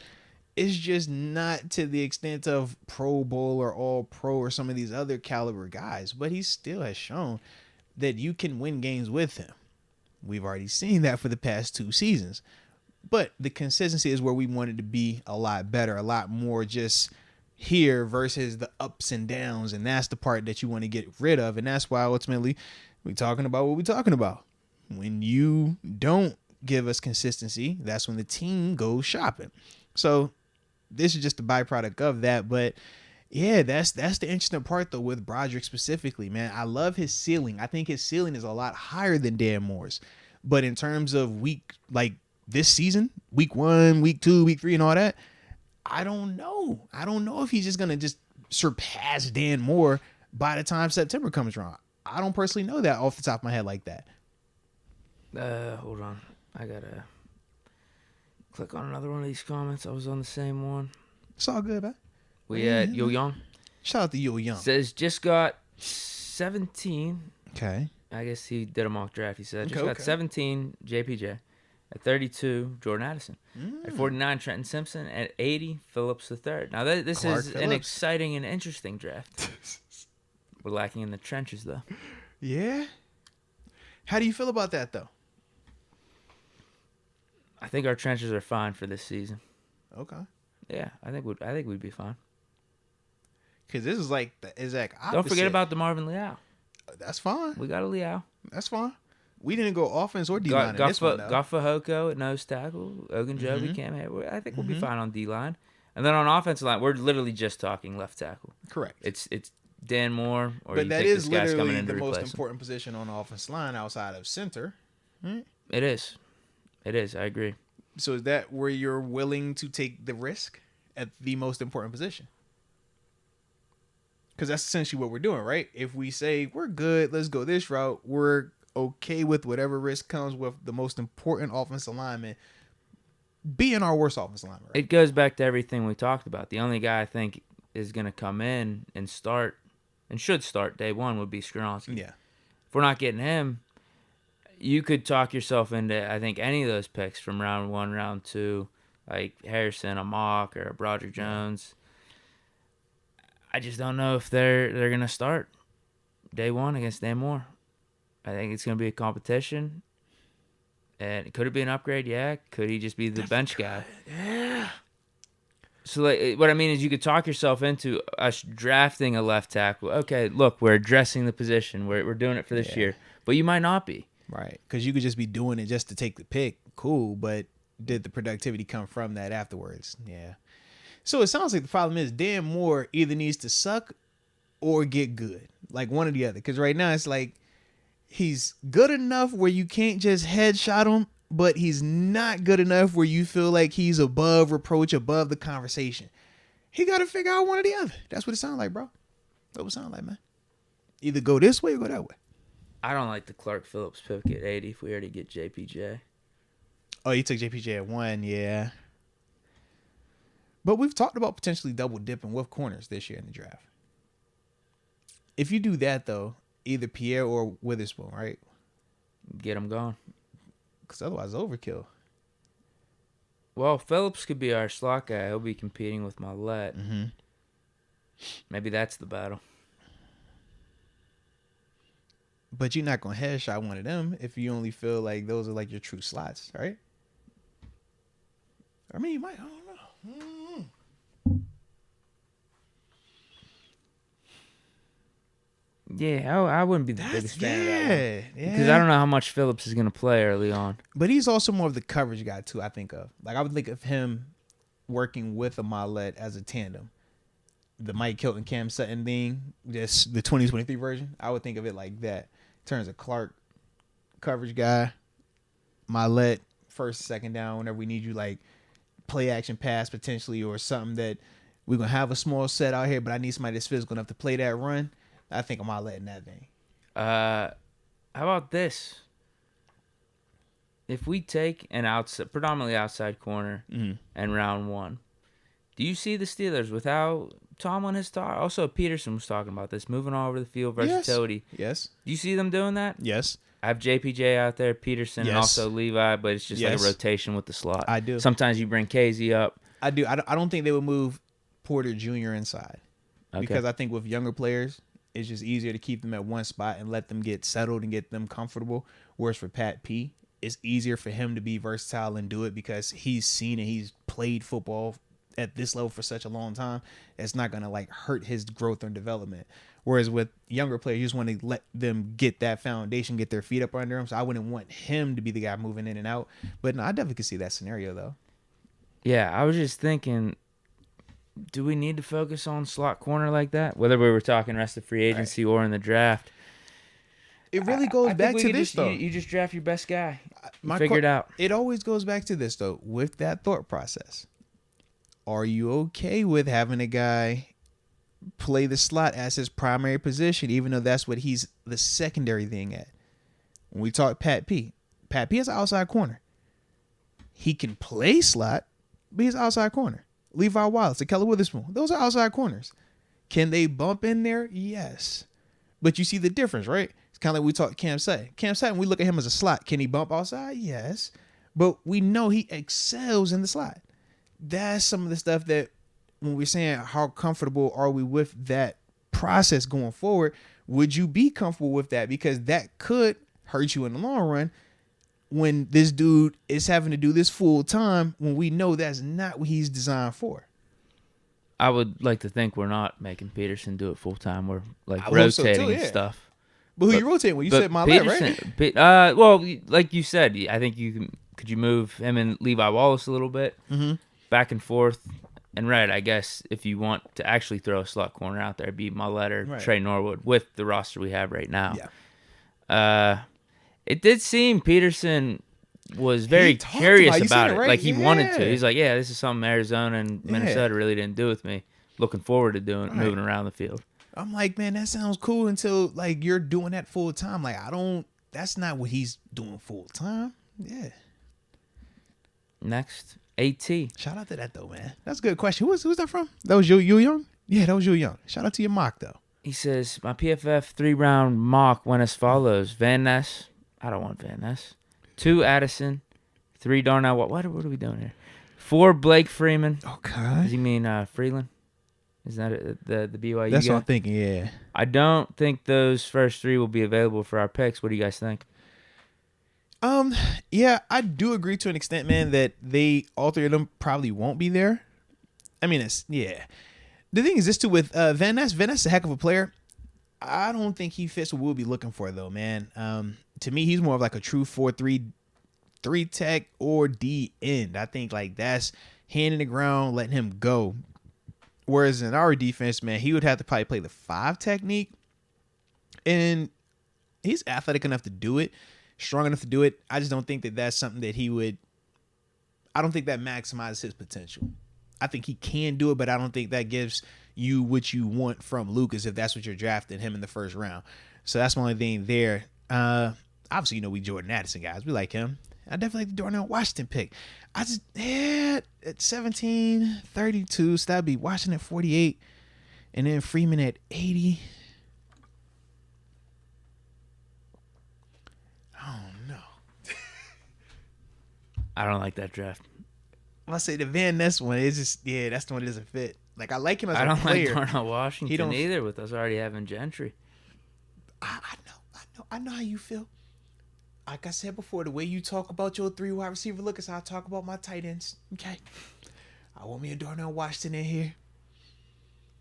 It's just not to the extent of Pro Bowl or All Pro or some of these other caliber guys, but he still has shown that you can win games with him. We've already seen that for the past 2 seasons, but the consistency is where we wanted to be a lot better, a lot more just here versus the ups and downs. And that's the part that you want to get rid of. And that's why ultimately we're talking about what we're talking about. When you don't give us consistency, that's when the team goes shopping. So this is just a byproduct of that. But yeah, that's the interesting part though with Broderick specifically, man. I love his ceiling. I think his ceiling is a lot higher than Dan Moore's. But in terms of this season, week 1, week 2, week 3 and all that, I don't know. I don't know if he's just going to just surpass Dan Moore by the time September comes around. I don't personally know that off the top of my head like that. Hold on. I got to click on another one of these comments. I was on the same one. It's all good, man. We had Yo Young. Shout out to Yo Young. Says just got 17. Okay. I guess he did a mock draft. He said just got 17 JPJ. At 32, Jordan Addison. At 49, Trenton Simpson. At 80, Phillips III. Now, this Clark is Phillips. an exciting and interesting draft. We're lacking in the trenches, though. Yeah? How do you feel about that, though? I think our trenches are fine for this season. Okay. Yeah, I think we'd be fine. Because this is like the exact opposite. Don't forget about DeMarvin Leal. That's fine. We got a Leal. That's fine. We didn't go offense or D-line in this one, though. Guffa Hoko at nose tackle. Ogunjobi, Cam Hayward. I think we'll be fine on D-line. And then on offensive line, we're literally just talking left tackle. Correct. It's Dan Moore, or but you that think is this guy's coming literally in to the most replace him. important position on the offensive line outside of center. Right? It is. It is. I agree. So is that where you're willing to take the risk at the most important position? Because that's essentially what we're doing, right? If we say we're good, let's go this route, we're okay with whatever risk comes with the most important offensive lineman being our worst offensive lineman. Right? It goes back to everything we talked about. The only guy I think is going to come in and start and should start day one would be Skoronski. Yeah. If we're not getting him, you could talk yourself into, I think, any of those picks from round 1, round 2, like Harrison, a Mock, or a Broderick Jones. I just don't know if they're going to start day 1 against Dan Moore. I think it's going to be a competition. And could it be an upgrade? Yeah. Could he just be the bench guy? Yeah. So what I mean is you could talk yourself into us drafting a left tackle. Okay, look, we're addressing the position. We're doing it for this year. But you might not be. Right. Because you could just be doing it just to take the pick. Cool. But did the productivity come from that afterwards? Yeah. So it sounds like the problem is Dan Moore either needs to suck or get good. Like one or the other. Because right now it's like he's good enough where you can't just headshot him, but he's not good enough where you feel like he's above reproach, above the conversation. He got to figure out one or the other. That's what it sounds like, bro. That's what it sounds like, man. Either go this way or go that way. I don't like the Clark Phillips pick at 80 if we already get JPJ. Oh, you took JPJ at 1, yeah. But we've talked about potentially double dipping with corners this year in the draft. If you do that, though, either Pierre or Witherspoon, right? Get him gone. Because otherwise, overkill. Well, Phillips could be our slot guy. He'll be competing with Mollett. Mm-hmm. Maybe that's the battle. But you're not going to headshot one of them if you only feel like those are like your true slots, right? I mean, you might. I don't know. Yeah, I wouldn't be the biggest fan of that one. Yeah. Because I don't know how much Phillips is going to play early on. But he's also more of the coverage guy, too, I think of. Like, I would think of him working with a Mollett as a tandem. The Mike Hilton, Cam Sutton thing, just the 2023 version, I would think of it like that. In terms of Clark, coverage guy, Mollett, first, second down, whenever we need you, like, play action pass potentially or something that we're going to have a small set out here, but I need somebody that's physical enough to play that run. I think I'm not letting that thing. How about this? if we take an predominantly outside corner in round 1, do you see the Steelers without Tomlin has talked? Also, Peterson was talking about this, moving all over the field, versatility. Yes. Do you see them doing that? Yes. I have JPJ out there, Peterson, and also Levi, but it's just like a rotation with the slot. I do. Sometimes you bring KZ up. I do. I don't think they would move Porter Jr. inside because I think with younger players, it's just easier to keep them at one spot and let them get settled and get them comfortable. Whereas for Pat P, it's easier for him to be versatile and do it because he's seen it. He's played football at this level for such a long time. It's not going to like hurt his growth or development. Whereas with younger players, you just want to let them get that foundation, get their feet up under them. So I wouldn't want him to be the guy moving in and out. But no, I definitely could see that scenario, though. Yeah, I was just thinking, do we need to focus on slot corner like that? Whether we were talking rest of free agency or in the draft. It really goes back to this, though. You just draft your best guy. Figure it out. It always goes back to this, though, with that thought process. Are you okay with having a guy play the slot as his primary position, even though that's what he's the secondary thing at? When we talk Pat P is an outside corner. He can play slot, but he's an outside corner. Levi Wallace, Akella Witherspoon, those are outside corners. Can they bump in there? Yes. But you see the difference, right? It's kind of like we talked Cam Sutton. Cam Sutton, we look at him as a slot. Can he bump outside? Yes. But we know he excels in the slot. That's some of the stuff that when we're saying how comfortable are we with that process going forward, would you be comfortable with that? Because that could hurt you in the long run when this dude is having to do this full time when we know that's not what he's designed for. I would like to think we're not making Peterson do it full time. We're like rotating and stuff. But who you rotating with? You said Mallett, right? Well, like you said, I think could you move him and Levi Wallace a little bit back and forth? And I guess if you want to actually throw a slot corner out there, be Mallett or Trey Norwood with the roster we have right now. Yeah. It did seem Peterson was very curious about it. Right? Like he wanted to. He's like, yeah, this is something Arizona and Minnesota really didn't do with me. Looking forward to moving around the field. I'm like, man, that sounds cool until like you're doing that full time. Like that's not what he's doing full time. Yeah. Next, AT. Shout out to that though, man. That's a good question. Who's that from? That was you Young? Yeah, that was you Young. Shout out to your mock though. He says, my PFF 3-round mock went as follows. Van Ness. I don't want Van Ness. 2 Addison. 3 Darnell. What are we doing here? 4 Blake Freeman. Okay. Does he mean Freeland? Is that the BYU That's guy? what I'm thinking, yeah. I don't think those first 3 will be available for our picks. What do you guys think? Yeah, I do agree to an extent, man, that all 3 of them probably won't be there. I mean, the thing is this too with Van Ness. Van Ness is a heck of a player. I don't think he fits what we'll be looking for though, man. To me, he's more of like a true 4-3 tech or D end. I think like that's hand in the ground, letting him go. Whereas in our defense, man, he would have to probably play the 5 technique, and he's athletic enough to do it, strong enough to do it. I just don't think that that's something that he would. I don't think that maximizes his potential. I think he can do it, but I don't think that gives you what you want from Lucas if that's what you're drafting him in the first round. So that's my only thing there. Obviously, we Jordan Addison guys. We like him. I definitely like the Darnell Washington pick. I just at 17, 32, so that'd be Washington at 48, and then Freeman at 80. Oh no. I don't like that draft. I say the Van Ness one is just that's the one that doesn't fit. Like I like him as a player. I don't like Darnell Washington either with us already having Gentry. I know how you feel. Like I said before, the way you talk about your 3 wide receiver look is how I talk about my tight ends. Okay. I want me a Darnell Washington in here.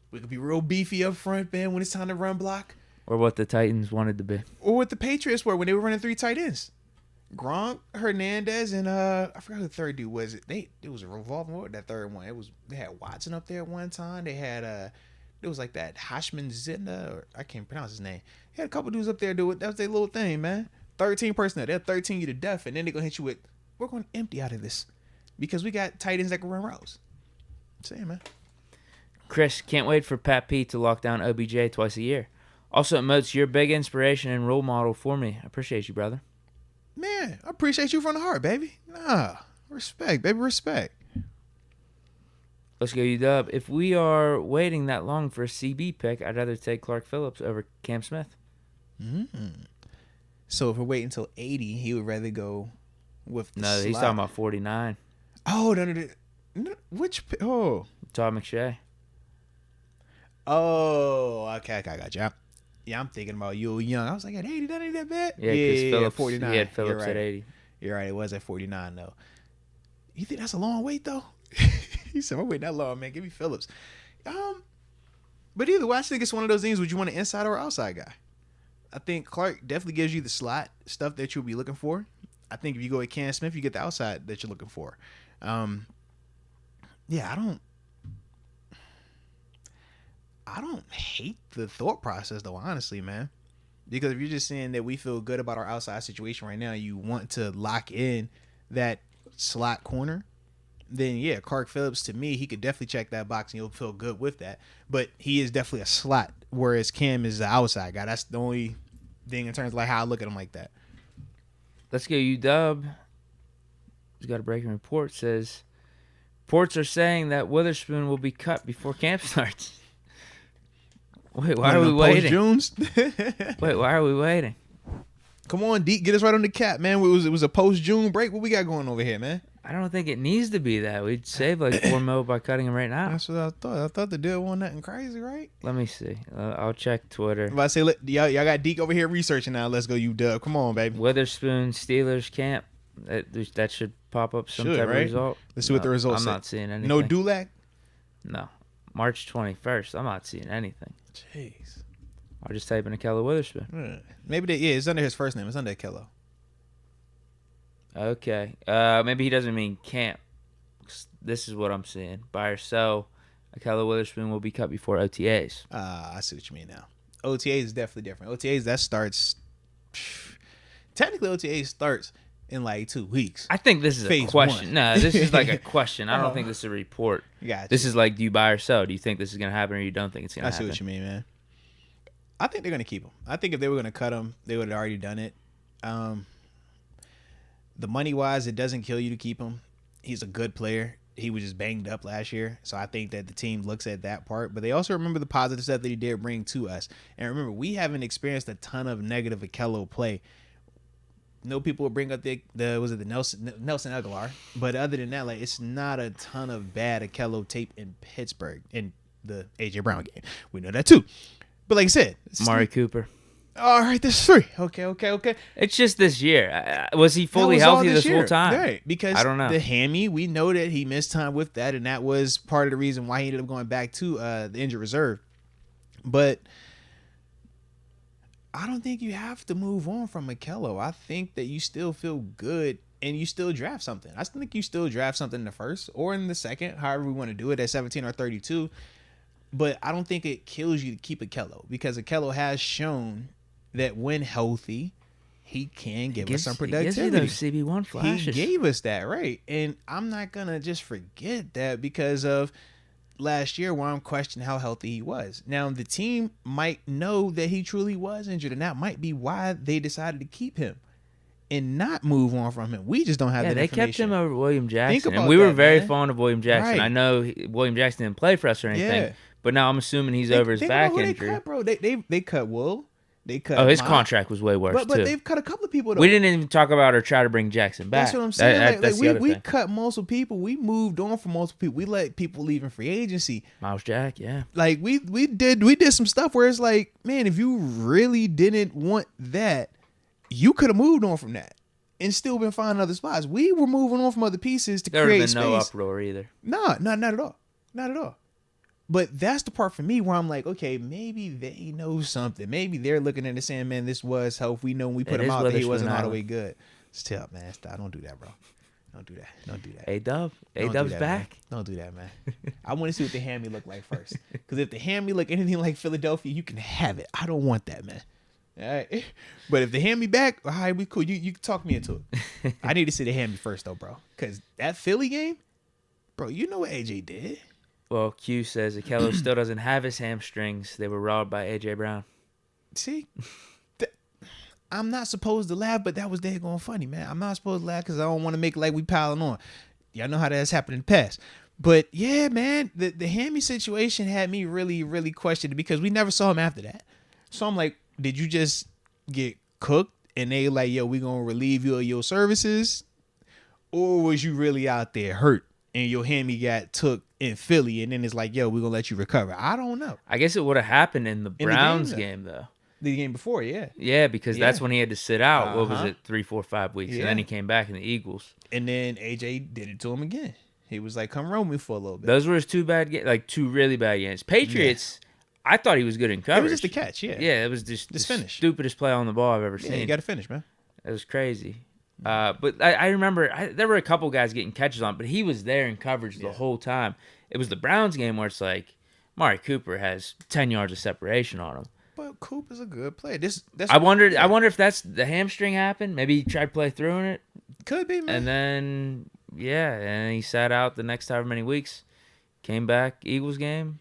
We could be real beefy up front, man, when it's time to run block. Or what the Titans wanted to be. Or what the Patriots were when they were running 3 tight ends. Gronk, Hernandez, and I forgot who the third dude was. It was a revolving. What was that third one? They had Watson up there at one time. They had it was like that Hashman Zinda, or I can't pronounce his name. He had a couple dudes up there do it. That was their little thing, man. 13 personnel. They'll 13 you to death, and then they're gonna hit you with, we're gonna empty out of this because we got tight ends that can run routes. Saying, man. Chris, can't wait for Pat P to lock down OBJ twice a year. Also, Moats, you're a big inspiration and role model for me. I appreciate you, brother. Man, I appreciate you from the heart, baby. Nah, respect, baby, respect. Let's go, UW. If we are waiting that long for a CB pick, I'd rather take Clark Phillips over Cam Smith. So if we're waiting until 80, he would rather go with the No, he's slot. talking about 49. Oh, no. Which? Oh. Todd McShay. Oh, okay, I got you. Yeah, I'm thinking about you young. I was like, at 80, that ain't that bad. Yeah, because Phillips, 49. he had Phillips You're right. at 80. You're right. It was at 49, though. You think that's a long wait, though? He said, I'm waiting that long, man. Give me Phillips. But either way, I think it's one of those things. Would you want an inside or outside guy? I think Clark definitely gives you the slot stuff that you'll be looking for. I think if you go with Cam Smith, you get the outside that you're looking for. Yeah, I don't hate the thought process, though, honestly, man. Because if you're just saying that we feel good about our outside situation right now, you want to lock in that slot corner, then yeah, Clark Phillips, to me, he could definitely check that box and you'll feel good with that. But he is definitely a slot, whereas Cam is the outside guy. That's the only thing in terms of like how I look at him like that. Let's go, UW. He's got a breaking report. Says reports are saying that Witherspoon will be cut before camp starts. Wait, why are we waiting? Wait, why are we waiting? Come on, Deke, get us right on the cap, man. It was a post-June break. What we got going over here, man? I don't think it needs to be that. We'd save like $4 million by cutting him right now. That's what I thought. I thought the deal wasn't nothing crazy, right? Let me see. I'll check Twitter. If I say, y'all got Deke over here researching now. Let's go, UW. Come on, baby. Witherspoon Steelers camp. That should pop up some type of result. Let's see what the results I'm say. not seeing anything. No Dulac? No. March 21st. I'm not seeing anything. Jeez. I'll just type in Akello Witherspoon. Maybe it's under his first name. It's under Akello. Okay. Maybe he doesn't mean camp. This is what I'm seeing. Buy or sell. Akello Witherspoon will be cut before OTAs. I see what you mean now. OTAs is definitely different. OTAs, that starts... Technically, OTAs starts in like 2 weeks. I think this is a question. 1. No, this is like a question. I don't think this is a report. Gotcha. This is like, do you buy or sell? Do you think this is going to happen or you don't think it's going to happen? I see what you mean, man. I think they're going to keep him. I think if they were going to cut him, they would have already done it. The money-wise, it doesn't kill you to keep him. He's a good player. He was just banged up last year. So I think that the team looks at that part. But they also remember the positive stuff that he did bring to us. And remember, we haven't experienced a ton of negative Akello play. No people will bring up the Nelson Aguilar. But other than that, like, it's not a ton of bad Akello tape in Pittsburgh in the A.J. Brown game. We know that too. But like I said, Mari Cooper. All right, that's 3. Okay. It's just this year. Was he fully healthy this whole time? Right, because I don't know. The hammy, we know that he missed time with that, and that was part of the reason why he ended up going back to the injured reserve. But I don't think you have to move on from Akello. I think that you still feel good and you still draft something. I still think you still draft something in the first or in the second, however we want to do it, at 17 or 32. But I don't think it kills you to keep Akello, because Akello has shown that when healthy, he can give us some productivity. He gives you those CB1 flashes. He gave us that, right? And I'm not going to just forget that because of last year where I'm questioning how healthy he was. Now, the team might know that he truly was injured, and that might be why they decided to keep him and not move on from him. We just don't have that information. They kept him over William Jackson. About and we were that, very man. fond of William Jackson. Right. I know William Jackson didn't play for us or anything, but now I'm assuming he's over his back injury. They cut, bro. They cut Will. They cut. Oh, his contract was way worse but too. They've cut a couple of people, though. We didn't even talk about or try to bring Jackson back. That's what I'm saying. That's the other we thing. cut multiple people. We moved on from multiple people. We let people leave in free agency. Miles Jack, yeah. Like we did some stuff where it's like, man, if you really didn't want that, you could have moved on from that and still been finding other spots. We were moving on from other pieces to create space. There would have been no uproar either. No, not at all. Not at all. But that's the part for me where I'm like, okay, maybe they know something. Maybe they're looking at it saying, man, this was health. We know when we put him out that he wasn't all the way good. Still, man, stop. Don't do that, bro. Don't do that. A-Dub's back. Don't do that, man. I want to see what the hammy look like first. Because if the hammy look anything like Philadelphia, you can have it. I don't want that, man. All right. But if the hammy back, all right, we cool. You can talk me into it. I need to see the hammy first, though, bro. Because that Philly game, bro, you know what AJ did. Well, Q says Akello still doesn't have his hamstrings. They were robbed by A.J. Brown. See? I'm not supposed to laugh, but that was daggone funny, man. I'm not supposed to laugh because I don't want to make like we piling on. Y'all know how that's happened in the past. But yeah, man, the Hammy situation had me really, really questioned because we never saw him after that. So I'm like, did you just get cooked and they like, yo, we gonna relieve you of your services? Or was you really out there hurt and your Hammy got took in Philly and then it's like, yo, we're gonna let you recover? I don't know. I guess it would have happened in the Browns game, though. The game before, yeah. Yeah, because that's when he had to sit out. What was it, 3, 4, 5 weeks? Yeah. And then he came back in the Eagles. And then AJ did it to him again. He was like, come roll me for a little bit. Those were his two really bad games. Patriots, I thought he was good in coverage. It was just a catch, yeah. Yeah, it was just finish. Stupidest play on the ball I've ever seen. Yeah, you got to finish, man. It was crazy. But I remember there were a couple guys getting catches on, but he was there in coverage the whole time. It was the Browns game where it's like, Mari Cooper has 10 yards of separation on him. But Cooper's a good player. I wonder if that's the hamstring happened. Maybe he tried to play through in it. Could be, man. And then, and he sat out the next however many weeks. Came back, Eagles game.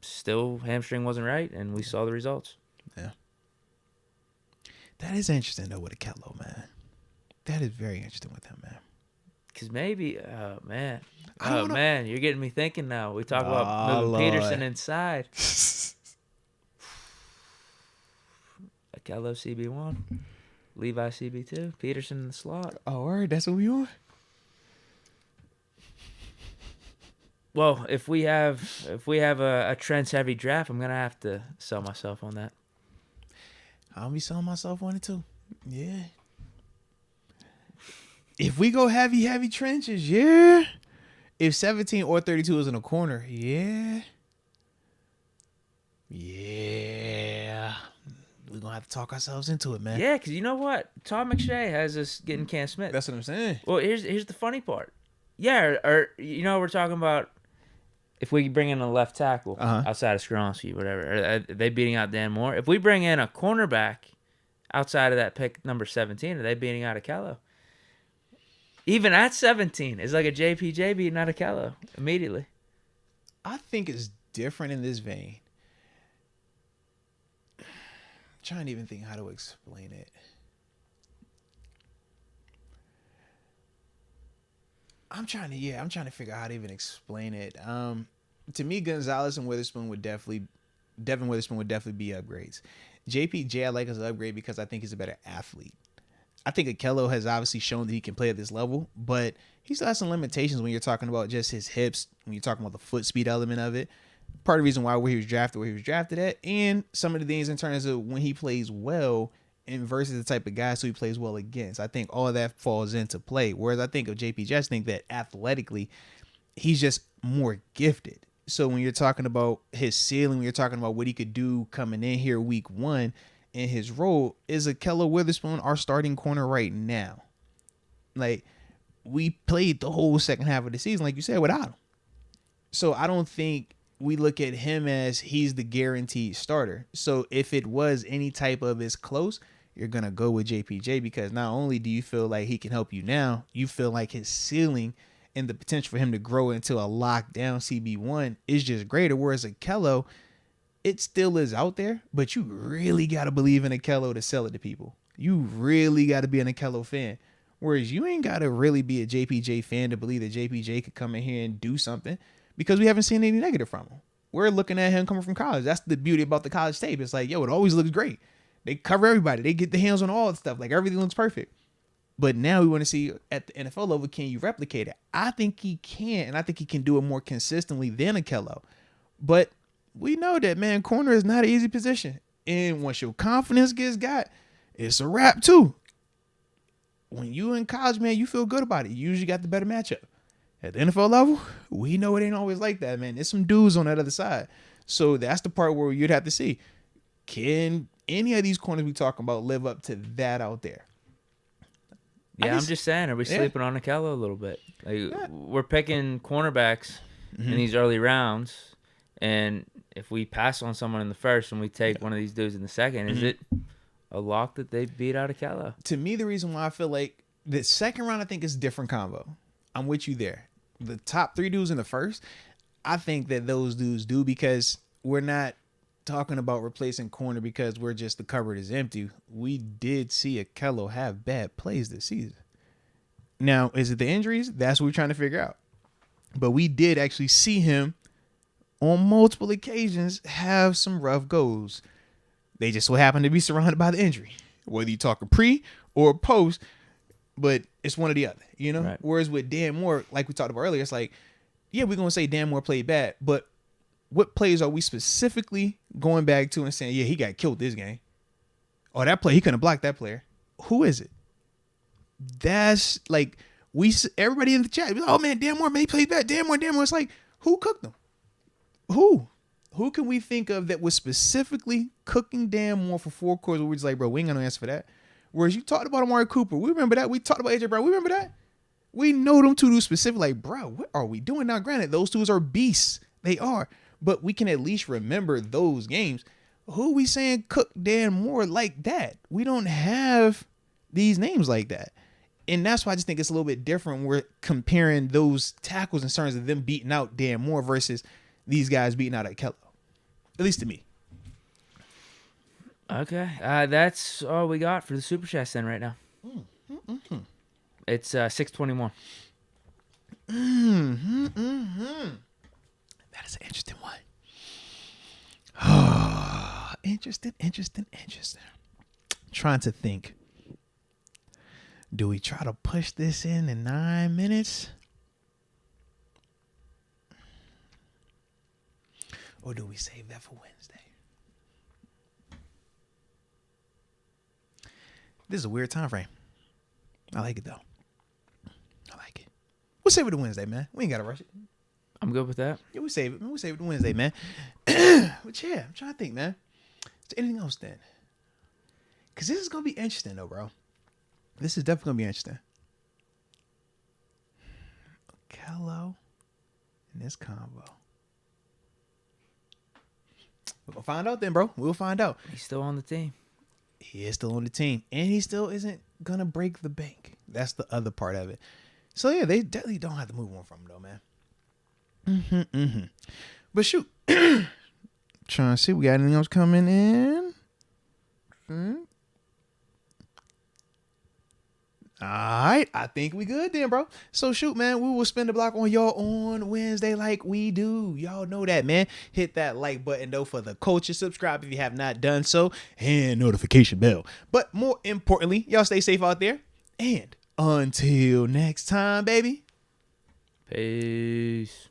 Still, hamstring wasn't right, and we saw the results. Yeah. That is interesting, though, with Akello, man. That is very interesting with him, man. Because maybe, man, you're getting me thinking now. We talk about moving Peterson inside. Akello CB1, Levi CB2, Peterson in the slot. Oh, all right, that's what we on. Well, if we have a Trent's heavy draft, I'm gonna have to sell myself on that. I'll be selling myself on it too. Yeah. If we go heavy trenches, yeah. If 17 or 32 is in a corner, yeah. Yeah. We're going to have to talk ourselves into it, man. Yeah, because you know what? Todd McShay has us getting Cam Smith. That's what I'm saying. Well, here's the funny part. Yeah, or we're talking about if we bring in a left tackle outside of Skronsky, whatever. Are they beating out Dan Moore? If we bring in a cornerback outside of that pick number 17, are they beating out Akello? Even at 17, it's like a JPJ beating out Akello immediately. I think it's different in this vein. I'm trying to even think how to explain it. I'm trying to figure out how to even explain it. To me, Gonzalez and Devin Witherspoon would definitely be upgrades. JPJ I like as an upgrade because I think he's a better athlete. I think Akello has obviously shown that he can play at this level, but he still has some limitations when you're talking about just his hips, when you're talking about the foot speed element of it. Part of the reason why where he was drafted at, and some of the things in terms of when he plays well and versus the type of guys who he plays well against. I think all of that falls into play. Whereas I think of JP, just think that athletically, he's just more gifted. So when you're talking about his ceiling, when you're talking about what he could do coming in here week one in his role, is Akello Witherspoon our starting corner right now? Like, we played the whole second half of the season, like you said, without him. So I don't think we look at him as he's the guaranteed starter. So if it was any type of as close, you're going to go with JPJ because not only do you feel like he can help you now, you feel like his ceiling and the potential for him to grow into a lockdown CB1 is just greater. Whereas Akello, it still is out there, but you really got to believe in Akello to sell it to people. You really got to be an Akello fan. Whereas you ain't got to really be a JPJ fan to believe that JPJ could come in here and do something because we haven't seen any negative from him. We're looking at him coming from college. That's the beauty about the college tape. It's like, yo, it always looks great. They cover everybody. They get the hands on all the stuff. Like, everything looks perfect. But now we want to see at the NFL level, can you replicate it? I think he can, and I think he can do it more consistently than Akello. But we know that, man, corner is not an easy position. And once your confidence gets got, it's a wrap too. When you in college, man, you feel good about it. You usually got the better matchup. At the NFL level, we know it ain't always like that, man. There's some dudes on that other side. So that's the part where you'd have to see, can any of these corners we talking about live up to that out there? Yeah, I'm just saying, are we sleeping on Akello a little bit? Like, we're picking cornerbacks in these early rounds, and if we pass on someone in the first and we take one of these dudes in the second, is it a lock that they beat out Akello? To me, the reason why I feel like the second round, I think is a different combo. I'm with you there. The top 3 dudes in the first, I think that those dudes do because we're not talking about replacing corner because we're just the cupboard is empty. We did see Akello have bad plays this season. Now, is it the injuries? That's what we're trying to figure out. But we did actually see him on multiple occasions have some rough goes. They just so happen to be surrounded by the injury, whether you talking pre or post, but it's one or the other, you know? Right. Whereas with Dan Moore, like we talked about earlier, it's like, yeah, we're going to say Dan Moore played bad, but what plays are we specifically going back to and saying, yeah, he got killed this game? Oh, that play, he couldn't block that player. Who is it? That's like, everybody in the chat, oh man, Dan Moore, man, he played bad. Dan Moore. It's like, who cooked him? Who can we think of that was specifically cooking Dan Moore for 4 quarters? Where we're just like, bro, we ain't gonna answer for that. Whereas you talked about Amari Cooper, we remember that. We talked about AJ Brown, we remember that. We know them two dudes specific. Like, bro, what are we doing now? Granted, those dudes are beasts, they are, but we can at least remember those games. Who we saying cooked Dan Moore like that? We don't have these names like that. And that's why I just think it's a little bit different when we're comparing those tackles in terms of them beating out Dan Moore versus these guys beating out Akello. At least to me. Okay. That's all we got for the Super Chats then right now. It's 6:21. That is an interesting one. Interesting. Trying to think. Do we try to push this in 9 minutes? Or do we save that for Wednesday? This is a weird time frame. I like it, though. I like it. We'll save it to Wednesday, man. We ain't got to rush it. I'm good with that. Yeah, we'll save it. We'll save it to Wednesday, man. But yeah, I'm trying to think, man. Is there anything else then? Because this is going to be interesting, though, bro. This is definitely going to be interesting. Kello and this combo. We're going to find out then, bro. We'll find out. He's still on the team. He is still on the team. And he still isn't going to break the bank. That's the other part of it. So, yeah, they definitely don't have to move on from him, though, man. But, shoot. Trying to see. We got anything else coming in? All right, I think we good then, bro. So shoot, man, we will spin the block on y'all on Wednesday like we do. Y'all know that, man. Hit that like button, though, for the culture. Subscribe if you have not done so. And notification bell. But more importantly, y'all stay safe out there. And until next time, baby. Peace.